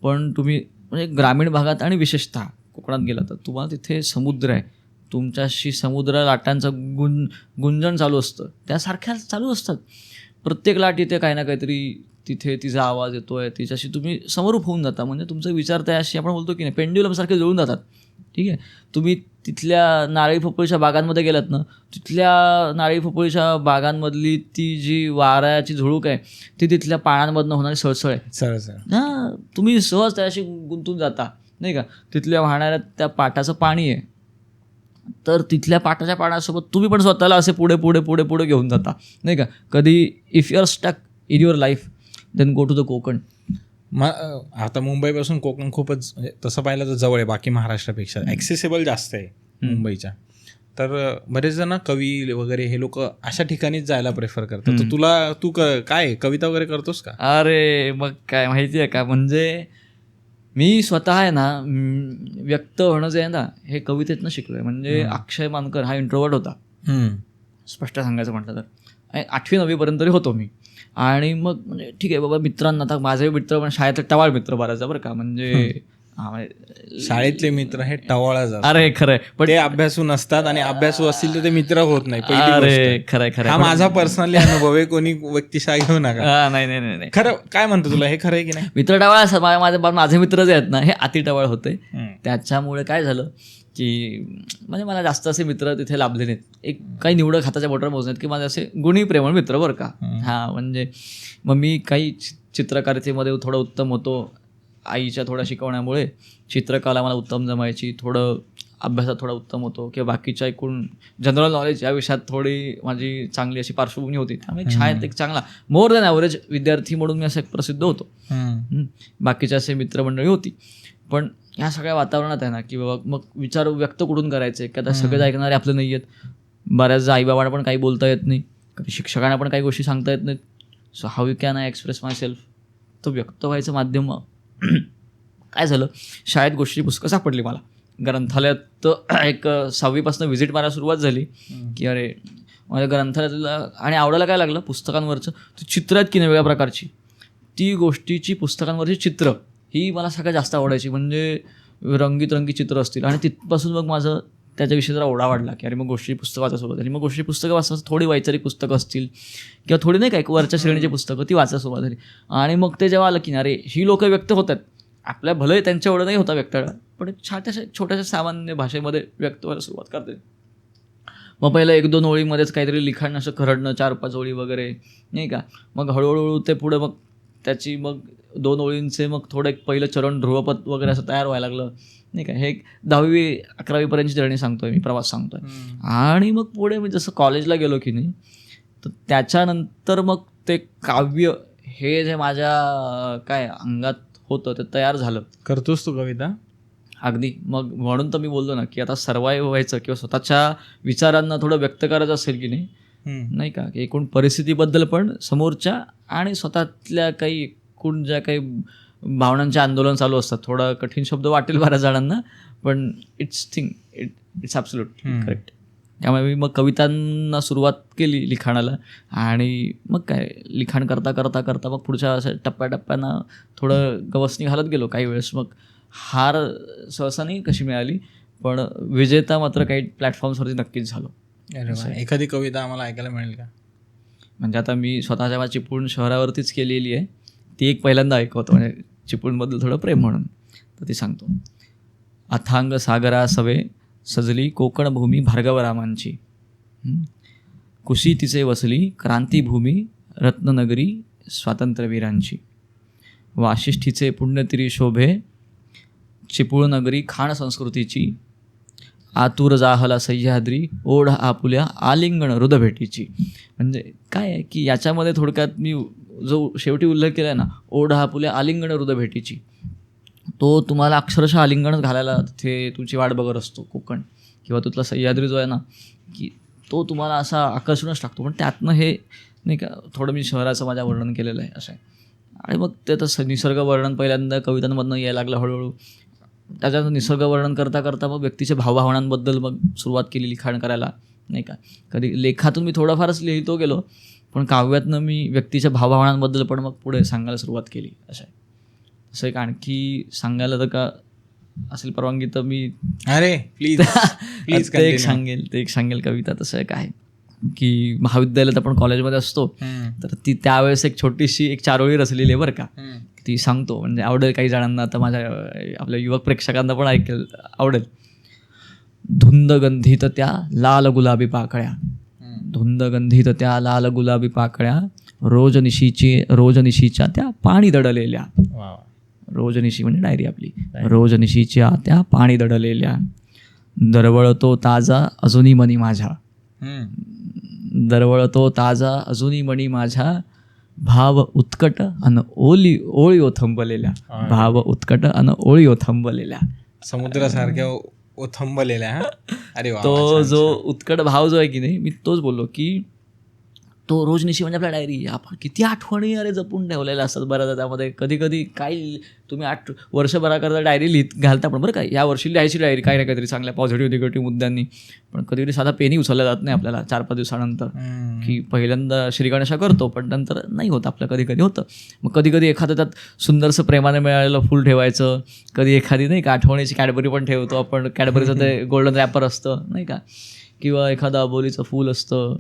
पण तुम्ही म्हणजे ग्रामीण भागात आणि विशेषतः कोकणात गेला तर तुम्हाला तिथे समुद्र आहे, तुमच्याशी समुद्र लाटांचं गुंजन चालू असतं, त्यासारख्या चालू असतात. प्रत्येक लाट इथे काही ना काहीतरी तिथे तिचा आवाज येतोय, तिच्याशी तुम्ही समरूप होऊन जाता. म्हणजे तुमचे विचार त्याशी आपण बोलतो की नाही पेंड्युलमसारखे जुळून जातात. ठीक आहे. तुम्ही तिथल्या नारळी पोफळीच्या बागांमध्ये गेलात ना, तिथल्या नारळी पोफळीच्या बागांमधली ती जी वाऱ्याची झुळूक आहे ती तिथल्या पाण्यामधनं होणारी सळसळ आहे. हां, तुम्ही सहज त्याशी गुंतून जाता नाही का. तिथल्या वाहणाऱ्या त्या पाटाचं पाणी आहे, तर तिथल्या पाटाच्या पाण्यासोबत तुम्ही पण स्वतःला असे पुढे पुढे पुढे पुढे घेऊन जाता नाही का. कधी if you are stuck in your life then go to the Konkan. आता मुंबईपासून कोकण खूपच म्हणजे तसं पाहिलं तर जवळ आहे बाकी महाराष्ट्रापेक्षा. ॲक्सेसिबल जास्त आहे मुंबईच्या. तर बरेच जण कवी वगैरे हे लोक अशा ठिकाणीच जायला प्रेफर करतात. तर तू काय कविता वगैरे करतोस का? अरे मग काय माहिती आहे का, म्हणजे मी स्वतः आहे ना व्यक्त होणं जे आहे ना हे कवितेतनं शिकलो आहे. म्हणजे अक्षय मानकर हा इंट्रोवर्ट होता, स्पष्ट सांगायचं म्हटलं तर. 8वी 9वीपर्यंत तरी होतो मी. आणि मग म्हणजे ठीक आहे बाबा, मित्रांना आता माझे मित्र पण शाळेतले टवाळ मित्र बऱ्याचदा बरं का. म्हणजे शाळेतले मित्र हे टवाळा. अरे खरंय, पण ते अभ्यासू नसतात आणि अभ्यासू असतील तर ते मित्र होत नाही. अरे खरंय. हा माझा पर्सनली अनुभव आहे, कोणी व्यक्तिशा घेऊ नका. नाही खरं काय म्हणतो तुला, हे खरं आहे की नाही? मित्र टवाळ माझे मित्र जे आहेत ना हे अति टवाळ होते. त्याच्यामुळे काय झालं की म्हणजे मला जास्त असे मित्र तिथे लाभले नाहीत. एक काही निवडक हाताच्या बोटावर मोजण्यात की माझे असे गुणी प्रेमळ मित्र बरं का. हां, म्हणजे मग मी काही चित्रकारितेमध्ये थोडं उत्तम होतो आईच्या थोड्या शिकवण्यामुळे. चित्रकला मला उत्तम जमायची, थोडं अभ्यासात थोडा उत्तम होतो किंवा बाकीच्या एकूण जनरल नॉलेज या विषयात थोडी माझी चांगली अशी पार्श्वभूमी होती. त्यामुळे शाळेत एक चांगला मोर दॅन ॲव्हरेज विद्यार्थी म्हणून मी असं एक प्रसिद्ध होतो. बाकीचे असे मित्रमंडळी होती. पण ह्या सगळ्या वातावरणात आहे ना की बाबा मग विचार व्यक्त कुठून करायचे की आता सगळेच ऐकणारे आपले नाही आहेत. बऱ्याचदा आईबाबांना पण काही बोलता येत नाही, कधी शिक्षकांना पण काही गोष्टी सांगता येत नाहीत. So how you can I express my self. तो व्यक्त व्हायचं माध्यम काय झालं, शाळेत गोष्टी पुस्तकं सापडली मला. ग्रंथालयात एक 6वीपासून व्हिजिट मारायला सुरुवात झाली की अरे माझ्या ग्रंथालयातला आणि आवडायला काय लागलं पुस्तकांवरचं ती चित्र आहेत की नाही वेगळ्या प्रकारची, ती गोष्टीची पुस्तकांवरची चित्र ही मला सगळ्यात जास्त आवडायची. म्हणजे रंगीत चित्र असतील आणि तिथपासून मग माझं त्याच्याविषयी जरा ओढा वाढला की अरे मग गोष्टी पुस्तकं वाचायला सुरुवात झाली. मग गोष्टी पुस्तकं वाचता थोडी वैचारिक पुस्तकं असतील किंवा थोडी नाही काय वरच्या श्रेणीची पुस्तकं ती वाचायला सुरुवात झाली. आणि मग ते जेव्हा आलं की अरे ही लोकं व्यक्त होतात, आपल्या भलंही त्यांच्या एवढं नाही होता व्यक्त, पण छोट्याशा सामान्य भाषेमध्ये व्यक्त व्हायला सुरुवात करते. मग पहिलं 1-2 ओळीमध्येच काहीतरी लिखाण असं खरडणं, 4-5 ओळी वगैरे नाही का. मग हळूहळू ते पुढे मग त्याची मग 2 ओळींचे मग थोडं एक पहिलं चरण ध्रुवपद वगैरे असं तयार व्हायला लागलं नाही का. हे 10वी-11वीपर्यंतची जर्नी सांगतोय मी, प्रवास सांगतोय. आणि मग पुढे मी जसं कॉलेजला गेलो की नाही तर त्याच्यानंतर मग ते काव्य हे जे माझ्या काय अंगात होतं ते तयार झालं. करतोस तू कविता? अगदी. मग म्हणून तर मी बोललो ना की आता सर्वाईव्ह व्हायचं किंवा स्वतःच्या विचारांना थोडं व्यक्त करायचं असेल की नाही का, की एकूण परिस्थितीबद्दल पण समोरच्या आणि स्वतःतल्या काही एकूण ज्या काही भावनांचे आंदोलन चालू असतात. थोडा कठीण शब्द वाटेल बऱ्याच जणांना, पण इट्स ॲब्सोल्यूट करेक्ट. त्यामुळे मी मग कवितांना सुरुवात केली लिखाणाला. आणि मग काय लिखाण करता मग पुढच्या असं टप्प्याटप्प्यानं थोडं गवसणी घालत गेलो. काही वेळेस मग हार सहसा नाही कशी मिळाली, पण विजेता मात्र काही प्लॅटफॉर्म्सवरती नक्कीच झालो. एखादी कविता आम्हाला ऐकायला मिळेल का? म्हणजे आता मी स्वतःच्या चिपळूण शहरावरतीच केलेली आहे, ती एक पहिल्यांदा ऐकवतो. म्हणजे चिपळूणबद्दल थोडं प्रेम म्हणून तर ती सांगतो. अथांग सागरा सवे सजली कोकणभूमी भार्गवरामांची, कुशी तिचे वसली क्रांतीभूमी रत्ननगरी स्वातंत्र्यवीरांची, वाशिष्ठीचे पुण्यतिरी शोभे चिपळूणनगरी खाण संस्कृतीची, आतुर जाहला सह्याद्री ओढ आपुल्या आलिंगण हृदभेटीची. म्हणजे काय आहे की याच्यामध्ये थोडक्यात मी जो शेवटी उल्लेख केला आहे ना, ओढ आपुल्या आलिंगण हृदभेटीची, तो तुम्हाला अक्षरशः आलिंगणच घालायला तिथे तुमची वाट बघत असतो कोकण किंवा तिथला सह्याद्री जो आहे ना, की तो तुम्हाला असा आकर्षूनच टाकतो. पण त्यातनं हे नाही का थोडं मी शहराचं माझ्या वर्णन केलेलं आहे असं आहे. आणि मग ते तसं निसर्ग वर्णन पहिल्यांदा कवितांमधनं यायला लागलं हळूहळू. त्याच्यात निसर्ग वर्णन करता करता मग व्यक्तीच्या भावभावनांबद्दल मग सुरुवात केली लिखाण करायला नाही का. कधी लेखातून मी थोडाफारच लिहितो गेलो, पण काव्यातनं मी व्यक्तीच्या भावभावनांबद्दल पण मग पुढे सांगायला सुरुवात केली असं आहे. असं एक आणखी सांगायला तर का असेल परवानगी तर मी अरे प्लीज प्लीज ते एक सांगेल कविता. तसं एक आहे की महाविद्यालयात आपण कॉलेजमध्ये असतो, तर ती त्यावेळेस एक छोटीशी एक चारोळी रचलेली आहे बरं का. ती सांगतो, म्हणजे आवडेल काही जणांना, आता माझ्या आपल्या युवक प्रेक्षकांना पण ऐकेल आवडेल. धुंद गंधित त्या लाल गुलाबी पाकळ्या, धुंद गंधित त्या लाल गुलाबी पाकळ्या, रोजनिशीच्या त्या पाणी दडलेल्या, रोजनिशी म्हणजे डायरी आपली, रोजनिशीच्या त्या पाणी दडलेल्या, दरवळतो ताजा अजूनी मनी माझ्या, दरवळतो ताजा अजूनी मणी माझ्या, भाव उत्कट अन ओळी ओथंबलेल्या, भाव उत्कट अन ओळी ओथंबलेल्या, समुद्रासारख्या ओथंबलेल्या. अरे तो जो उत्कट भाव जो आहे की नाही, मी तोच बोललो की तो रोजनिशी म्हणजे आपल्या डायरी, आपण किती आठवणी अरे जपून ठेवलेल्या असतात बऱ्याचदा. त्यामध्ये कधी कधी काही तुम्ही वर्षभराकरता डायरी घालता, पण बरं काय या वर्षी लिहायची डायरी काही ना काहीतरी चांगल्या पॉझिटिव्ह निगेटिव्ह मुद्द्यांनी. पण कधी कधी साधा पेनही उचलला जात नाही आपल्याला 4-5 दिवसानंतर, की पहिल्यांदा श्रीगणेशा करतो पण नंतर नाही होत आपलं, कधी कधी होतं. मग कधी कधी एखादं त्यात सुंदरसं प्रेमाने मिळालेलं फुल ठेवायचं, कधी एखादी नाही का आठवणीची कॅडबरी पण ठेवतो आपण, कॅडबरीचं ते गोल्डन रॅपर असतं नाही का, किंवा एखादं अबोलीचं फूल असतं,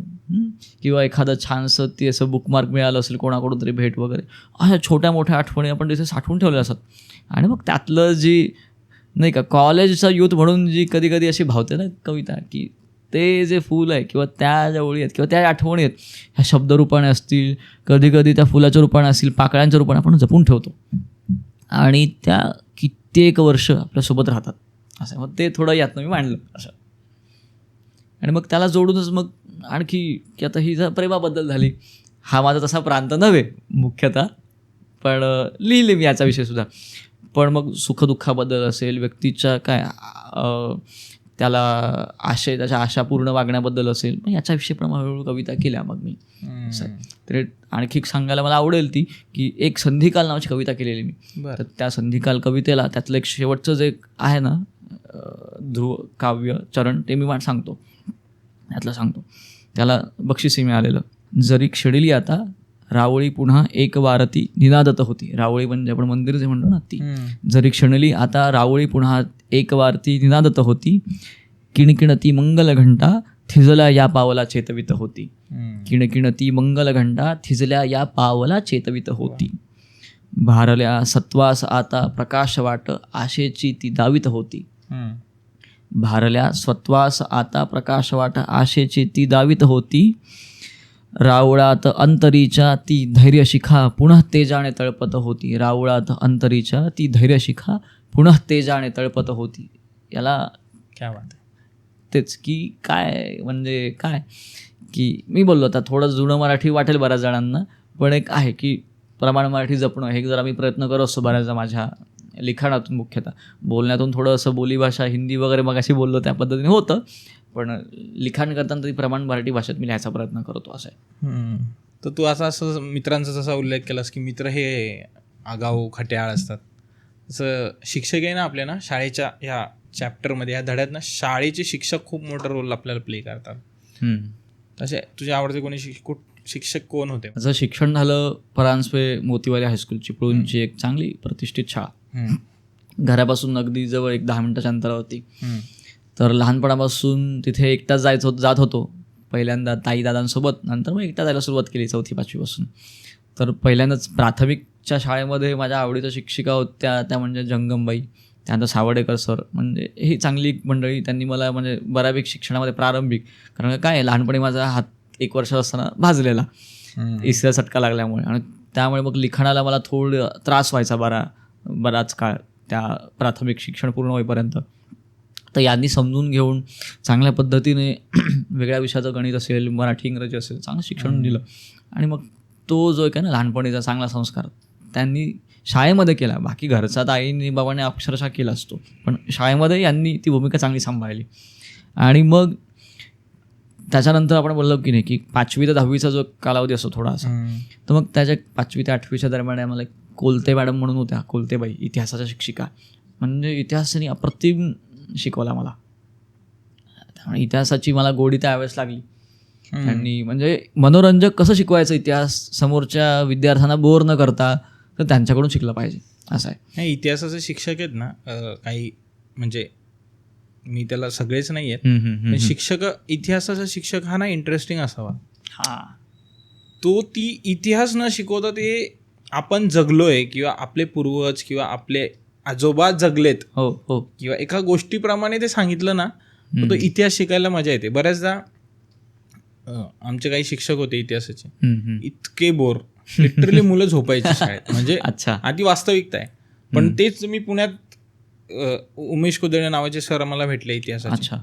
किंवा एखादं छानसं ते असं बुकमार्क मिळालं असेल कोणाकडून तरी भेट वगैरे, अशा छोट्या मोठ्या आठवणी आपण तिथे साठवून ठेवल्या असतात. आणि मग त्यातलं जी नाही का कॉलेजचा यूथ म्हणून जी कधी कधी अशी भावते ना कविता, की ते जे फूल आहे किंवा त्या ज्या ओळी आहेत किंवा त्या आठवणी आहेत, ह्या शब्दरूपाने असतील, कधी कधी त्या फुलाच्या रूपाने असतील, पाकळ्यांच्या रूपाने आपण जपून ठेवतो आणि त्या कित्येक वर्ष आपल्यासोबत राहतात असं. मग ते थोडं यातनं मी मांडलं असं. आणि मग त्याला जोडूनच मग आणखी की आता ही प्रेमाबद्दल झाली, हा माझा तसा प्रांत नव्हे मुख्यतः, पण लिहिले मी याचा विषयसुद्धा. पण मग सुखदुःखाबद्दल असेल, व्यक्तीच्या काय त्याला त्याच्या आशा पूर्ण वागण्याबद्दल असेल, मग याच्याविषयी पण हळूहळू कविता केल्या मग मी. तर आणखी सांगायला मला आवडेल ती की एक संधिकाल नावाची कविता केलेली मी. तर त्या संधिकाल कवितेला त्यातलं एक शेवटचं जे आहे ना ध्रुव काव्य चरण, ते मी सांगतो, त्यातलं सांगतो. त्याला बक्षीसही मिळालेलं. जरी क्षिडिली आता रावळी पुन्हा एक वारती निनादत होती. रावळी म्हणजे आपण मंदिर जे म्हणतो ना ती. जरी क्षिणली आता रावळी पुन्हा एक वारती निनादत होती, किणकिणती मंगल घंटा थिजल्या या पावला चेतवित होती. किणकिणती मंगल घंटा थिजल्या या पावला चेतवित होती. भारल्या सत्वास आता प्रकाश वाट आशेची ती दावित होती. भारल्या स्वत्वास आता प्रकाश वाट आशेची ती दावित होती. रावळात अंतरीच्या ती धैर्यशिखा पुनः तेजाने तळपत होती. रावळात अंतरीच्या ती धैर्यशिखा पुनः तेजाने तळपत होती. याला काय वाटतं तेच की काय म्हणजे काय की मी बोललो आता थोडं जुनं मराठी वाटेल बऱ्याच जणांना, पण एक आहे की प्रमाण मराठी जपणं हे जरा मी प्रयत्न करत असतो बऱ्याचदा माझ्या लिखाणातून, मुख्यतः बोलण्यातून थोडं असं बोलीभाषा हिंदी वगैरे मग अशी बोललो त्या पद्धतीने होतं, पण लिखाण करताना तरी प्रमाण मराठी भाषेत मी लिहायचा प्रयत्न करतो असं आहे. तर तू असं मित्रांचा जसा उल्लेख केलास की मित्र हे आगाऊ खट्याळ असतात, तसं शिक्षक आहे ना आपल्या ना शाळेच्या ह्या चॅप्टरमध्ये ह्या धड्यात ना शाळेचे शिक्षक खूप मोठा रोल आपल्याला प्ले करतात. तसे तुझे आवडते कोणी शिक्षक कोण होते? माझं शिक्षण झालं परांजपे मोतीवाली हायस्कूल चिपळूणची एक चांगली प्रतिष्ठित शाळा, घरापासून अगदी जवळ एक 10 मिनिटाच्या अंतरावरती. तर लहानपणापासून तिथे एकटाच जात होतो. पहिल्यांदा ताई दादांसोबत, नंतर मग एकटा जायला सुरुवात केली 4थी-5वी पासून. तर पहिल्यांदाच प्राथमिकच्या शाळेमध्ये माझ्या आवडीच्या शिक्षिका होत्या त्या म्हणजे जंगमबाई, त्यानंतर सावडेकर सर. म्हणजे ही चांगली मंडळी, त्यांनी मला म्हणजे बऱ्यापैकी शिक्षणामध्ये प्रारंभिक, कारण काय लहानपणी माझा हात 1 वर्ष असताना भाजलेला इस्त्रीचा चटका लागल्यामुळे, आणि त्यामुळे मग लिखाणाला मला थोडं त्रास व्हायचा बराच काळ त्या प्राथमिक शिक्षण पूर्ण होईपर्यंत. तर यांनी समजून घेऊन चांगल्या पद्धतीने वेगळ्या विषयाचं गणित असेल, मराठी इंग्रजी असेल, चांगलं शिक्षण दिलं. आणि मग तो जो एक आहे ना लहानपणीचा चांगला संस्कार त्यांनी शाळेमध्ये केला. बाकी घरचा तर आईने बाबाने अक्षरशः केला असतो, पण शाळेमध्ये यांनी ती भूमिका चांगली सांभाळली. आणि मग त्याच्यानंतर आपण बोललो की नाही की 5वी ते 10वीचा जो कालावधी असतो थोडासा, तर मग त्याच्या 5वी ते 8वीच्या दरम्यान आम्हाला कोलते मॅडम म्हणून होत्या, कोलतेबाई, इतिहासाच्या शिक्षिका. म्हणजे इतिहासाने अप्रतिम शिकवला मला. त्यामुळे इतिहासाची मला गोडी त्यावेळेस लागली. त्यांनी म्हणजे मनोरंजक कसं शिकवायचं इतिहास, समोरच्या विद्यार्थ्यांना बोर न करता, तर त्यांच्याकडून शिकलं पाहिजे असं आहे. इतिहासाचे शिक्षक आहेत ना काही, म्हणजे मी त्याला सगळेच नाही आहेत, पण शिक्षक, इतिहासाचा शिक्षक हा ना इंटरेस्टिंग असावा. तो ती इतिहास न शिकवता ते आपण जगलोय किंवा आपले पूर्वज किंवा आपले आजोबा जगलेत किंवा एका गोष्टीप्रमाणे ते सांगितलं ना, तो इतिहास शिकायला मजा येते. बऱ्याचदा आमचे काही शिक्षक होते इतिहासाचे, इतके बोर, लिटरली मुलं झोपायची शाळेत. म्हणजे आधी वास्तविकता आहे. पण तेच मी पुण्यात उमेश कुदळे नावाचे सर आम्हाला भेटले इतिहासाचे.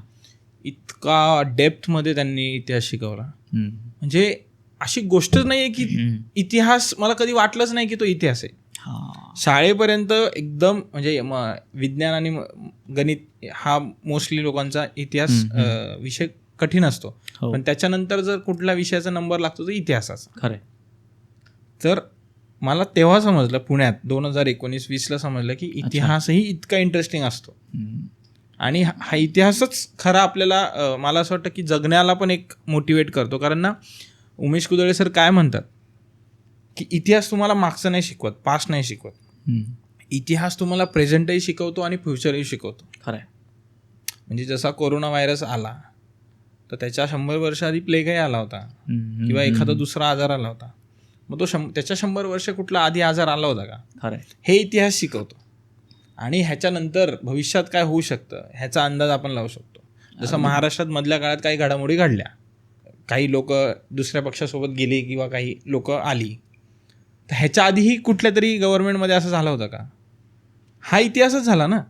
इतका डेप्थमध्ये त्यांनी इतिहास शिकवला. म्हणजे अशी गोष्टच नाही आहे की इतिहास, मला कधी वाटलंच नाही की तो इतिहास आहे. शाळेपर्यंत एकदम म्हणजे विज्ञान आणि गणित हा मोस्टली लोकांचा इतिहास विषय कठीण असतो, पण त्याच्यानंतर जर कुठल्या विषयाचा नंबर लागतो तर इतिहासाचा. खरं. तर मला तेव्हा समजलं, पुण्यात 2019-20ला समजलं की इतिहासही इतका इंटरेस्टिंग असतो. आणि हा इतिहासच खरा आपल्याला, मला असं वाटतं की जगण्याला पण एक मोटिवेट करतो. कारण ना उमेश कुदळे सर काय म्हणतात की इतिहास तुम्हाला मागचं नाही शिकवत, पास्ट नाही शिकवत, इतिहास तुम्हाला प्रेझेंटही शिकवतो आणि फ्युचरही शिकवतो. खरं. म्हणजे जसा कोरोना व्हायरस आला तर त्याच्या 100 वर्ष आधी प्लेगही आला होता किंवा एखादा दुसरा आजार आला होता. मग तो त्याच्या 100 वर्ष कुठला आधी आजार आला होता का? खरं. हे इतिहास शिकवतो. आणि ह्याच्यानंतर भविष्यात काय होऊ शकतं ह्याचा अंदाज आपण लावू शकतो. जसं महाराष्ट्रात मधल्या काळात काही घडामोडी घडल्या, काही लोक दुसऱ्या पक्षासोबत गेली किंवा काही लोक आली, तर ह्याच्या आधीही कुठल्या तरी गव्हर्नमेंटमध्ये असं झालं होतं का? हा इतिहासच झाला ना.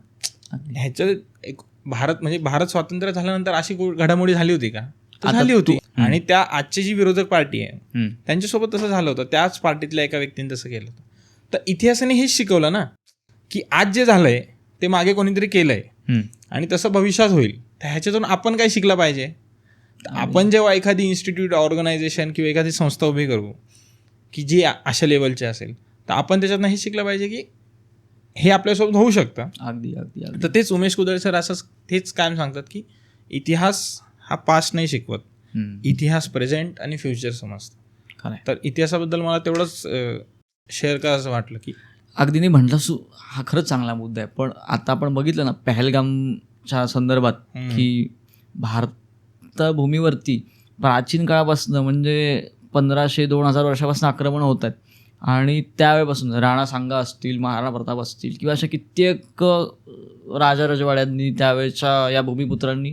ह्याच्या एक भारत स्वातंत्र्य झाल्यानंतर अशी घडामोडी झाली होती का? झाली होती. आणि त्या आजची जी विरोधक पार्टी आहे त्यांच्यासोबत तसं झालं होतं, त्याच पार्टीतल्या एका व्यक्तीने तसं केलं होतं. तर इतिहासाने हेच शिकवलं ना की आज जे झालंय ते मागे कोणीतरी केलंय आणि तसं भविष्यात होईल. तर ह्याच्यातून आपण काय शिकलं पाहिजे? आपण जेव्हा एखादी इन्स्टिट्यूट, ऑर्गनायझेशन किंवा एखादी संस्था उभी करू की जी अशा लेवलची असेल, तर आपण त्याच्यातनं हे शिकलं पाहिजे की हे आपल्यासोबत होऊ शकतं. अगदी अगदी. तर तेच उमेश कुदळे सर असंच तेच कायम सांगतात की इतिहास हा पास्ट नाही शिकवत, इतिहास प्रेझेंट आणि फ्युचर समजतं. तर इतिहासाबद्दल मला तेवढंच शेअर करायचं वाटलं की अगदी नाही म्हटलं, हा खरंच चांगला मुद्दा आहे. पण आता आपण बघितलं ना पहलगामच्या संदर्भात की भारतभूमीवरती प्राचीन काळापासून म्हणजे 1500-2000 वर्षापासून आक्रमण होत आहेत. आणि त्यावेळेपासून राणा सांगा असतील, महाराणा प्रताप असतील किंवा अशा कित्येक राजा रजवाड्यांनी त्यावेळेच्या या भूमिपुत्रांनी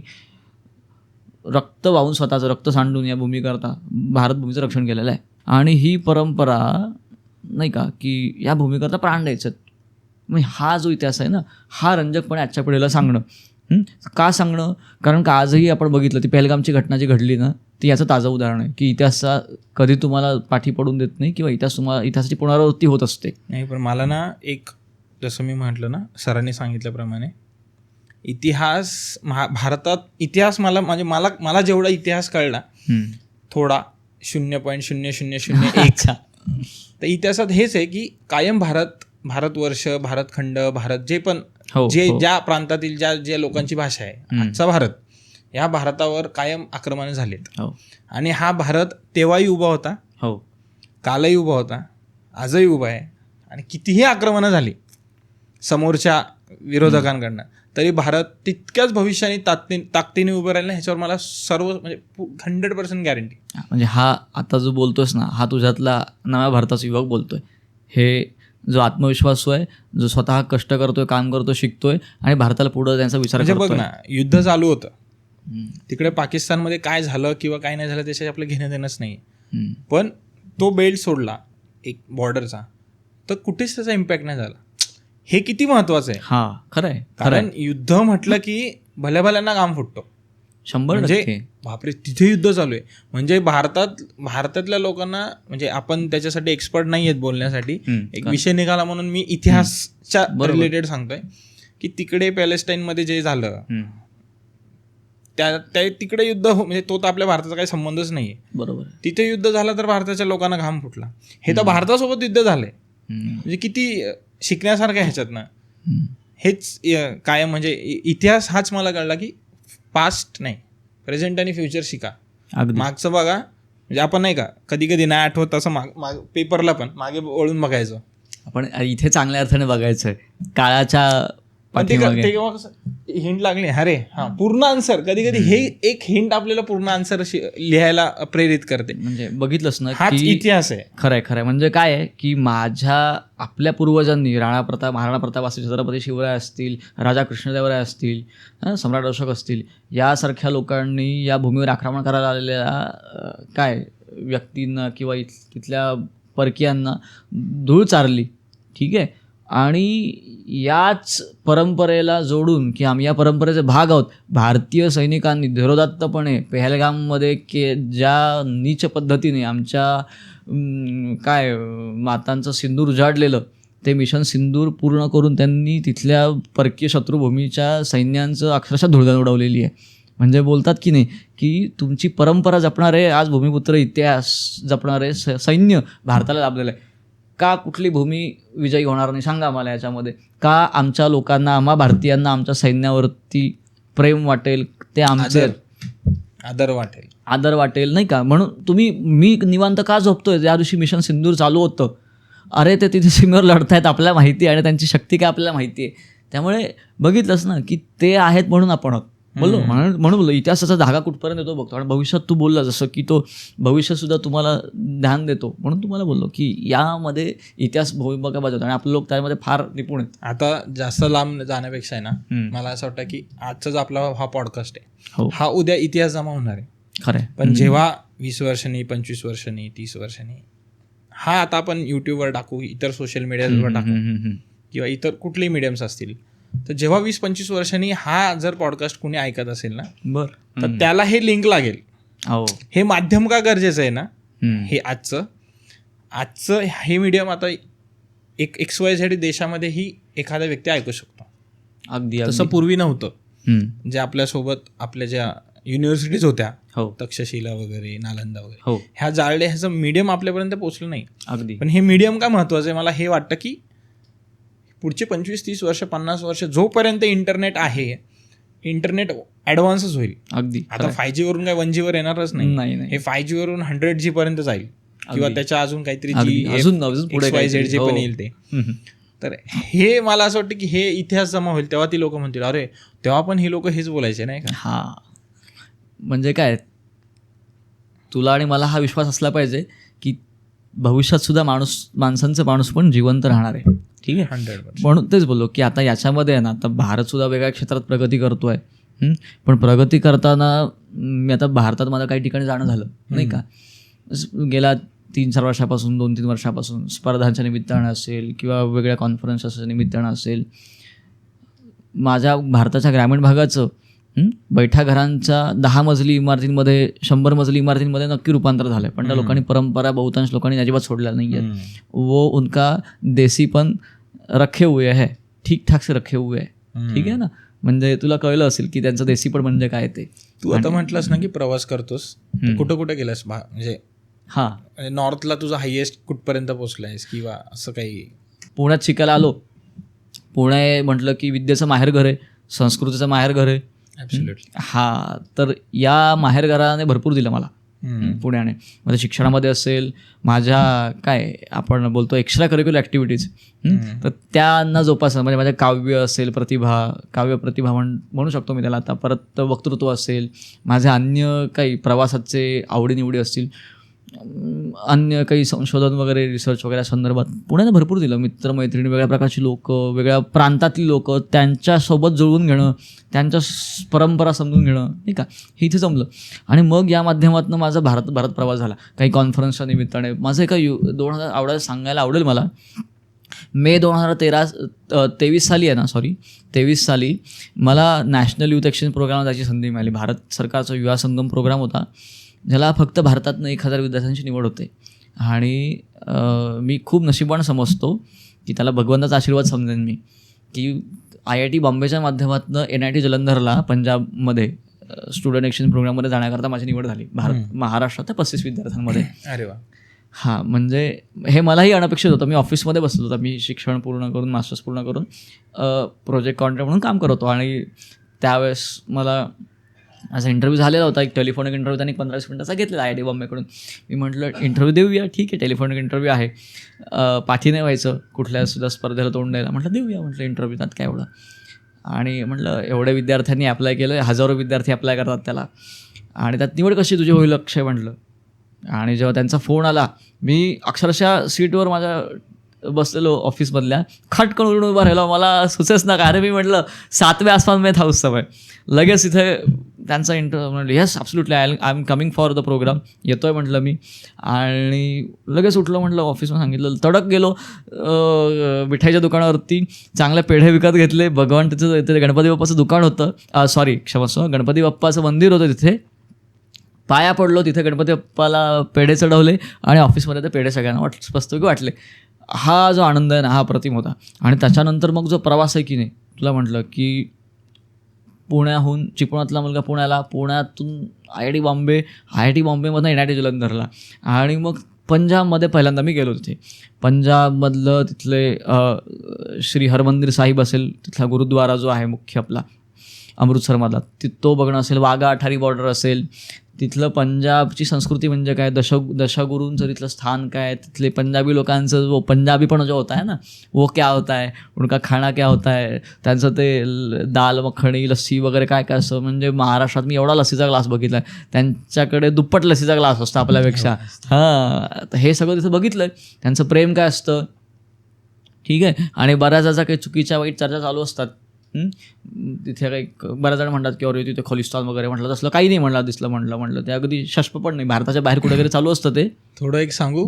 रक्त वाहून, स्वतःचं रक्त सांडून या भूमीकरता भारतभूमीचं रक्षण केलेलं आहे. आणि ही परंपरा नाही का की या भूमीकरता प्राण द्यायचं. मग हा जो इतिहास आहे ना, हा रंजकपणे आजच्या पिढीला सांगणं. का सांगणं? कारण का आजही आपण बघितलं ती पहलगामची घटना जी घडली ना, ती याचं ताजं उदाहरण आहे की इतिहासा कधी तुम्हाला पाठी पडून देत नाही किंवा इतिहासाची पुनरावृत्ती होत असते. नाही, पण मला ना एक, जसं मी म्हटलं ना सरांनी सांगितल्याप्रमाणे, इतिहास भारतात इतिहास मला जेवढा इतिहास कळला थोडा 0.0001 तर इतिहासात हेच आहे की कायम भारतवर्ष, भारतखंड, भारत जे पण ज्या प्रांतातील ज्या लोकांची भाषा आहे, आजचा भारत, या भारतावर कायम आक्रमण झालेत. आणि हा भारत तेव्हाही उभा होता, कालही उभा होता, आजही उभा आहे. आणि कितीही आक्रमणं झाली समोरच्या विरोधकांकडनं तरी भारत तितक्याच भविष्याने ताकदीने उभं राहिलं, ह्याच्यावर मला सर्व म्हणजे 100% गॅरंटी. म्हणजे हा आता जो बोलतोयस ना, हा तुझ्यातला नव्या भारताचा युवक बोलतोय. हे जो आत्मविश्वासू आहे, जो स्वतः कष्ट करतोय, काम करतोय, शिकतोय आणि भारताला पुढं त्यांचा विचार करतोय. बघ ना, युद्ध चालू होतं तिकडे पाकिस्तानमध्ये, काय झालं किंवा काय नाही झालं त्याच्यात आपलं घेणं देणंच नाही. पण तो बेल्ट सोडला एक बॉर्डरचा, तर कुठेच त्याचा इम्पॅक्ट नाही झाला. हे किती महत्वाचं आहे. हा खरं आहे. कारण युद्ध म्हटलं की भल्याभल्यांना घाम फुटतो. 100% म्हणजे बापरे, तिथे युद्ध चालू आहे. म्हणजे भारतातल्या लोकांना, म्हणजे आपण त्याच्यासाठी एक्सपर्ट नाही आहेत बोलण्यासाठी, एक विषय निघाला म्हणून मी इतिहासच्या रिलेटेड सांगतोय की तिकडे पॅलेस्टाईनमध्ये जे झालं त्या तिकडे युद्ध म्हणजे तो तर आपल्या भारताचा काही संबंधच नाहीये. बरोबर. तिथे युद्ध झालं तर भारताच्या लोकांना घाम फुटला. हे तर भारतासोबत युद्ध झालंय. म्हणजे किती शिकण्यासारखं ह्याच्यातनं. हेच कायम म्हणजे इतिहास हाच मला कळला की पास्ट नाही, प्रेझेंट आणि फ्युचर शिका. मागचं बघा, म्हणजे आपण नाही का कधी कधी नाही आठवत असं पेपरला पण मागे वळून बघायचं. आपण इथे चांगल्या अर्थाने बघायचंय काळाच्या तेव्हा कसं हिंट लागली, अरे हा पूर्ण आन्सर. कधी कधी हे एक हिंट आपल्याला पूर्ण आन्सर लिहायला प्रेरित करते. म्हणजे बघितलंच ना, हाच इतिहास आहे. खरंय. म्हणजे काय आहे की आपल्या पूर्वजांनी महाराणा प्रताप असतील, छत्रपती शिवराय असतील, राजा कृष्णदेवराय असतील, सम्राट अशोक असतील, यासारख्या लोकांनी या भूमीवर आक्रमण करायला आलेल्या काय व्यक्तींना किंवा तिथल्या परकीयांना धूळ चारली. ठीक आहे. आणि याच परंपरेला जोडून की आम्ही या परंपरेचे भाग आहोत, भारतीय सैनिकांनी धीरोदात्तपणे पेहलगाममध्ये ज्या नीच पद्धतीने आमच्या काय मातांचं सिंदूर उजाडलेलं ते मिशन सिंदूर पूर्ण करून त्यांनी तिथल्या परकीय शत्रुभूमीच्या सैन्यांचं अक्षरशः धुळधाण उडवलेली आहे. म्हणजे बोलतात की नाही की तुमची परंपरा जपणारे आज भूमिपुत्र इतिहास जपणारे सैन्य भारताला लाभलेलं आहे. का कुठली भूमी विजयी होणार नाही सांगा मला याच्यामध्ये? का आमच्या लोकांना, आम्हा भारतीयांना आमच्या सैन्यावरती प्रेम वाटेल, ते आमचं आदर वाटेल नाही का? म्हणून मी निवांत का झोपतोय ज्या दिवशी मिशन सिंदूर चालू होतं? अरे ते तिथे सीमेवर लढतायत, आपल्याला माहिती आहे, आणि त्यांची शक्ती काय आपल्याला माहिती आहे. त्यामुळे बघितलंच ना की ते आहेत म्हणून आपण आहोत. म्हणून बोललो इतिहासाचा धागा कुठपर्यंत येतो बघतो. आणि भविष्यात तू बोलला जसं की तो भविष्यसुद्धा तुम्हाला ध्यान देतो, म्हणून तुम्हाला बोललो की यामध्ये इतिहास भूमिका बजावतो आणि आपले लोक त्यामध्ये फार निपुण आहेत. आता जास्त लांब जाण्यापेक्षा आहे ना, मला असं वाटतं की आजचाच आपला हा पॉडकास्ट आहे, हा उद्या इतिहास जमा होणार आहे. खरं. पण जेव्हा 20 वर्षांनी, 25 वर्षांनी, 30 वर्षांनी हा आता आपण यूट्यूबवर टाकू, इतर सोशल मीडियावर टाकू किंवा इतर कुठलेही मीडियम्स असतील, तर जेव्हा 20-25 वर्षांनी हा जर पॉडकास्ट कुणी ऐकत असेल ना, तर त्याला हे लिंक लागेल. हे माध्यम का गरजेचं आहे ना, हे आजचं हे मीडियम आता एक XYZ देशामध्ये ही एखादा व्यक्ती ऐकू शकतो. अगदी. तसं पूर्वी नव्हतं. जे आपल्यासोबत आपल्या ज्या युनिव्हर्सिटीज होत्या, तक्षशिला वगैरे, नालंदा वगैरे, ह्या जाळले, ह्याचं मीडियम आपल्यापर्यंत पोहोचलं नाही. अगदी. पण हे मीडियम का महत्वाचं आहे मला हे वाटतं की पुढचे 25-30 वर्ष, 50 वर्ष जोपर्यंत इंटरनेट आहे, इंटरनेट ॲडव्हान्सच होईल. अगदी. आता 5G वरून काय 1G वर येणारच नाही. हे 5G वरून 100G पर्यंत जाईल किंवा त्याच्या अजून काहीतरी XYZ जे पण येईल ते. तर हे मला असं वाटतं की हे इतिहास जमा होईल तेव्हा ती लोक म्हणतील अरे तेव्हा पण ही लोक हेच बोलायचे नाही का. हा म्हणजे काय, तुला आणि मला हा विश्वास असला पाहिजे की भविष्यात सुद्धा माणसांचं माणूस पण जिवंत राहणार आहे. ठीक आहे. 100%. म्हणून तेच बोललो की आता याच्यामध्ये आहे ना, आता भारत सुद्धा वेगळ्या क्षेत्रात प्रगती करतोय. पण प्रगती करताना मी आता भारतात माझं काही ठिकाणी जाणं झालं नाही का, गेल्या 3-4 वर्षापासून, 2-3 वर्षापासून स्पर्धांच्या निमित्तानं असेल किंवा वेगळ्या कॉन्फरन्सच्या निमित्तानं असेल, माझ्या भारताच्या ग्रामीण भागाचं बैठा घरांच्या 10 मजली इमारतींमध्ये 100 मजली इमारतींमध्ये नक्की रूपांतर झालं. पण त्या लोकांनी परंपरा, बहुतांश लोकांनी अजिबात सोडल्या नाही आहेत. वो उनका देसीपन रखे हुए है, ठीक ठाक से रखे हुए है. ठीक आहे ना. म्हणजे तुला कळलं असेल की त्यांचं देसीपण म्हणजे काय ते. तू आता म्हटलंस ना की प्रवास करतोस, कुठं कुठं गेलास म्हणजे नॉर्थला तुझा हायएस्ट कुठपर्यंत पोहोचलायस किंवा असं काही? पुण्यात शिकायला आलो. पुणे म्हटलं की विद्येचं माहेरघर आहे, संस्कृतीचं माहेरघर आहे. हा, तर या माहेरघराने भरपूर दिलं मला पुण्याने. म्हणजे शिक्षणामध्ये असेल, माझ्या काय आपण बोलतो एक्स्ट्रा करिक्युलर ॲक्टिव्हिटीज, तर त्यांना जोपासणं, म्हणजे माझ्या काव्य असेल, काव्य प्रतिभा म्हणू शकतो मी त्याला आता. परत वक्तृत्व असेल, माझ्या अन्य काही प्रवासाचे आवडीनिवडी असतील, अन्य काही संशोधन वगैरे, रिसर्च वगैरे संदर्भात पुण्याने भरपूर दिलं. मित्रमैत्रिणी, वेगळ्या प्रकारची लोक, वेगळ्या प्रांतातली लोक, त्यांच्यासोबत जुळवून घेणं, त्यांच्या परंपरा समजून घेणं नाही का, हे इथे जमलं. आणि मग या माध्यमातून माझा भारत प्रवास झाला. काही कॉन्फरन्सच्या निमित्ताने माझं एका 2000 सांगायला आवडेल मला मे 2023 साली आहे ना 23 साली मला नॅशनल यूथ एक्सचेंज प्रोग्राम जायची संधी मिळाली. भारत सरकारचा युवा संगम प्रोग्राम होता, ज्याला फक्त भारतातनं 1000 विद्यार्थ्यांची निवड होते. आणि मी खूप नशिबान समजतो की त्याला भगवंताचा आशीर्वाद समजेन मी, की IIT बॉम्बेच्या माध्यमातून NIT जलंधरला पंजाबमध्ये स्टुडंट एक्सचेंज प्रोग्राममध्ये जाण्याकरता माझी निवड झाली. महाराष्ट्रात 35 विद्यार्थ्यांमध्ये. अरे वा. हां, म्हणजे हे मलाही अनपेक्षित होतं. मी ऑफिसमध्ये बसलो होतो, मी शिक्षण पूर्ण करून मास्टर्स पूर्ण करून प्रोजेक्ट कॉन्ट्रॅक्ट म्हणून काम करत होतो. आणि त्यावेळेस मला असा इंटरव्ह्यू झालेला होता, एक टेलिफोनिक इंटरव्ह्यू त्यांनी 15-20 मिनिटाचा घेतलेला IIT बॉम्बेकडून. मी म्हटलं इंटरव्ह्यू देऊया, ठीक आहे, टेलिफोनिक इंटरव्ह्यू आहे, पाठी नाही व्हायचं कुठल्या सुद्धा स्पर्धेला तोंड द्यायला. म्हटलं देऊया, म्हटलं इंटरव्ह्यू, त्यात काय एवढं. आणि म्हटलं एवढ्या विद्यार्थ्यांनी अप्लाय केलं, हजारो विद्यार्थी अप्लाय करतात त्याला, आणि त्यात निवड कशी तुझी होईल अक्षय म्हटलं. आणि जेव्हा त्यांचा फोन आला, मी अक्षरशः सीटवर माझ्या बसलेलो ऑफिसमधल्या, खटकन उडून उभा राहिलो. मला सुचेच ना, अरे मी म्हटलं 7वें आसमान में था उस समय. लगेच इथे त्यांचा म्हटलं yes absolutely I am coming for the program, येतोय म्हटलं मी. आणि लगेच उठलं, म्हटलं ऑफिसमध्ये सांगितलं, तडक गेलो मिठाईच्या दुकानावरती, चांगल्या पेढे विकत घेतले. भगवान तिथे गणपती बाप्पाचं दुकान होतं, क्षमस्व गणपती बाप्पाचं मंदिर होतं तिथे. पाया पडलो, तिथे गणपती बाप्पाला पेढे चढवले आणि ऑफिसमध्ये ते पेढे सगळ्यांना मस्तपैकी वाटले. हा जो आनंद आहे ना, हा अप्रतिम होता. आणि त्याच्यानंतर मग जो प्रवास आहे की नाही, तुला म्हटलं की पुण्याहून, चिपळूणातला मुलगा पुण्याला, पुण्यातून IIT बॉम्बेमधून NIT जलंधरला, आणि मग पंजाबमध्ये पहिल्यांदा मी गेलो. तिथे पंजाबमधलं तिथले श्री हरमंदिर साहिब असेल, तिथला गुरुद्वारा जो आहे मुख्य आपला अमृतसरमधला, तो बघणं असेल, वाघा अठारी बॉर्डर असेल, तिथलं पंजाबची संस्कृती म्हणजे काय, दशगुरूंचं तिथलं स्थान काय, तिथले पंजाबी लोकांचं जो पंजाबीपण जो होता है ना, वो क्या होता है, उनका खाना क्या होता है, त्यांचं ते दाल मखणी, लस्सी वगैरे काय काय असं. म्हणजे महाराष्ट्रात मी एवढा लस्सीचा ग्लास बघितला आहे, त्यांच्याकडे दुप्पट लस्सीचा ग्लास असतो आपल्यापेक्षा. हां, तर हे सगळं तिथं बघितलं आहे. त्यांचं प्रेम काय असतं, ठीक आहे. आणि बऱ्याचदा काही चुकीच्या वाईट चर्चा चालू असतात तिथे. काही बऱ्याच जण म्हणतात की अरे तिथे खलिस्तान वगैरे, म्हटलं तसलं काही नाही, म्हटलं ते अगदी शष्प पण नाही. भारताच्या बाहेर कुठेतरी चालू असतं ते. थोडं एक सांगू,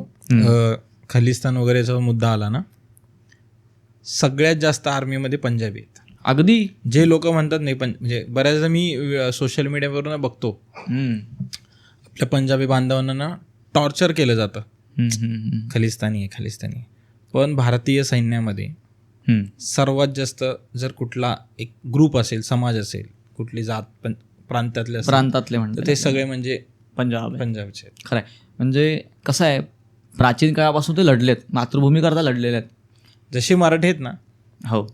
खलिस्तान वगैरेचा मुद्दा आला ना, सगळ्यात जास्त आर्मीमध्ये पंजाबी आहेत. अगदी जे लोक म्हणतात नाही, पण म्हणजे बऱ्याचदा मी सोशल मीडियावरून बघतो, आपल्या पंजाबी बांधवांना ना टॉर्चर केलं जातं, खलिस्तानी आहे. पण भारतीय सैन्यामध्ये सर्वात जास्त जर कुठला एक ग्रुप असेल, समाज असेल, कुठली जात प्रांतातले म्हणतात, ते सगळे म्हणजे पंजाबचे. खरं आहे. म्हणजे कसं आहे, प्राचीन काळापासून ते लढलेत, मातृभूमीकरता लढलेले आहेत. जसे मराठी आहेत ना, हो,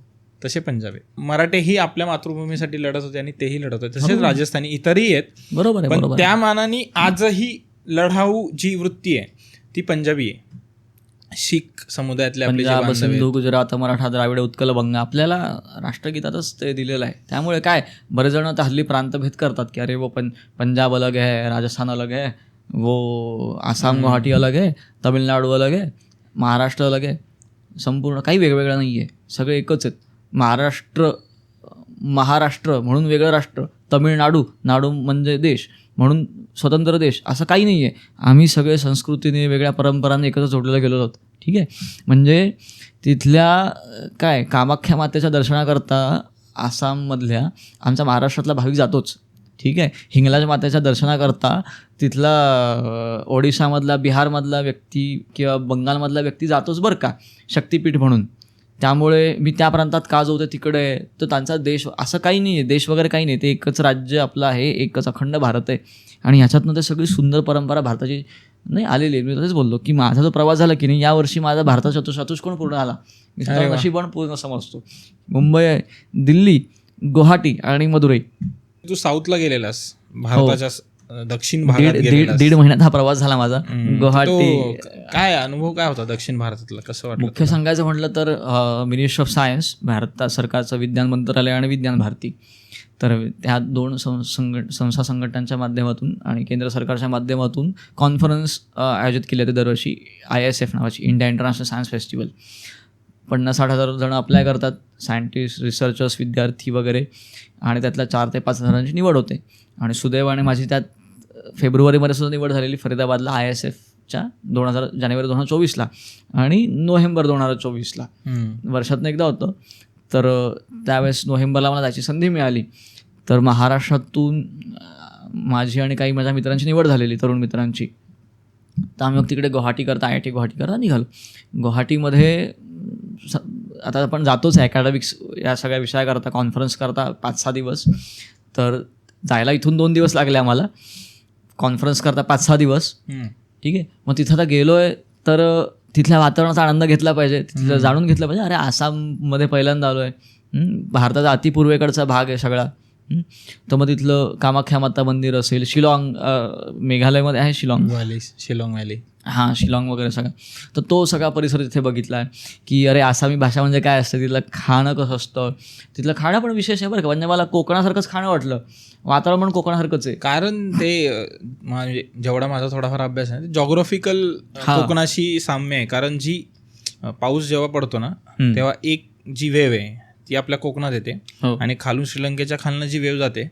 तसे पंजाबी. मराठी ही आपल्या मातृभूमीसाठी लढत होते आणि तेही लढत होते, तसेच राजस्थानी इतरही आहेत. बरोबर आहे. पण त्या मानाने आजही लढाऊ जी वृत्ती आहे ती पंजाबी आहे. शीख समुदायातले पंजाब, सिंधू, गुजरात, मराठा, द्राविड, उत्कल, बंग आपल्याला राष्ट्रगीतातच ते दिलेलं आहे. त्यामुळे काय, बरेच जण तर हल्ली प्रांतभेद करतात की अरे वो पंजाब अलग है, राजस्थान अलग है, वो आसाम गुवाहाटी अलग है, तमिळनाडू अलग है, महाराष्ट्र अलग है. संपूर्ण काही वेगवेगळं नाही आहे, सगळे एकच आहेत. महाराष्ट्र म्हणून वेगळं राष्ट्र, तमिळनाडू म्हणजे देश म्हणून स्वतंत्र देश, असं काही नाही आहे. आम्ही सगळे संस्कृतीने, वेगळ्या परंपरांनी एकत्र जोडलेलं गेलो आहोत, ठीक आहे. म्हणजे तिथल्या काय, कामाख्या मातेच्या दर्शनाकरता आसाममधल्या आमचा महाराष्ट्रातला भाविक जातोच, ठीक आहे. हिंगलाज मातेच्या दर्शनाकरता तिथला ओडिशामधला, बिहारमधला व्यक्ती किंवा बंगालमधला व्यक्ती जातोच बरं का, शक्तिपीठ म्हणून. त्यामुळे मी त्या प्रांतात का जाऊ, तिकडे तर त्यांचा देश असं काही नाही आहे, देश वगैरे काही नाही, ते एकच राज्य आपलं आहे, एकच अखंड भारत आहे. आणि ह्याच्यातनं ते सगळी सुंदर परंपरा भारताची नाही आलेली आहे. मी तसेच बोललो की माझा जो प्रवास झाला की नाही, यावर्षी माझा भारताचा चतुष्कोण पूर्ण झाला. मी नशीब पूर्ण समजतो. मुंबई, दिल्ली, गुवाहाटी आणि मदुरई. तू साऊथला गेलेलास, भारताच्या दक्षिण भागात, दीड महिन्यात हा प्रवास झाला माझा. गुवाहाटी. काय अनुभव काय होता दक्षिण भारतातला, कसं वाटलं? मुख्य सांगायचं म्हटलं तर मिनिस्ट्री ऑफ सायन्स, भारत सरकारचं विज्ञान मंत्रालय आणि विज्ञान भारती, तर त्या दोन संस्था संघटनांच्या माध्यमातून आणि केंद्र सरकारच्या माध्यमातून कॉन्फरन्स आयोजित केली जाते दरवर्षी, ISF नावाची, इंडिया इंटरनॅशनल सायन्स फेस्टिवल. 50-60 हजार जण अप्लाय करतात, सायंटिस्ट, रिसर्चर्स, विद्यार्थी वगैरे, आणि त्यातल्या 4 ते 5 हजारांची निवड होते. आणि सुदैवाने माझी त्यात फेब्रुवारीमध्ये सुद्धा निवड झालेली, फरीदाबादला ISF 2024च्या जानेवारी 2024ला आणि नोव्हेंबर 2024ला वर्षातनं एकदा होतं. तर त्यावेळेस नोव्हेंबरला मला जायची संधी मिळाली. तर महाराष्ट्रातून माझी आणि काही माझ्या मित्रांची निवड झालेली, तरुण मित्रांची. तर आम्ही मग तिकडे गुवाहाटीकरता IIT गुवाहाटीकरता निघालो. गुवाहाटीमध्ये आता आपण जातोच ॲकॅडमिक्स या सगळ्या विषयाकरता, कॉन्फरन्स करता 5-6 दिवस. तर जायला इथून 2 दिवस लागले आम्हाला, कॉन्फरन्स करता 5-6 दिवस. ठीक आहे. मग तिथं आता गेलो आहे तर तिथल्या वातावरणाचा आनंद घेतला पाहिजे, तिथलं जाणून घेतलं पाहिजे. अरे आसाममध्ये पहिल्यांदा आलो आहे, भारताचा अतिपूर्वेकडचा भाग आहे सगळा. तर मग तिथलं कामाख्या माता मंदिर असेल, शिलाँग मेघालयमध्ये आहे शिलाँग व्हॅली, हां शिलाँग वगैरे सगळं. तर तो सगळा परिसर तिथे बघितला आहे की अरे आसामी भाषा म्हणजे काय असतं, तिथलं खाणं कसं असतं. तिथलं खाणं पण विशेष आहे बरं का. म्हणजे मला कोकणासारखंच खाणं वाटलं, वातावरण पण कोकणासारखंच आहे. कारण ते म्हणजे जेवढा माझा थोडाफार अभ्यास आहे, जॉग्राफिकल कोकणाशी साम्य आहे. कारण जी पाऊस जेव्हा पडतो ना तेव्हा एक जी वेव आहे ती आपल्या कोकणात येते आणि खालून श्रीलंकेच्या खालनं जी वेव जाते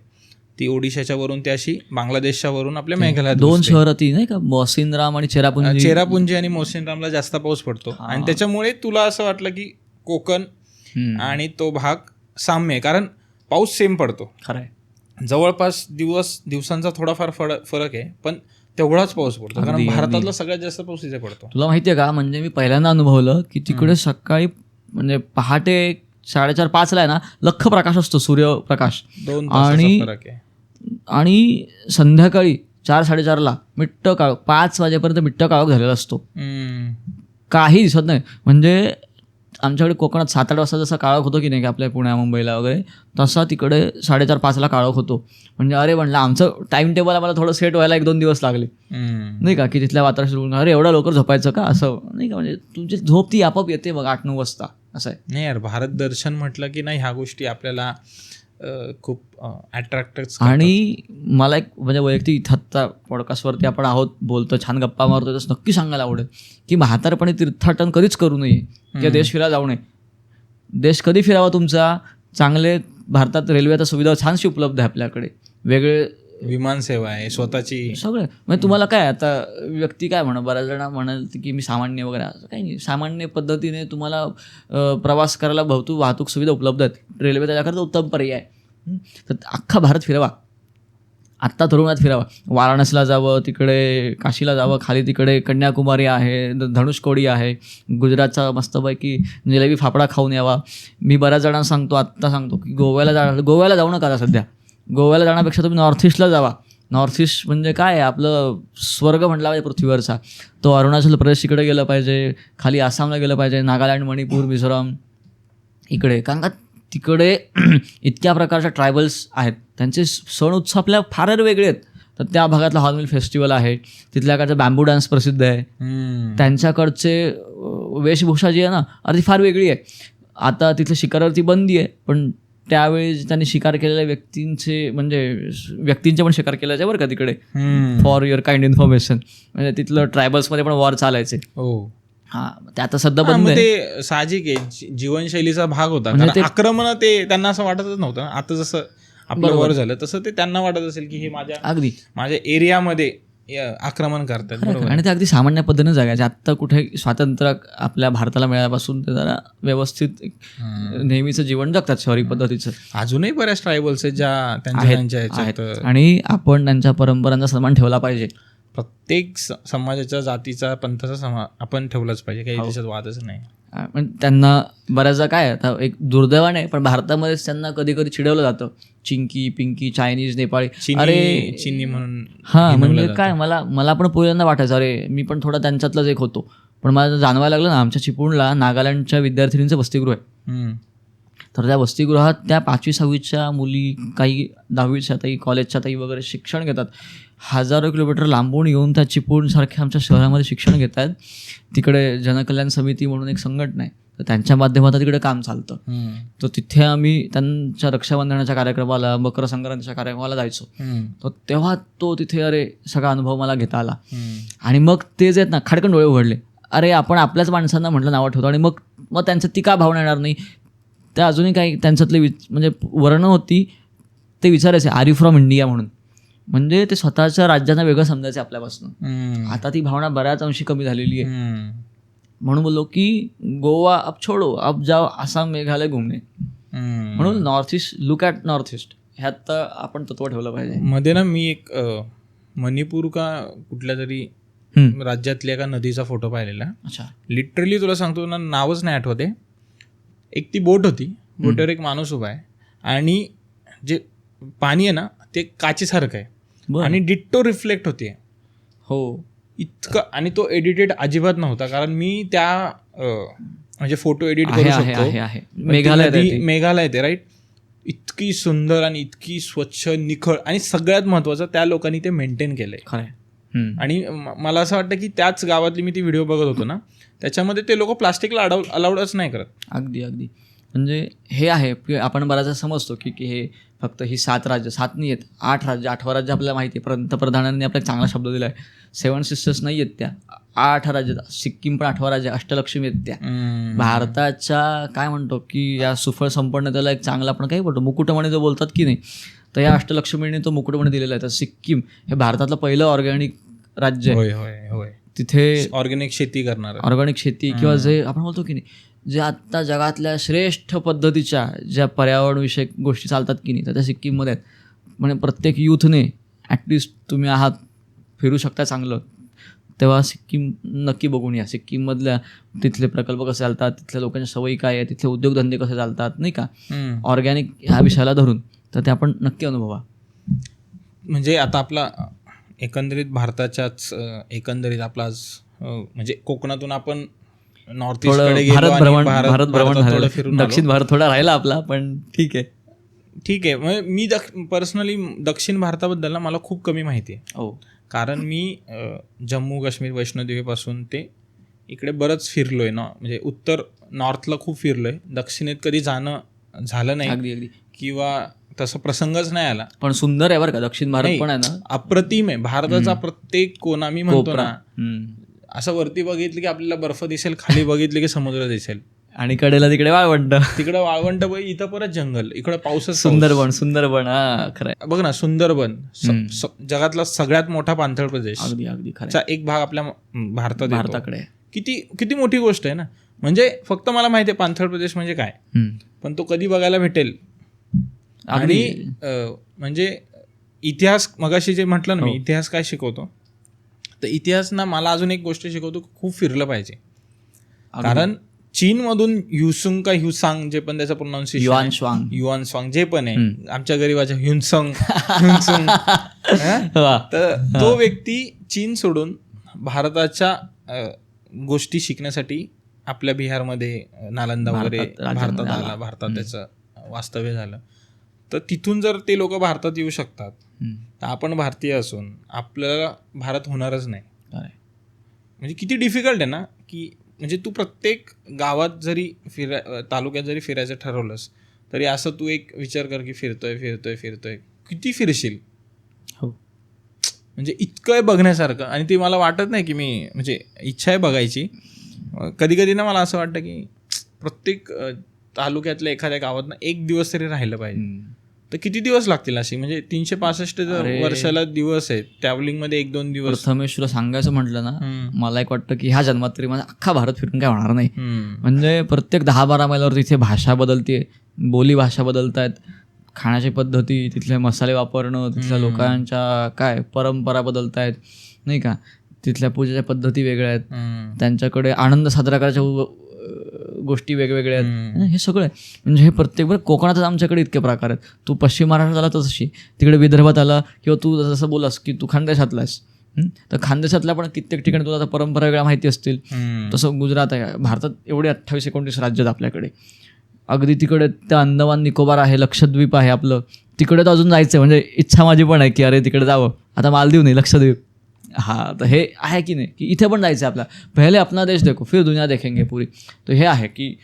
ती ओडिशाच्या वरून, ती अशी बांगलादेशच्या वरून आपल्या मेघालयात. 2 शहरं ती नाही का, मौसिनराम आणि चेरापुंजी आणि मौसिनरामला जास्त पाऊस पडतो आणि त्याच्यामुळे तुला असं वाटलं की कोकण आणि तो भाग साम्य आहे. कारण पाऊस सेम पडतो, खरं आहे. जवळपास दिवसांचा थोडाफार फरक आहे, पण तेवढाच पाऊस पडतो. कारण भारतातला सगळ्यात जास्त पाऊस इथे पडतो. तुला माहिती आहे का, म्हणजे मी पहिल्यांदा अनुभवलं की तिकडे सकाळी म्हणजे पहाटे 4:30-5ला आहे ना लख्ख प्रकाश असतो, सूर्यप्रकाश. 2 तासाचा फरक आहे. आणि संध्याकाळी 4-4:30ला मिट्ट काळोख, 5 वाजेपर्यंत मिट्ट काळोख झालेला असतो, काही दिसत नाही. म्हणजे आमच्याकडे कोकणात 7-8 वाजता जसा काळोख होतो की नाही का आपल्या पुण्या मुंबईला वगैरे, तसा तिकडे 4:30-5ला काळोख होतो. म्हणजे अरे म्हणलं आमचं टाइम टेबल आम्हाला थोडं सेट व्हायला 1-2 दिवस लागले नाही का, की तिथल्या वातावरण अरे एवढा लवकर झोपायचं का असं नाही का. म्हणजे तुमची झोप ती आपोआप येते मग 8-9 वाजता असं आहे. नाही यार, भारत दर्शन म्हटलं की नाही ह्या गोष्टी आपल्याला खूप अट्रॅक्ट. आणि मला एक म्हणजे वैयक्तिक इथं आत्ता पॉडकास्टवरती आपण आहोत, बोलतो, छान गप्पा मारतो, तसं नक्की सांगायला आवडेल की म्हातारपणी तीर्थाटन कधीच करू नये किंवा देश फिरायला जाऊ नये. देश कधी फिरावा तुमचा, चांगले भारतात रेल्वेच्या सुविधा छानशी उपलब्ध आहे आपल्याकडे, वेगळे विमानसेवा आहे स्वतःची, सगळे. म्हणजे तुम्हाला काय आता व्यक्ती काय बऱ्याच जण म्हणाल की मी सामान्य वगैरे, असं काही नाही. सामान्य पद्धतीने तुम्हाला प्रवास करायला वाहतूक सुविधा उपलब्ध आहेत, रेल्वे त्याच्याकरता उत्तम पर्याय आहे. तर अख्खा भारत फिरावा, आत्ता तरुणात फिरावा. वाराणसीला जावं, तिकडे काशीला जावं, खाली तिकडे कन्याकुमारी आहे, धनुषकोडी आहे, गुजरातचा मस्तपैकी जिलेबी फाफडा खाऊन यावा. मी बऱ्याच जणांना सांगतो की गोव्याला जाऊ नका सध्या. गोव्याला जाण्यापेक्षा तुम्ही नॉर्थ ईस्टला जावा. नॉर्थ ईस्ट म्हणजे काय, आपलं स्वर्ग म्हटला पाहिजे पृथ्वीवरचा. तो अरुणाचल प्रदेश इकडे गेलं पाहिजे, खाली आसामला गेलं पाहिजे, नागालँड, मणिपूर, मिझोराम इकडे. कारण का तिकडे इतक्या प्रकारच्या ट्रायबल्स आहेत, त्यांचे सण उत्सव आपल्या फार वेगळे आहेत. तर त्या भागातला हॉर्नबिल फेस्टिवल आहे, तिथल्याकडचं बॅम्बू डान्स प्रसिद्ध आहे, त्यांच्याकडचे वेशभूषा जी आहे ना अरे ती फार वेगळी आहे. आता तिथल्या शिकारावरती बंदी आहे, पण त्यावेळी त्यांनी शिकार केलेल्या व्यक्तींचे पण शिकार केल्याचे बरं का तिकडे. फॉर युअर काइंड इन्फॉर्मेशन, म्हणजे तिथलं ट्रायबल्समध्ये पण वॉर चालायचे. हां, ते आता सध्या बंद आहे. ते साहजिक आहे, जीवनशैलीचा भाग होता. आक्रमण ते त्यांना असं वाटतच नव्हतं. आता जसं आपलं वॉर झालं तसं ते त्यांना वाटत असेल की हे माझ्या एरियामध्ये आक्रमण करतात. आणि ते अगदी सामान्य पद्धतीने जगायचे. आत्ता कुठे स्वातंत्र्य आपल्या भारताला मिळाल्यापासून ते जरा व्यवस्थित नेहमीचं जीवन जगतात शहरी पद्धतीचं. अजूनही बऱ्याच ट्रायबल्स आहेत ज्या त्यांच्या आणि आपण त्यांच्या परंपरांचा सन्मान ठेवला पाहिजे. प्रत्येक समाजाच्या जातीचा पंथाचा आपण ठेवलाच पाहिजे, काही त्याच्यात वादच नाही. पण त्यांना बऱ्याचदा काय आता एक दुर्दैवाने पण भारतामध्येच त्यांना कधी कधी चिडवलं जातं, चिंकी, पिंकी, चायनीज, नेपाळी, अरे चिनी म्हणून. हां, म्हणजे काय मला पण पहिल्यांदा वाटायचं अरे मी पण थोडा त्यांच्यातलाच एक होतो. पण मला जाणवायला लागलं ना, आमच्या चिपळूणला नागालँडच्या विद्यार्थिनींचं वसतिगृह आहे. तर त्या वसतिगृहात त्या 5वी-6वीच्या मुली, काही 10वीच्या ताई, कॉलेजच्या ताई वगैरे शिक्षण घेतात. 1000 किलोमीटर लांबून येऊन त्या चिपळूणसारख्या आमच्या शहरामध्ये शिक्षण घेत आहेत. तिकडे जनकल्याण समिती म्हणून एक संघटना आहे, तर त्यांच्या माध्यमातून तिकडे काम चालतं. तर तिथे आम्ही त्यांच्या रक्षाबंधनाच्या कार्यक्रमाला, मकर संक्रांतीच्या कार्यक्रमाला जायचो. तर तेव्हा तो तिथे अरे सगळा अनुभव मला घेता आला. आणि मग ते जे आहेत ना खाडकन डोळे उघडले, अरे आपण आपल्याच माणसांना म्हटलं नावं ठेवतो आणि मग त्यांच्यात ती का भावना येणार नाही. त्या अजूनही काही त्यांच्यातले म्हणजे वर्णन होती, ते विचारायचे आर यू फ्रॉम इंडिया म्हणून. म्हणजे ते स्वतःच्या राज्यांना वेगळं समजायचं आपल्यापासून. हम्म. आता ती भावना बऱ्याच अंशी कमी झालेली आहे. हम्म. म्हणून बोललो की गोवा अब छोडो, अब जाओ आसाम मेघालय घुमणे. हम्म. म्हणून north east, look at north east, ह्यात आपण तत्व ठेवलं पाहिजे. मध्ये ना मी एक मणिपूर का कुठल्या तरी राज्यातल्या एका नदीचा फोटो पाहिलेला. अच्छा. लिटरली तुला सांगतो ना, नावच नाही आठवते. एक ती बोट होती, बोटीवर एक माणूस उभा आहे आणि जे पाणी आहे ना ते काचेसारखं आहे बरं. आणि डिट्टो रिफ्लेक्ट होते. हो. इतकं, आणि तो एडिटेड अजिबात नव्हता, कारण मी त्या म्हणजे फोटो एडिट आहे करू आहे शकतो. आहे आहे. मेघालय आहे ते. मेघालय ते राईट. इतकी सुंदर आणि इतकी स्वच्छ निखळ, आणि सगळ्यात महत्वाचं त्या लोकांनी ते मेंटेन केलंय. खरंय. आणि मला असं वाटतं की त्याच गावातली मी ती व्हिडिओ बघत होतो ना, त्याच्यामध्ये ते लोक प्लास्टिकला अलाउडच नाही करत. अगदी अगदी. म्हणजे हे आहे की आपण बऱ्याचदा समजतो की हे फक्त ही 7 राज्य, 7 नाही आहेत, 8 राज्य, 8वा राज्य आपल्याला माहिती आहे. पंतप्रधानांनी आपल्याला चांगला शब्द दिला आहे. 7 सिस्टर्स नाही आहेत त्या, 8 राज्य. सिक्कीम पण 8वा राज्य, अष्टलक्ष्मी आहेत त्या. भारताच्या काय म्हणतो की या सुफळ संपन्नतेला एक चांगला आपण काय बोलतो मुकुटमणी जो बोलतात की नाही, तर या अष्टलक्ष्मीने तो मुकुटमणी दिलेला आहे. तर सिक्कीम हे भारतातलं पहिलं ऑर्गॅनिक राज्य आहे. होय होय होय. तिथे ऑर्गॅनिक शेती करणार, ऑर्गॅनिक शेती किंवा जे आपण बोलतो की नाही, जे आत्ता जगातल्या श्रेष्ठ पद्धतीच्या ज्या पर्यावरणविषयक गोष्टी चालतात की नाही, तर त्या सिक्कीममध्ये आहेत. म्हणजे प्रत्येक यूथने ॲटलिस्ट तुम्ही आहात, फिरू शकता चांगलं, तेव्हा सिक्कीम नक्की बघून या. सिक्कीममधल्या तिथले प्रकल्प कसे चालतात, तिथल्या लोकांच्या सवयी काय आहे, तिथले उद्योगधंदे कसे चालतात, नाही का, ऑर्गॅनिक ह्या विषयाला धरून, तर ते आपण नक्की अनुभवा. म्हणजे आता आपला एकंदरीत भारताच्याच एकंदरीत आपला म्हणजे कोकणातून आपण नॉर्थ ईस्ट कडे गेलो, भारत भ्रमण थोडं फिरून दक्षिण भारत थोडा राहिला आपला, पण ठीक आहे. ठीक आहे. म्हणजे मी पर्सनली दक्षिण भारताबद्दल ना मला खूप कमी माहिती आहे. हो. कारण मी जम्मू काश्मीर वैष्णोदेवीपासून ते इकडे बरंच फिरलोय ना, म्हणजे उत्तर नॉर्थला खूप फिरलोय, दक्षिणेत कधी जाणं झालं नाही. अगदी अगदी. किंवा तसा प्रसंगच नाही आला. पण सुंदर आहे बरं का दक्षिण भारत, पण आहे ना अप्रतिम आहे. भारताचा प्रत्येक कोना मी म्हणतो ना, हम्म. असं वरती बघितलं की आपल्याला बर्फ दिसेल, खाली बघितलं की समुद्र दिसेल, आणि कडेला तिकडे वाळवंट, तिकडे वाळवंट, इथं परत जंगल, इकडे पाऊसच. सुंदरबन. हा खरंय. बघ ना, सुंदरबन जगातला सगळ्यात मोठा पाणथळ प्रदेश, अगदी अगदी खरं, एक भाग आपल्या भारताकडे. किती मोठी गोष्ट आहे ना. म्हणजे फक्त मला माहिती आहे पाणथळ प्रदेश म्हणजे काय, पण तो कधी बघायला भेटेल. आणि म्हणजे इतिहास, मगाशी जे म्हटलं ना मी, इतिहास काय शिकवतो, तर इतिहास ना मला अजून एक गोष्ट शिकवतो, खूप फिरलं पाहिजे. कारण चीनमधून ह्युसांग जे पण त्याचं प्रोनाऊन्सिएशन, युआन स्वांग जे पण आहे, आमच्या गरीबाच्या ह्युनसंग तर तो व्यक्ती चीन सोडून भारताच्या गोष्टी शिकण्यासाठी आपल्या बिहारमध्ये, नालंदा वगैरे भारतात आला, भारतात त्याचं वास्तव्य झालं. तर तिथून जर ते लोक भारतात येऊ शकतात, तर आपण भारतीय असून आपल्याला भारत होणारच नाही. म्हणजे किती डिफिकल्ट आहे ना, की म्हणजे तू प्रत्येक गावात जरी तालुक्यात जरी फिरायचं ठरवलंस, तरी असं तू एक विचार कर की फिरतोय किती फिरशील. हो. म्हणजे इतकं आहे बघण्यासारखं. आणि ते मला वाटत नाही की मी, म्हणजे इच्छा आहे बघायची. कधी कधी ना मला असं वाटतं की प्रत्येक तालुक्यातल्या एखाद्या गावात ना एक दिवस तरी राहिलं पाहिजे. तर किती दिवस लागतील अशी, म्हणजे 365 वर्षाला दिवस आहेत, ट्रॅव्हलिंगमध्ये 1-2 दिवस. प्रथमेश तुला सांगायचं म्हटलं ना, मला एक वाटतं की ह्या जन्मात तरी माझा अख्खा भारत फिरून काय होणार नाही. म्हणजे प्रत्येक 10-12 मैलावर तिथे भाषा बदलते, बोली भाषा बदलतायत, खाण्याची पद्धती, तिथले मसाले वापरणं, तिथल्या लोकांच्या काय परंपरा बदलतायत, नाही का, तिथल्या पूजेच्या पद्धती वेगळ्या आहेत, त्यांच्याकडे आनंद साजरा करायच्या गोष्टी वेगवेगळ्या आहेत, हे सगळं आहे. म्हणजे हे प्रत्येक बरं, कोकणातच आमच्याकडे इतके प्रकार आहेत. तू पश्चिम महाराष्ट्रात आला तशी, तिकडे विदर्भात आला, किंवा तू जसं बोलास की तू खानदेशातला आहेस, तर खानदेशातल्या पण कित्येक ठिकाणी तुला परंपरा वेगळ्या माहिती असतील. तसं गुजरात आहे. भारतात एवढे 28-29 राज्य आहेत आपल्याकडे. अगदी तिकडे त्या अंदमान निकोबार आहे, लक्षद्वीप आहे आपलं, तिकडे तर अजून जायचं आहे. म्हणजे इच्छा माझी पण आहे की अरे तिकडे जावं. आता मालदीव नाही, लक्षद्वीप. हाँ, तर हे आहे की नाही, की इथे पण जायचं आहे आपला. पहिले अपना देश देखो, फिर दुनिया देखेंगे पुरी. तर हे आहे की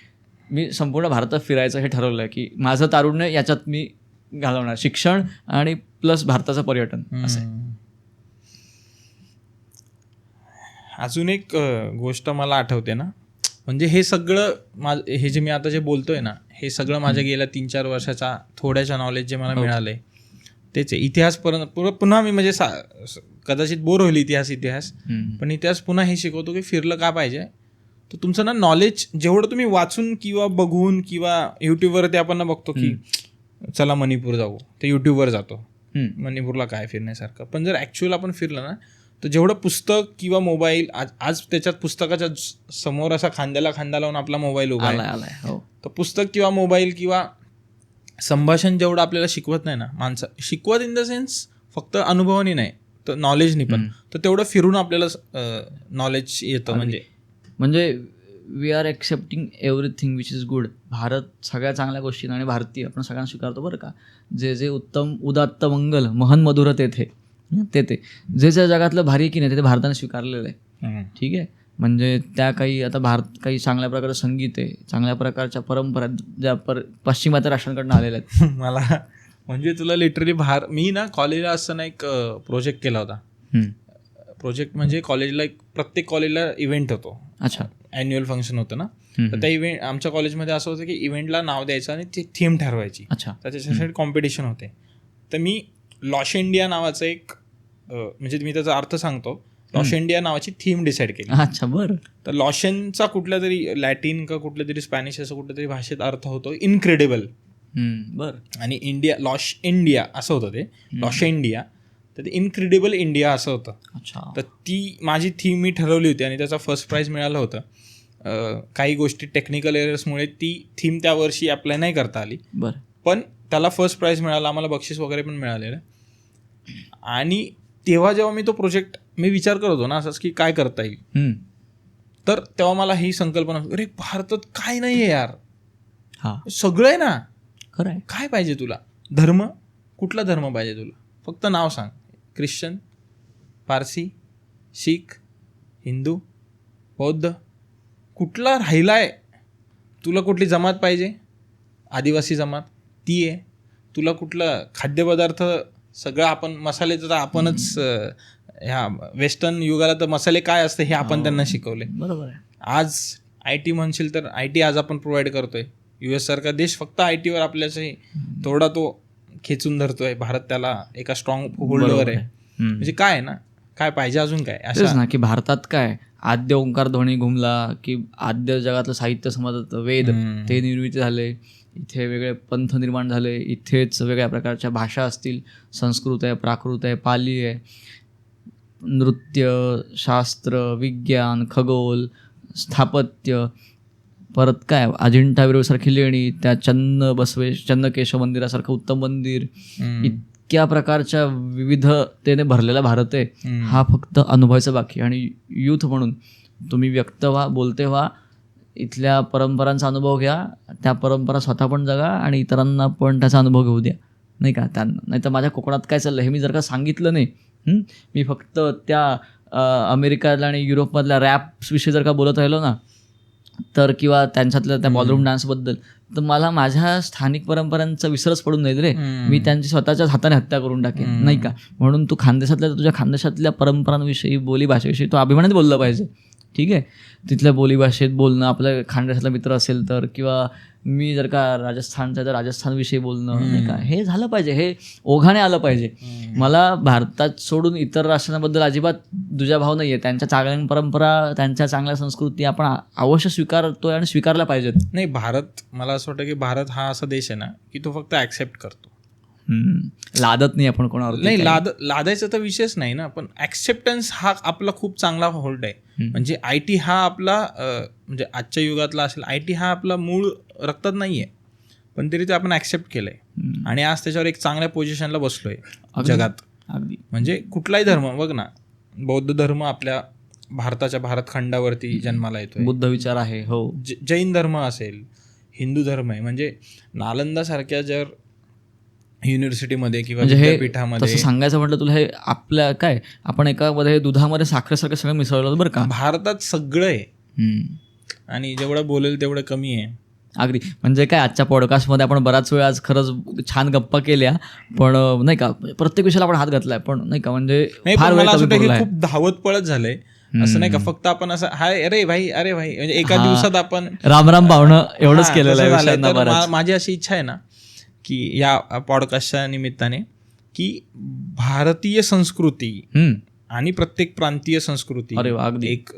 मी संपूर्ण भारतात फिरायचं हे ठरवलं आहे, की माझं तारुण्य याच्यात मी घालवणार, शिक्षण आणि प्लस भारताचं पर्यटन असं आहे. अजून एक गोष्ट मला आठवते ना, म्हणजे हे सगळं हे जे मी आता जे बोलतोय ना, हे सगळं माझ्या गेल्या 3-4 वर्षाचा थोड्याशा नॉलेज जे मला मिळालंय, तेच आहे. इतिहास पुन्हा मी म्हणजे कदाचित बोर होईल इतिहास पण इतिहास पुन्हा हे शिकवतो की फिरलं का पाहिजे. तर तुमचं ना नॉलेज जेवढं तुम्ही वाचून किंवा बघून किंवा युट्यूबवरती आपण ना बघतो की चला मणिपूर जाऊ, तर युट्यूबवर जातो मणिपूरला काय फिरण्यासारखं. पण जर ॲक्च्युअल आपण फिरलं ना तर जेवढं पुस्तक किंवा मोबाईल आज त्याच्यात पुस्तकाच्या समोर असा खांद्याला खांदा लावून आपला मोबाईल उभा आहे, तर पुस्तक किंवा मोबाईल किंवा संभाषण जेवढं आपल्याला शिकवत नाही ना माणसं, शिकवत इन द सेन्स फक्त अनुभवानी नाही तर नॉलेजनी पण, तर तेवढं फिरून आपल्याला नॉलेज येतं. म्हणजे we are accepting everything which is good. Bharat सगळ्या चांगल्या गोष्टींना आणि भारतीय आपण सगळ्यांना स्वीकारतो बरं का. जे जे उत्तम उदात्त मंगल महन मधुर तेथे ते जे जे जगातलं भारी की नाही ते भारताने स्वीकारलेलं आहे. ठीक आहे. म्हणजे त्या काही आता भारत काही चांगल्या प्रकारचं संगीत आहे, चांगल्या प्रकारच्या परंपरा ज्या पश्चिमात्य राष्ट्रांकडून आलेल्या आहेत. मला म्हणजे तुला लिटरली मी ना कॉलेजला असताना एक प्रोजेक्ट केला होता. प्रोजेक्ट म्हणजे कॉलेजला प्रत्येक कॉलेजला इव्हेंट होतो. अच्छा. ॲन्युअल फंक्शन होतं ना, तर त्या इव्हेंट आमच्या कॉलेजमध्ये असं होतं की इव्हेंटला नाव द्यायचं आणि ती थीम ठरवायची. अच्छा. त्याच्यासाठी कॉम्पिटिशन होते. तर मी लॉश इंडिया नावाचं एक म्हणजे मी त्याचा अर्थ सांगतो. लॉश इंडिया नावाची थीम डिसाईड केली. अच्छा, बरं. तर लॉशनचा कुठल्या तरी लॅटिन का कुठल्या तरी स्पॅनिश असं कुठल्या तरी भाषेत अर्थ होतो इनक्रेडिबल. बरं. आणि इंडिया लॉश इंडिया असं होतं ते, लॉश इंडिया, तर ते इनक्रेडिबल इंडिया असं होतं. अच्छा. तर ती माझी थीम मी ठरवली होती आणि त्याचा फर्स्ट प्राईज मिळालं होतं. काही गोष्टी टेक्निकल एरर्समुळे ती थीम त्या वर्षी अप्लाय नाही करता आली. बरं. पण त्याला फर्स्ट प्राईज मिळालं, आम्हाला बक्षीस वगैरे पण मिळालेलं. आणि तेव्हा जेव्हा मी तो प्रोजेक्ट मी विचार करत होतो ना असंच की काय करता येईल, तर तेव्हा मला ही संकल्पना, अरे भारतात काय नाही आहे यार, सगळं आहे ना, खरं आहे. काय पाहिजे तुला, धर्म, कुठला धर्म पाहिजे तुला, फक्त नाव सांग. ख्रिश्चन, पारसी, शीख, हिंदू, बौद्ध, कुठला राहिलाय, तुला कुठली जमात पाहिजे, आदिवासी जमात ती आहे, तुला कुठलं खाद्यपदार्थ, सगळं आपण मसाले तर आपणच ह्या वेस्टर्न युगाला तर मसाले काय असते हे आपण त्यांना शिकवले. बरोबर आहे. आज IT म्हणशील तर IT आज आपण प्रोव्हाइड करतोय. US सारखा देश फक्त IT वर आपल्याशी थोडा तो खेचून धरतोय. भारत त्याला एका स्ट्रॉंग होल्डवर आहे. म्हणजे काय आहे ना, काय पाहिजे अजून काय असं ना की भारतात काय आद्य ओंकार ध्वनी घुमला की आद्य जगातलं साहित्य समाजात वेद ते निर्मिती झाले, इथे वेगळे पंथ निर्माण झाले, इथेच वेगळ्या प्रकारच्या भाषा असतील, संस्कृत आहे, प्राकृत आहे, पाली आहे, नृत्य, शास्त्र, विज्ञान, खगोल, स्थापत्य, परत काय अजिंठा वेरूळसारखी लेणी, त्या चन्नकेशव मंदिरासारखं उत्तम मंदिर, इतक्या प्रकारच्या विविधतेने भरलेला भारत आहे. हा फक्त अनुभवायचा बाकी. आणि यूथ म्हणून तुम्ही व्यक्त व्हा, बोलते व्हा, इथल्या परंपरांचा अनुभव घ्या, त्या परंपरा स्वतः पण जगा आणि इतरांना पण त्याचा अनुभव घेऊ द्या, नाही का. त्यांना नाही तर माझ्या कोकणात काय चाललं हे मी जर का सांगितलं नाही, मी फक्त त्या अमेरिकातल्या आणि युरोपमधल्या रॅप्सविषयी जर का बोलत राहिलो ना, तर किंवा त्यांच्यातल्या त्या बॉलरूम डान्सबद्दल, तर मला माझ्या स्थानिक परंपरांचा विसरच पडून जाईल रे. मी त्यांची स्वतःच्याच हाताने हत्या करून टाकेन, नाही का. म्हणून तू तुझ्या खानदेशातल्या परंपरांविषयी, बोलीभाषेविषयी तो अभिमानाने बोललं पाहिजे. ठीक आहे. तिथल्या बोलीभाषेत बोलणं, आपल्या खानदेशातला मित्र असेल तर, किंवा मी जर का राजस्थानचा तर राजस्थानविषयी बोलणं, नाही का, हे झालं पाहिजे, हे ओघाने आलं पाहिजे. मला भारतात सोडून इतर राष्ट्रांबद्दल अजिबात दुजाभाव नाही आहे. त्यांच्या चांगल्या परंपरा, त्यांच्या चांगल्या संस्कृती आपण अवश्य स्वीकारतोय आणि स्वीकारल्या पाहिजेत. नाही, भारत, मला असं वाटतं की भारत हा असा देश आहे ना की तो फक्त ॲक्सेप्ट करतो, लादत नाही आपण कोणावर. नाही, लादायचा तर विषयच नाही ना, पण ॲक्सेप्टन्स हा आपला खूप चांगला होल्ड आहे. म्हणजे IT हा आपला म्हणजे आजच्या युगातला असेल, IT हा आपला मूळ रक्तात नाही आहे, पण तरी ते आपण ॲक्सेप्ट केलं आहे आणि आज त्याच्यावर एक चांगल्या पोझिशनला बसलोय जगात. अगदी. म्हणजे कुठलाही धर्म बघ ना, बौद्ध धर्म आपल्या भारताच्या भारतखंडावरती जन्माला येतोय, बुद्ध विचार आहे, हो, जैन धर्म असेल, हिंदू धर्म आहे. म्हणजे नालंदासारख्या जर युनिव्हर्सिटीमध्ये किंवा विद्यापीठामध्ये, तसं सांगायचं म्हटलं तुला, हे आपल्या काय आपण एकामध्ये दुधामध्ये साखरेसारखं सगळं मिसळलं बरं का. भारतात सगळं आहे आणि जेवढं बोलेल तेवढं कमी आहे. अगदी. म्हणजे काय आजच्या पॉडकास्टमध्ये आपण बराच वेळ आज खरंच छान गप्पा केल्या, पण नाही का प्रत्येक विषयाला आपण हात घातलाय, पण नाही का म्हणजे फार वेळ खूप धावत पळत झालंय. असं नाही का फक्त आपण असं हाय अरे भाई म्हणजे एका दिवसात आपण रामराम भावणं एवढंच केलेलं आहे. माझी अशी इच्छा आहे ना की या पॉडकास्टच्या निमित्ताने की भारतीय संस्कृती हम्म. आणि प्रत्येक प्रांतीय संस्कृती अरे वा, अगदी. एक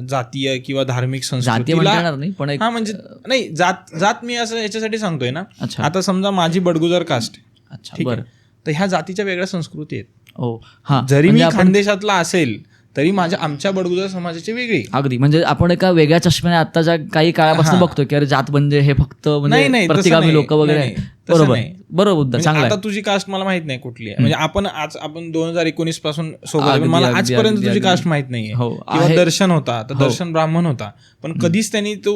जातीय किंवा धार्मिक जातीय म्हणता संस्कृतीला येणार नाही पण एक हा म्हणजे नाही जात मी असं याच्यासाठी सांगतोय ना. अच्छा आता समजा माझी बडगुजर कास्ट अच्छा ठीक बरं आहे, तर ह्या जातीच्या वेगळ्या संस्कृती आहेत. हो हा जरी मी म्हणजे आपण खानदेशातला असेल तरी आमच्या बडगुजर समाजाची वेगळी. अगदी म्हणजे आपण एका वेगळ्या चष्म्याने आत्ताच्या काही काळापासून हा. बघतोय की अरे जात म्हणजे हे फक्त नाही, म्हणजे नाही, तसं प्रतिगामी नाही. लोक वगैरे नाही, आहे. नाही, तसं बरोबर नाही. बरोबर मुद्दा म्हणजे चांगला आता आहे. तुझी कास्ट मला माहित नाही कुठली आहे. म्हणजे आपण 2019 पासून सोबत आहे, पण अगदी, मला अगदी, आजपर्यंत अगदी, तुझी अगदी. कास्ट माहित नाहीये. हो, किंवा आहे. दर्शन होता तर हो. दर्शन ब्राह्मण होता, पण कधीच त्यांनी तो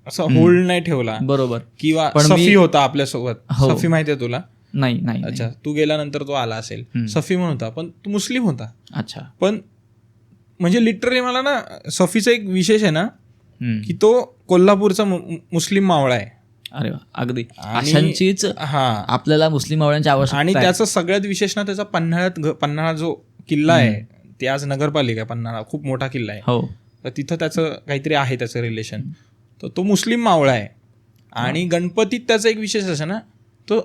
असं होल्ड नाही ठेवला. बरोबर किंवा पण सफी होता आपल्यासोबत. हो. सफी माहितीये तुला? नाही नाही नाही. अच्छा, तू गेल्यानंतर तो आला असेल. सफी म्हणून होता, पण तू मुस्लिम होता. अच्छा पण म्हणजे लिटरली मला ना सफीचा एक विशेष आहे ना हम्म. की तो कोल्हापूरचा मुस्लिम मावळा आहे. अरे वा अगदी आणि- अशांचीच हा, आपल्याला मुस्लिम मावळ्यांची आवश्यकता आणि आहे. त्याचा सगळ्यात विशेष ना त्याचा पन्हाळा जो किल्ला आहे, ते आज नगरपालिका आहे. पन्हाळा खूप मोठा किल्ला आहे. हो तर तिथं त्याचं काहीतरी आहे त्याचं रिलेशन. तर तो मुस्लिम मावळा आहे. आणि गणपतीत त्याचा एक विशेष असं ना, तो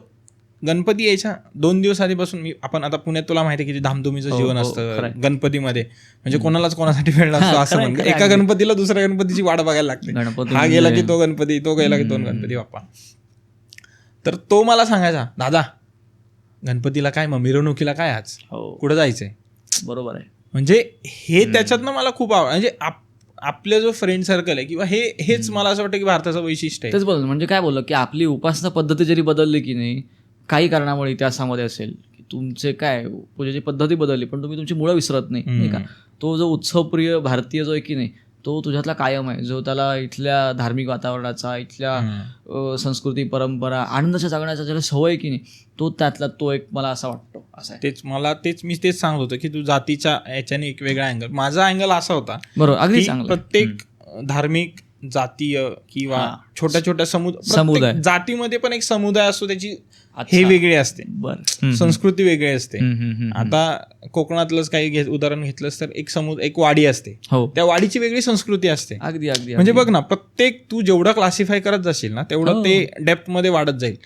गणपती यायच्या 2 दिवस आधीपासून आपण आता पुण्यात तुला माहिती आहे किती धामधुमीचं हो, जीवन हो, असतं खरंय. गणपतीमध्ये. म्हणजे कोणालाच कोणासाठी वेळ नसतो असं खरंय, म्हणतो. खरंय, एका अगदी. गणपतीला दुसऱ्या गणपतीची वाट बघायला लागते. गणपती हा गेला की म्हणजे- तो गणपती, तो गेला की तो गणपती बाप्पा. तर तो मला सांगायचा, दादा गणपतीला काय, मग मिरवणुकीला काय आज हो कुठं जायचंय. बरोबर आहे. म्हणजे हे त्याच्यातनं मला खूप म्हणजे आपला जो फ्रेंड सर्कल आहे किंवा हेच मला असं वाटतं की भारताचं वैशिष्ट्य आहे. तेच बोल म्हणजे काय बोललं की आपली उपासना पद्धती जरी बदलली की नाही, काही कारणामुळे इतिहासामध्ये असेल की तुमचे काय पूजेची पद्धती बदलली पण तुम्ही तुमची मुळं विसरत नाही का. तो जो उत्सवप्रिय भारतीय जो आहे की नाही तो तुझ्यातला कायम आहे, जो त्याला इथल्या धार्मिक वातावरणाचा, इथल्या संस्कृती परंपरा आनंदाच्या जगण्याचा ज्याला सवय आहे की नाही, तो त्यातला तो एक मला असा वाटतो. असं आहे. मी तेच सांगत होतो की तू जातीच्या याच्याने एक वेगळा अँगल. माझा अँगल असा होता बरोबर अगदी की चांगलं. प्रत्येक धार्मिक छोट्या छोट्या समुदाय. समुदाय जातीमध्ये पण एक समुदाय असतो, त्याची अच्छा. हे वेगळी असते, बरं संस्कृती वेगळी असते. आता कोकणातलंच काही उदाहरण घेतलंस तर एक वाडी असते, हो त्या वाडीची वेगळी संस्कृती असते. अगदी अगदी म्हणजे बघ ना, प्रत्येक तू जेवढं क्लासिफाय करत जाशील ना तेवढं हो. ते डेप्थ मध्ये वाढत जाईल.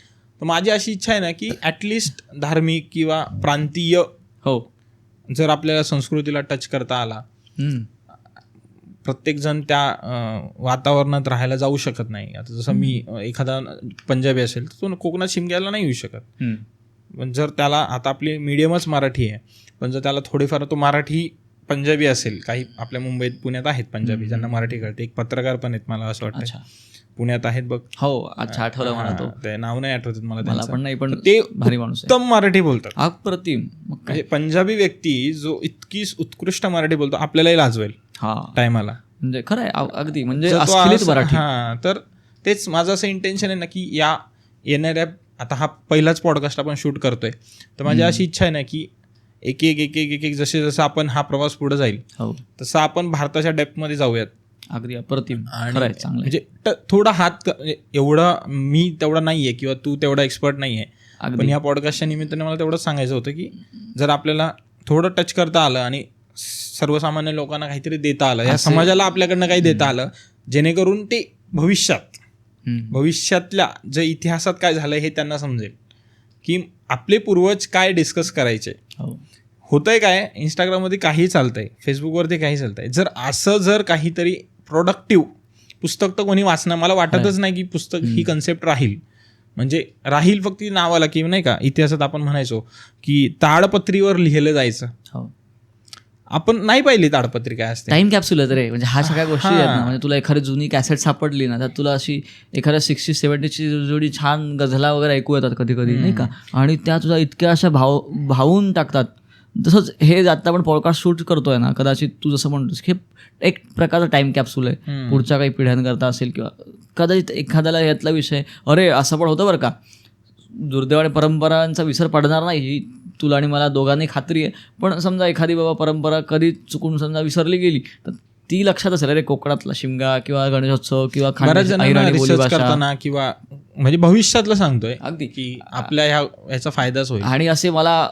तर माझी अशी इच्छा आहे ना की ऍटलिस्ट धार्मिक किंवा प्रांतीय हो जर आपल्याला संस्कृतीला टच करता आला. प्रत्येक जण त्या वातावरणात राहायला जाऊ शकत नाही. आता जसं मी एखादा पंजाबी असेल तर तो कोकणात शिमग्याला नाही येऊ शकत. पण जर त्याला, आता आपली मीडियमच मराठी आहे, पण जर त्याला थोडीफार तो मराठी पंजाबी असेल, काही आपल्या मुंबईत पुण्यात आहेत पंजाबी ज्यांना मराठी कळते. एक पत्रकार पण आहेत मला असं वाटतं पुण्यात आहेत बघ. हो अच्छा आठवलं मला तो. ते नाव नाही आठवत मला मला पण नाही, पण ते भारी माणूस आहे. उत्तम मराठी बोलतात. अप्रतिम. मग काय. म्हणजे पंजाबी व्यक्ती जो इतकी उत्कृष्ट मराठी बोलतो आपल्यालाही लाजवेल हा टायमाला. म्हणजे खरं आहे अगदी म्हणजे जर तो अस्खलित असं- मराठी. हा, तर तेच माझं असं इंटेन्शन आहे ना की या येणाऱ्या, आता हा पहिलाच पॉडकास्ट आपण शूट करतोय, तर माझी अशी इच्छा आहे ना की एक एक जसे जसं आपण हा प्रवास पुढे जाईल हो तसं आपण भारताच्या डेप्थमध्ये जाऊयात. अगदी अप्रतिम. आणि खरं आहे चांगलं आहे. म्हणजे थोडा हात, एवढा मी तेवढा नाहीये किंवा तू तेवढा एक्सपर्ट नाहीये, पण अगदी या पॉडकास्टच्या निमित्ताने मला तेवढंच सांगायचं होतं की जर आपल्याला थोडं टच करता आलं आणि सर्वसामान्य लोकांना काहीतरी देता आलं, या समाजाला आपल्याकडनं काही देता आलं, जेणेकरून ते भविष्यातल्या जे इतिहासात काय झालं हे त्यांना समजेल की आपले पूर्वज काय डिस्कस करायचे. होतंय काय, इंस्टाग्राममध्ये काही चालतंय, फेसबुकवरती काही चालतंय. जर काहीतरी प्रोडक्टिव्ह पुस्तक तर कोणी वाचणार, मला वाटतच नाही की पुस्तक ही कन्सेप्ट राहील फक्त नावाला, की नाही का इतिहासात आपण म्हणायचो की ताडपत्रीवर लिहिलं जायचं. आपण नाही पाहिली ताडपत्री काय असते. टाइम कॅप्सूल आहे रे. म्हणजे हा सगळ्या गोष्टी आहेत ना. म्हणजे तुला एखादी जुनी कॅसेट सापडली ना, तर तुला अशी एखाद्या 60-70ची जोडी छान गझला वगैरे ऐकू येतात कधी कधी नाही का, आणि त्या तुझ्या इतक्या अशा भावून टाकतात. तसंच हे आता आपण पॉडकास्ट शूट करतोय ना, कदाचित तू जसं म्हणतोस हे एक प्रकारचा टाइम कॅप्सूल आहे पुढच्या काही पिढ्यांकरता असेल, किंवा कदाचित एखाद्याला यातला विषय अरे असं पण होतं बरं का, दुर्दैवाने परंपरांचा विसर पडणार नाही ही तुला आणि मला दोघांनी खात्री आहे. पण समजा एखादी बाबा परंपरा कधी चुकून समजा विसरली गेली तर ती लक्षात असेल, अरे कोकणातला शिमगा किंवा गणेशोत्सव किंवा बऱ्याच जणांना रिसर्च करताना किंवा म्हणजे भविष्यातलं सांगतोय अगदी. की आपल्या ह्याचा फायदाच होईल. आणि असे मला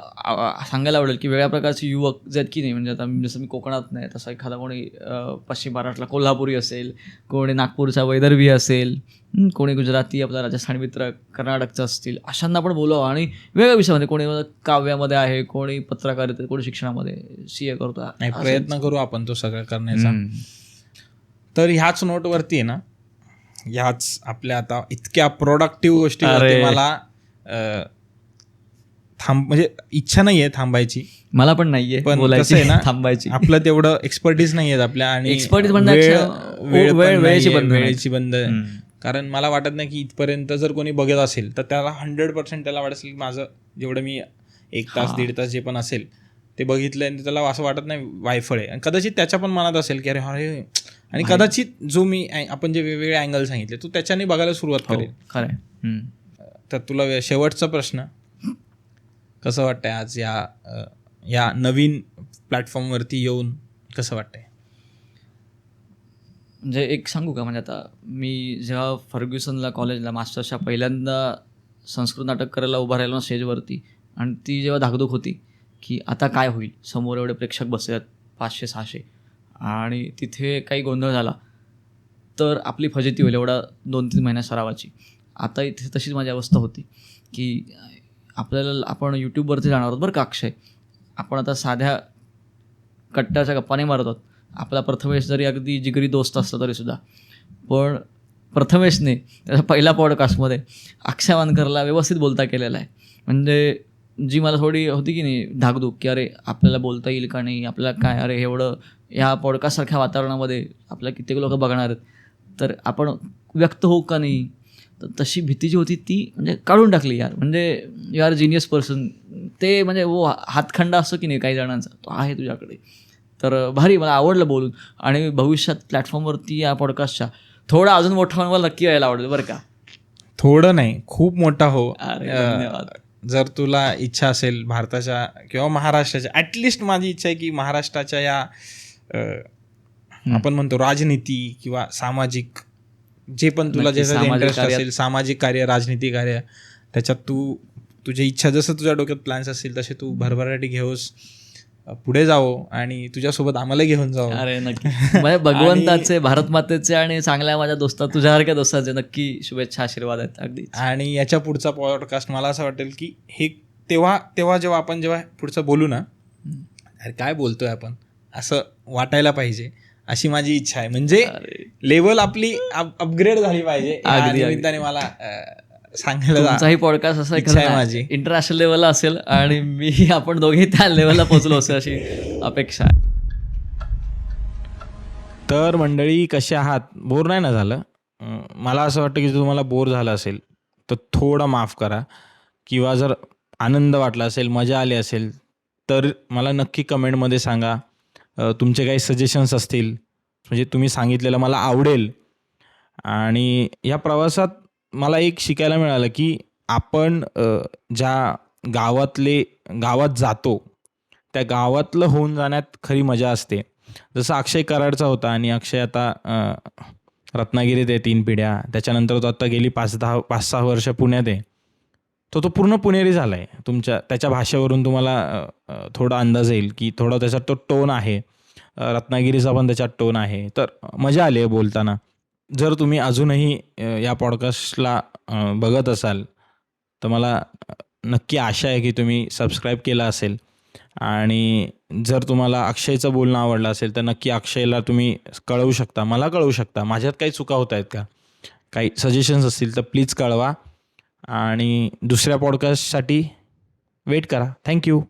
सांगायला आवडेल की वेगळ्या प्रकारचे युवक जे आहेत की नाही, म्हणजे आता जसं मी कोकणात नाही, तसं एखादा कोणी पश्चिम महाराष्ट्राला कोल्हापुरी असेल, कोणी नागपूरचा वैदर्भी असेल, कोणी गुजराती आपला राजस्थानी मित्र कर्नाटकचं असतील, अशांना पण बोलावं. आणि वेगळ्या विषयामध्ये कोणी काव्यामध्ये आहे, कोणी पत्रकारितेत, कोणी शिक्षणामध्ये CA करतो. नाही, प्रयत्न करू आपण तो सगळं करण्याचा. तर ह्याच नोटवरती आहे ना, ह्याच आपल्या आता इतक्या प्रोडक्टिव्ह गोष्टीवरती मला म्हणजे इच्छा नाहीये थांबायची. मला पण नाहीये पण बोलायची कसं आहे ना, थांबायची. आपलं तेवढं एक्सपर्टीज नाहीये आपल्या, आणि एक्सपर्टीज वेळेची बंद आहे. कारण मला वाटत नाही की इथपर्यंत जर कोणी बघत असेल तर त्याला 100% त्याला वाटत असेल की माझं जेवढं मी 1 तास 1.5 तास जे पण असेल ते बघितलं आणि त्याला असं वाटत नाही वायफळ आहे. आणि कदाचित त्याच्या पण मनात असेल की अरे, आणि कदाचित जो मी आपण जे वेगवेगळे अँगल सांगितले तो त्याच्याने बघायला सुरुवात करेल. खरंय. तर तुला शेवटचा प्रश्न, कसं वाटतंय आज या नवीन प्लॅटफॉर्मवरती येऊन कसं वाटतंय? म्हणजे एक सांगू का, म्हणजे आता मी जेव्हा फर्ग्युसनला कॉलेजला मास्टर्सच्या पहिल्यांदा संस्कृत नाटक करायला उभा राहिलो ना स्टेजवरती, आणि ती जेव्हा धाकधूक होती की आता काय होईल, समोर एवढे प्रेक्षक बसले आहेत 500-600, आणि तिथे काही गोंधळ झाला तर आपली फजिती होईल एवढा 2-3 महिन्या सरावाची. आता इथे तशीच माझी अवस्था होती की आपण यूट्यूबवरती जाणार आहोत बरं का अक्षय, आपण आता साध्या कट्ट्याच्या गप्पा नाही मारत आहोत. आपला प्रथमेश जरी अगदी जिगरी दोस्त असला तरीसुद्धा, पण प्रथमेशने त्याच्या पहिल्या पॉडकास्टमध्ये अक्षय वानकरला व्यवस्थित बोलता केलेला आहे. म्हणजे जी मला थोडी होती की नाही धाकधूक की अरे आपल्याला बोलता येईल का नाही, आपल्याला काय, अरे एवढं ह्या पॉडकास्टसारख्या वातावरणामध्ये आपल्याला कित्येक लोक बघणार आहेत, तर आपण व्यक्त होऊ का नाही, तर तशी भीती जी होती ती म्हणजे काढून टाकली यार. म्हणजे यू आर जिनियस पर्सन, ते म्हणजे हातखंडा असतो की नाही काही जणांचा, तो आहे तुझ्याकडे. तर भारी, मला आवडलं बोलून. आणि भविष्यात प्लॅटफॉर्मवरती या पॉडकास्टच्या थोडा अजून मोठा होऊन मला नक्की यायला आवडेल बरं का. थोडं नाही, खूप मोठा हो. धन्यवाद. जर तुला इच्छा असेल भारताच्या किंवा महाराष्ट्राच्या, ॲटलिस्ट माझी इच्छा आहे की महाराष्ट्राच्या या आपण म्हणतो राजनीती किंवा सामाजिक जे पण तुला ज्याचा इंटरेस्ट असेल, सामाजिक कार्य, राजनीती कार्य, त्याच्यात तू तुझी इच्छा, जसं तुझ्या डोक्यात प्लॅन्स असतील तसे तू भरभराटी घेऊस, पुढे जावो आणि तुझ्यासोबत आम्हाला घेऊन जावं. अरे नक्की. म्हणजे भगवंताचे, भारत मातेचे आणि चांगल्या माझ्या दोस्ता, तुझ्यासारख्या दोस्ताचे नक्की शुभेच्छा, आशीर्वाद आहेत. अगदी. आणि याच्या पुढचा पॉडकास्ट मला असं वाटेल की हे तेव्हा जेव्हा आपण पुढचं बोलू ना, अरे काय बोलतोय आपण, असं वाटायला पाहिजे, अशी माझी इच्छा आहे. म्हणजे लेवल आपली अपग्रेड झाली पाहिजे. निमित्ताने मला सांगायला तुमचाही पॉडकास्ट असा माझी इंटरनॅशनल लेवलला असेल आणि आपण दोघेही त्या लेवलला पोहोचलो असेल अशी अपेक्षा आहे. तर मंडळी, कसे आहात? बोर नाही ना झालं? मला असं वाटतं की तुम्हाला बोर झालं असेल तर थोडं माफ करा, किंवा जर आनंद वाटला असेल, मजा आली असेल तर मला नक्की कमेंटमध्ये सांगा. तुमचे काही सजेशन्स असतील, म्हणजे तुम्ही सांगितलेलं मला आवडेल. आणि या प्रवासात मला एक शिकायला मिळालं की आपण ज्या गावात जातो त्या गावातलं होऊन जाण्यात खरी मजा असते. जसं अक्षय कराडचा होता, आणि अक्षय आता रत्नागिरीत आहे 3 पिढ्या, त्याच्यानंतर तो आता गेली 5-6 वर्ष पुण्यात आहे. तो पूर्ण पुणेरी झाला आहे. त्याच्या भाषेवरून तुम्हाला थोडा अंदाज येईल की थोडा त्याचा तो टोन आहे, रत्नागिरीचा पण त्याच्यात टोन आहे. तर मजा आली आहे बोलताना. जर तुम्ही अजूनही या पॉडकास्टला बघत असाल तर मला नक्की आशा आहे की तुम्ही सबस्क्राईब केलं असेल. आणि जर तुम्हाला अक्षयचं बोलणं आवडलं असेल तर नक्की अक्षयला तुम्ही कळवू शकता, मला कळवू शकता. माझ्यात काही चुका होत आहेत का, काही सजेशन्स असतील तर प्लीज कळवा. आणि दुसऱ्या पॉडकास्टसाठी वेट करा. थँक्यू.